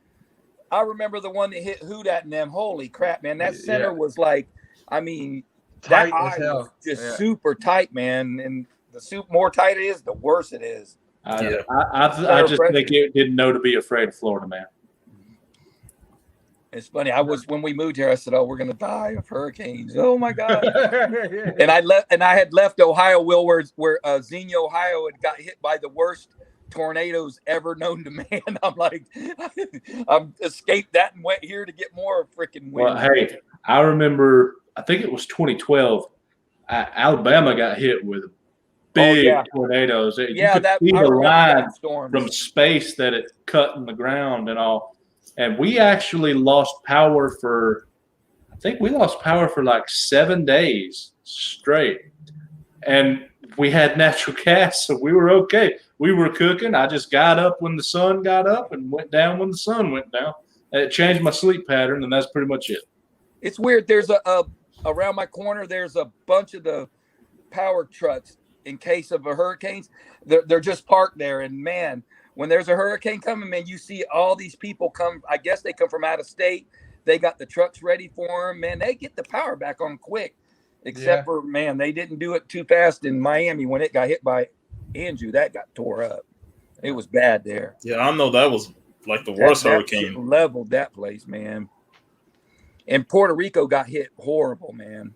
I remember the one that hit Houdat and them. Holy crap, man! That center was like, tight that eye was just super tight, man. And the more tight it is, the worse it is. I just think it didn't know to be afraid of Florida man. It's funny. When we moved here, I said, "Oh, we're gonna die of hurricanes." Oh my god! And I had left Ohio, where Xenia, Ohio, had got hit by the worst tornadoes ever known to man. I'm like, I've escaped that and went here to get more freaking wind. Well, hey, I remember. I think it was 2012. Alabama got hit with big tornadoes. You could see the line from space that it cut in the ground and all. And we actually lost power for like 7 days straight. And we had natural gas, so we were okay. We were cooking. I just got up when the sun got up and went down when the sun went down. It changed my sleep pattern, and that's pretty much it. It's weird. There's around my corner, there's a bunch of the power trucks in case of a hurricane. They're just parked there. And man, when there's a hurricane coming, man, you see all these people come. I guess they come from out of state. They got the trucks ready for them. Man, they get the power back on quick. Except for, man, they didn't do it too fast in Miami when it got hit by Andrew. That got tore up. It was bad there. Yeah, I know that was like the worst hurricane. Leveled that place, man. And Puerto Rico got hit horrible, man.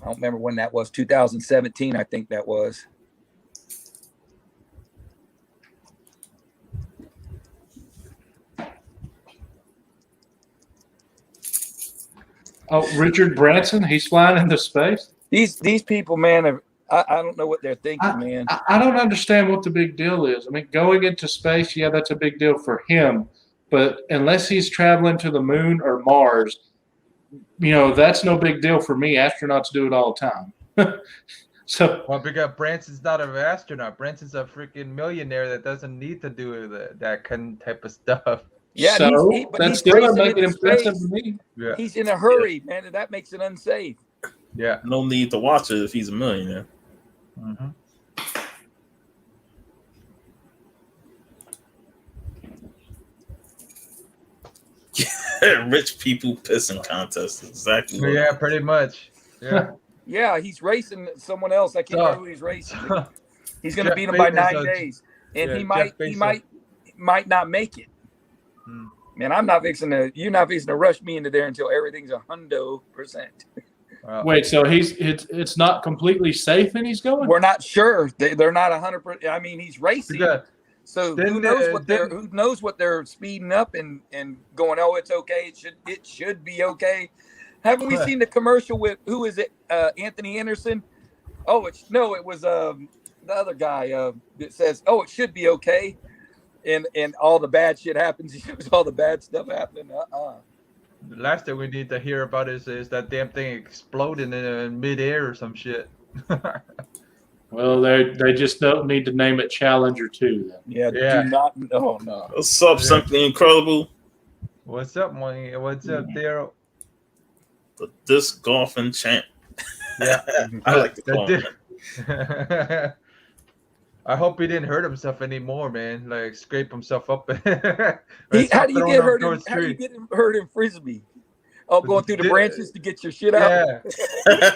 I don't remember when that was. 2017, I think that was. Oh, Richard Branson, he's flying into space. These people, man, I don't know what they're thinking, man. I don't understand what the big deal is. I mean, going into space, yeah, that's a big deal for him. But unless he's traveling to the moon or Mars, that's no big deal for me. Astronauts do it all the time. So, well, because Branson's not an astronaut. Branson's a freaking millionaire that doesn't need to do that kind of type of stuff. Yeah, so but that's still make it impressive to me. Yeah. He's in a hurry, man, and that makes it unsafe. Yeah. No need to watch it if he's a millionaire. Mm-hmm. Rich people pissing contests. Exactly. Yeah, pretty much. Yeah. Yeah, he's racing someone else. I can't remember who he's racing. He's going to beat him by 9 days, and he might not make it. Man, I'm not fixing to. You're not fixing to rush me into there until everything's 100%. Wait, so it's not completely safe, and he's going? We're not sure. They're not 100%. I mean, he's racing. So who knows what they're speeding up and going? Oh, it's okay. It should be okay. Haven't we seen the commercial with who is it? Anthony Anderson. Oh, it was the other guy that says, "Oh, it should be okay," and all the bad shit happens. He shows all the bad stuff happening. The last thing we need to hear about is that damn thing exploding in midair or some shit. Well, they just don't need to name it Challenger 2 then. Yeah. Do not. Oh no. What's up? Something incredible. What's up, Money? What's up, Daryl? The disc golfing champ. Yeah, I like to call him. I hope he didn't hurt himself anymore, man. Like scrape himself up. How do you get hurt? How do you get hurt in frisbee? Oh, going through the branches to get your shit out. Yeah.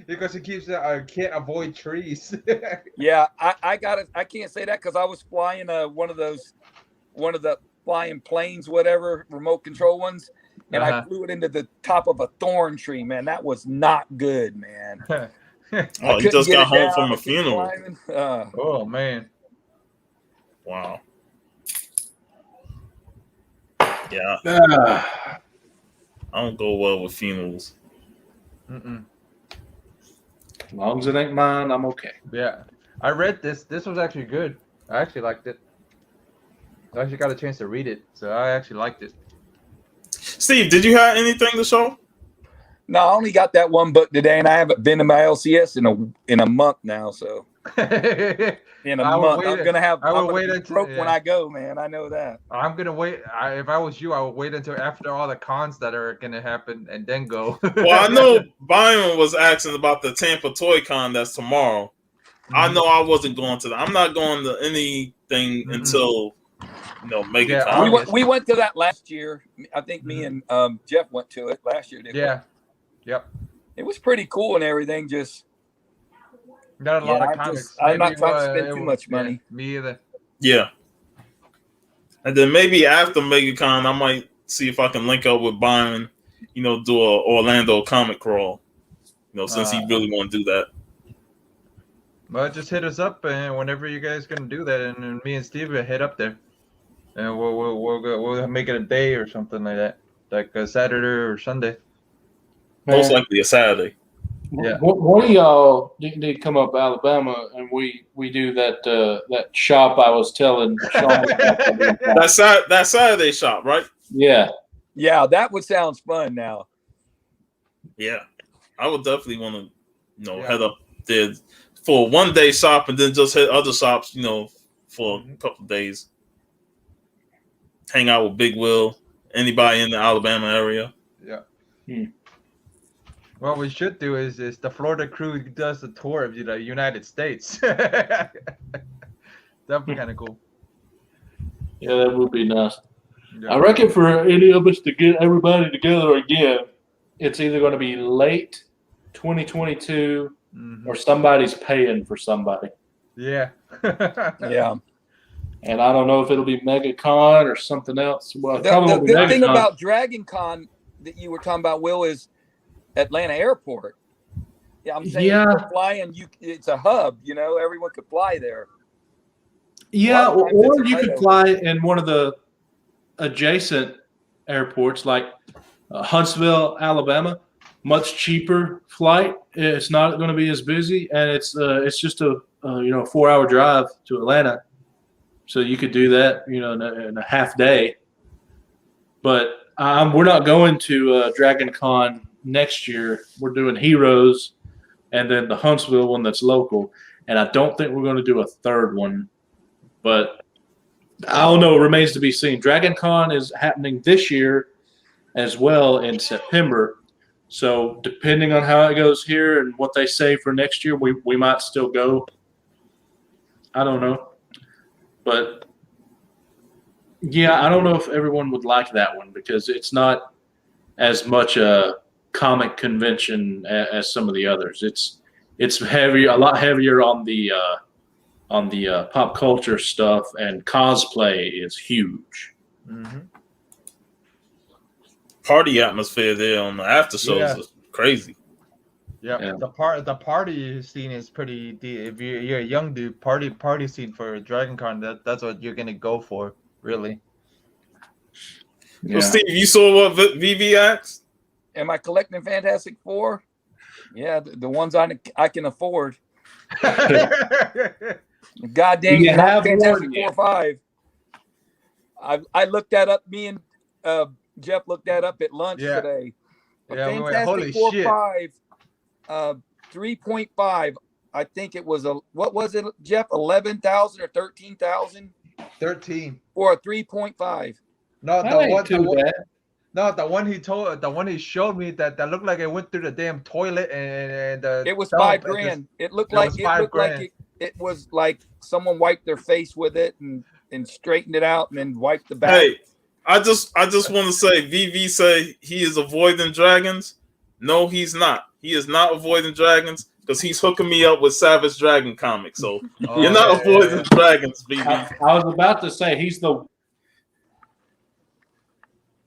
Because he keeps I can't avoid trees. Yeah, I can't say that because I was flying one of the flying planes, whatever, remote control ones, and I flew it into the top of a thorn tree, man. That was not good, man. Oh, you just got home from a funeral. Oh man. Wow. Yeah. I don't go well with funerals. As long as it ain't mine, I'm okay. Yeah. I read this. This was actually good. I actually liked it. I actually got a chance to read it, so I actually liked it. Steve, did you have anything to show? No, I only got that one book today, and I haven't been to my LCS in a month now. So in a month, I'm gonna have. I will wait until broke when I go, man. I know that. I'm gonna wait. If I was you, I would wait until after all the cons that are gonna happen and then go. Well, I know Byron was asking about the Tampa Toy Con that's tomorrow. I know I wasn't going to that. I'm not going to anything until Mega Con. We went to that last year. I think me and Jeff went to it last year. Didn't we? Yep. It was pretty cool and everything. Just got a lot of comics. I'm not trying to spend too much money. Me either. Yeah. And then maybe after MegaCon, I might see if I can link up with Byron, do a Orlando comic crawl. Since he really want to do that. Well, just hit us up, and whenever you guys gonna do that, and me and Steve will head up there, and we'll make it a day or something like that, like a Saturday or Sunday. Most likely a Saturday. Yeah. One of y'all need to come up to Alabama, and we do that shop I was telling Sean about. that Saturday shop, right? Yeah. Yeah, that would sound fun now. Yeah. I would definitely want to, head up there for a one-day shop and then just hit other shops, for a couple of days. Hang out with Big Will, anybody in the Alabama area. Yeah. What we should do is the Florida crew does the tour of the United States. That'd be kind of cool. Yeah, that would be nice. Yeah. I reckon for any of us to get everybody together again, it's either going to be late 2022 or somebody's paying for somebody. Yeah. Yeah. And I don't know if it'll be MegaCon or something else. Well, the good thing about Dragon Con that you were talking about, Will, is Atlanta Airport. Yeah, I'm saying you're flying. It's a hub. Everyone could fly there. Yeah, or you could fly in one of the adjacent airports, like Huntsville, Alabama. much cheaper flight. It's not going to be as busy, and it's just a 4-hour drive to Atlanta, so you could do that in a half day. But we're not going to Dragon Con next year. We're doing Heroes, and then the Huntsville one that's local, and I don't think we're going to do a third one, but I don't know. It remains to be seen. Dragon Con is happening this year as well in September. So depending on how it goes here and what they say for next year, we might still go. I don't know. But, yeah, I don't know if everyone would like that one because it's not as much a comic convention as some of the others. It's heavy, a lot heavier on the pop culture stuff, and cosplay is huge. Mm-hmm. Party atmosphere there on the after shows is crazy. Yeah, the party scene is pretty deep. If you're a young dude, party scene for Dragon Con, that's what you're gonna go for, really. Yeah. So Steve, you saw what VV asked? Am I collecting Fantastic Four? Yeah, the ones I can afford. Goddamn, you have Fantastic Four 5. I looked that up. Me and Jeff looked that up at lunch today. Yeah, Fantastic Four 5, 3.5. I think it was what was it, Jeff? 11,000 or 13,000? 13 for a 3.5. No, the one he showed me that looked like it went through the damn toilet and it was $5,000. It looked like it was like someone wiped their face with it and straightened it out and then wiped the back. Hey, I just want to say, VV say he is avoiding dragons. No, he's not. He is not avoiding dragons because he's hooking me up with Savage Dragon comics. So you're not avoiding dragons, VV. I was about to say he's the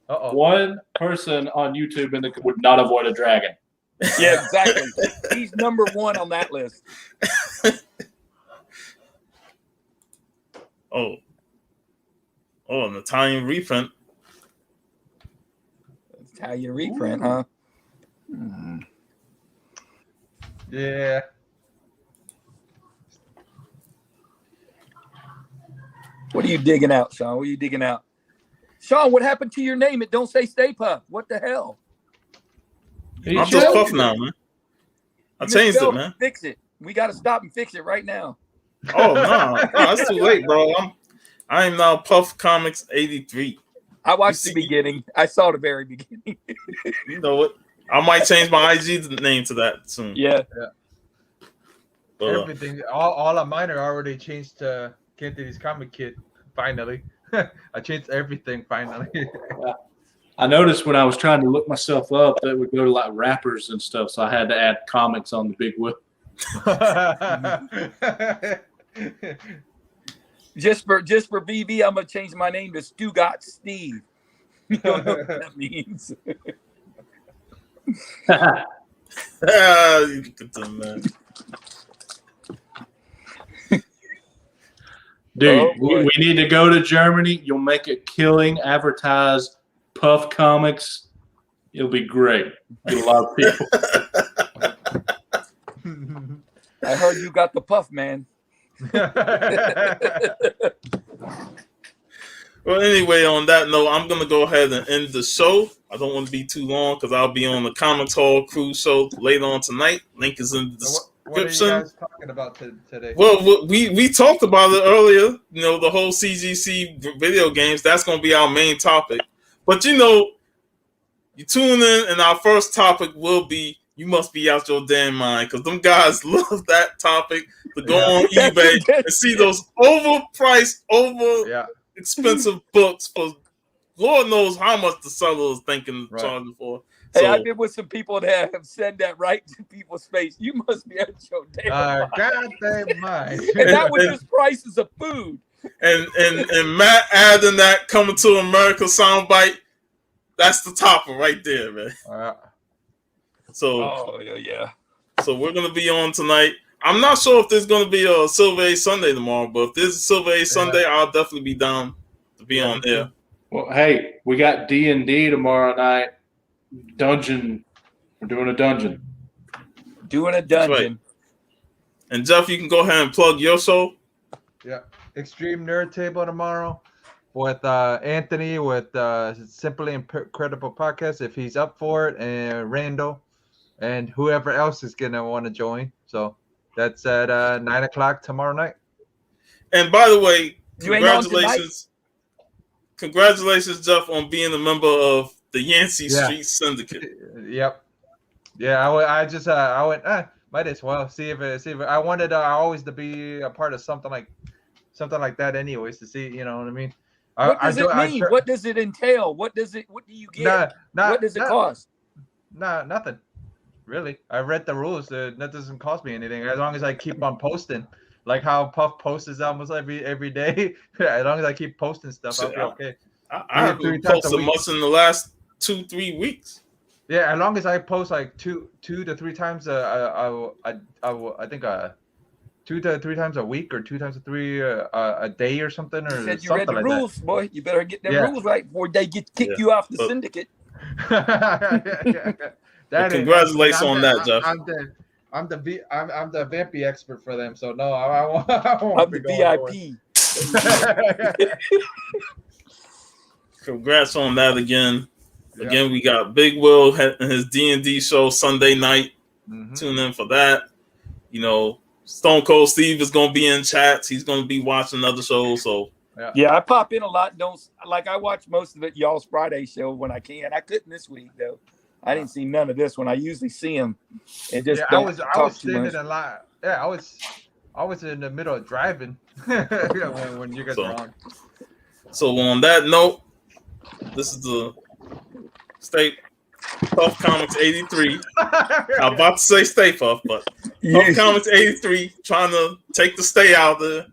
one person on YouTube that would not avoid a dragon. Yeah, exactly. He's number one on that list. An Italian reprint. Italian reprint, huh? Yeah. What are you digging out, Sean? What are you digging out? Sean, what happened to your name? It don't say Stay Puft. What the hell? I'm just Puff now, man. I changed it, man. Fix it. We got to stop and fix it right now. Oh, no, it's too late, bro. I am now Puff Comics 83. I watched the beginning. I saw the very beginning. You know what? I might change my IG name to that soon. Yeah. But, everything, all of mine are already changed to CANTONESE Comic Kit. Finally, I changed everything. Finally. I noticed when I was trying to look myself up that would go to like rappers and stuff, so I had to add comics on the big wheel. Just for VV, I'm gonna change my name to Cwtcc Steve. You don't know what that means. Dude, we need to go to Germany. You'll make a killing. Advertise Puff Comics. It'll be great. Get a lot of people. I heard you got the puff, man. Well, anyway, on that note, I'm going to go ahead and end the show. I don't want to be too long because I'll be on the Comics Hall Cruise show later on tonight. Link is in the description. What are you guys talking about today? Well, we talked about it earlier. You know, the whole CGC video games. That's going to be our main topic. But, you know, you tune in and our first topic will be You Must Be Out Your Damn Mind, because them guys love that topic to go on eBay and see those overpriced, expensive books for Lord knows how much the seller is thinking charging for. Hey, I've been with some people that have said that right to people's face. You must be out your damn mind. Goddamn mind. And that was just prices of food. And Matt adding that Coming to America soundbite, that's the topper right there, man. So we're gonna be on tonight. I'm not sure if there's gonna be a Silver Age Sunday tomorrow, but if there's a Silver Age Sunday, I'll definitely be down to be on there. Well, hey, we got D&D tomorrow night. Dungeon We're doing a dungeon. Doing a dungeon. And Jeff, you can go ahead and plug your show. Yeah, Extreme Nerd Table tomorrow with Anthony with Simply Incredible Podcast if he's up for it, and Randall and whoever else is gonna want to join. So that's at 9 o'clock tomorrow night. And by the way, You ain't on congratulations, Jeff, on being a member of the Yancey Street Syndicate. Yep. Yeah, I went. Might as well see if I wanted always to be a part of something like that, anyways. To see, you know what I mean. What does it mean? What does it entail? What do you get? What does it cost? Nah, nothing. Really, I read the rules. That doesn't cost me anything as long as I keep on posting. Like how Puff posts almost every day. As long as I keep posting stuff, I'll be okay. I haven't posted much in the last 2-3 weeks. Yeah, as long as I post like two to three times I think 2 to 3 times a week or 2 times to 3 a day or something. Or you said you something read the like rules, that. boy. You better get them rules right before they kick you off the syndicate. Congratulations on that, Jeff. I'm the Vampy expert for them, so no, I won't. I'm the VIP. Congrats on that again. Again, we got Big Will and his D&D show Sunday night. Tune in for that. You know, Stone Cold Steve is going to be in chats. He's going to be watching other shows. So yeah, I pop in a lot. I watch most of it y'all's Friday show when I can. I couldn't this week though. I didn't see none of this one. I usually see him and just I was sitting in a lot. Yeah, I was in the middle of driving when you guys were on. So on that note, this is the Stay Puff Comics 83. I'm about to say Stay Puff, but Puff Comics 83 trying to take the stay out there.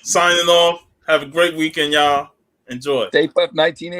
Signing off. Have a great weekend, y'all. Enjoy. Stay Puff 1980.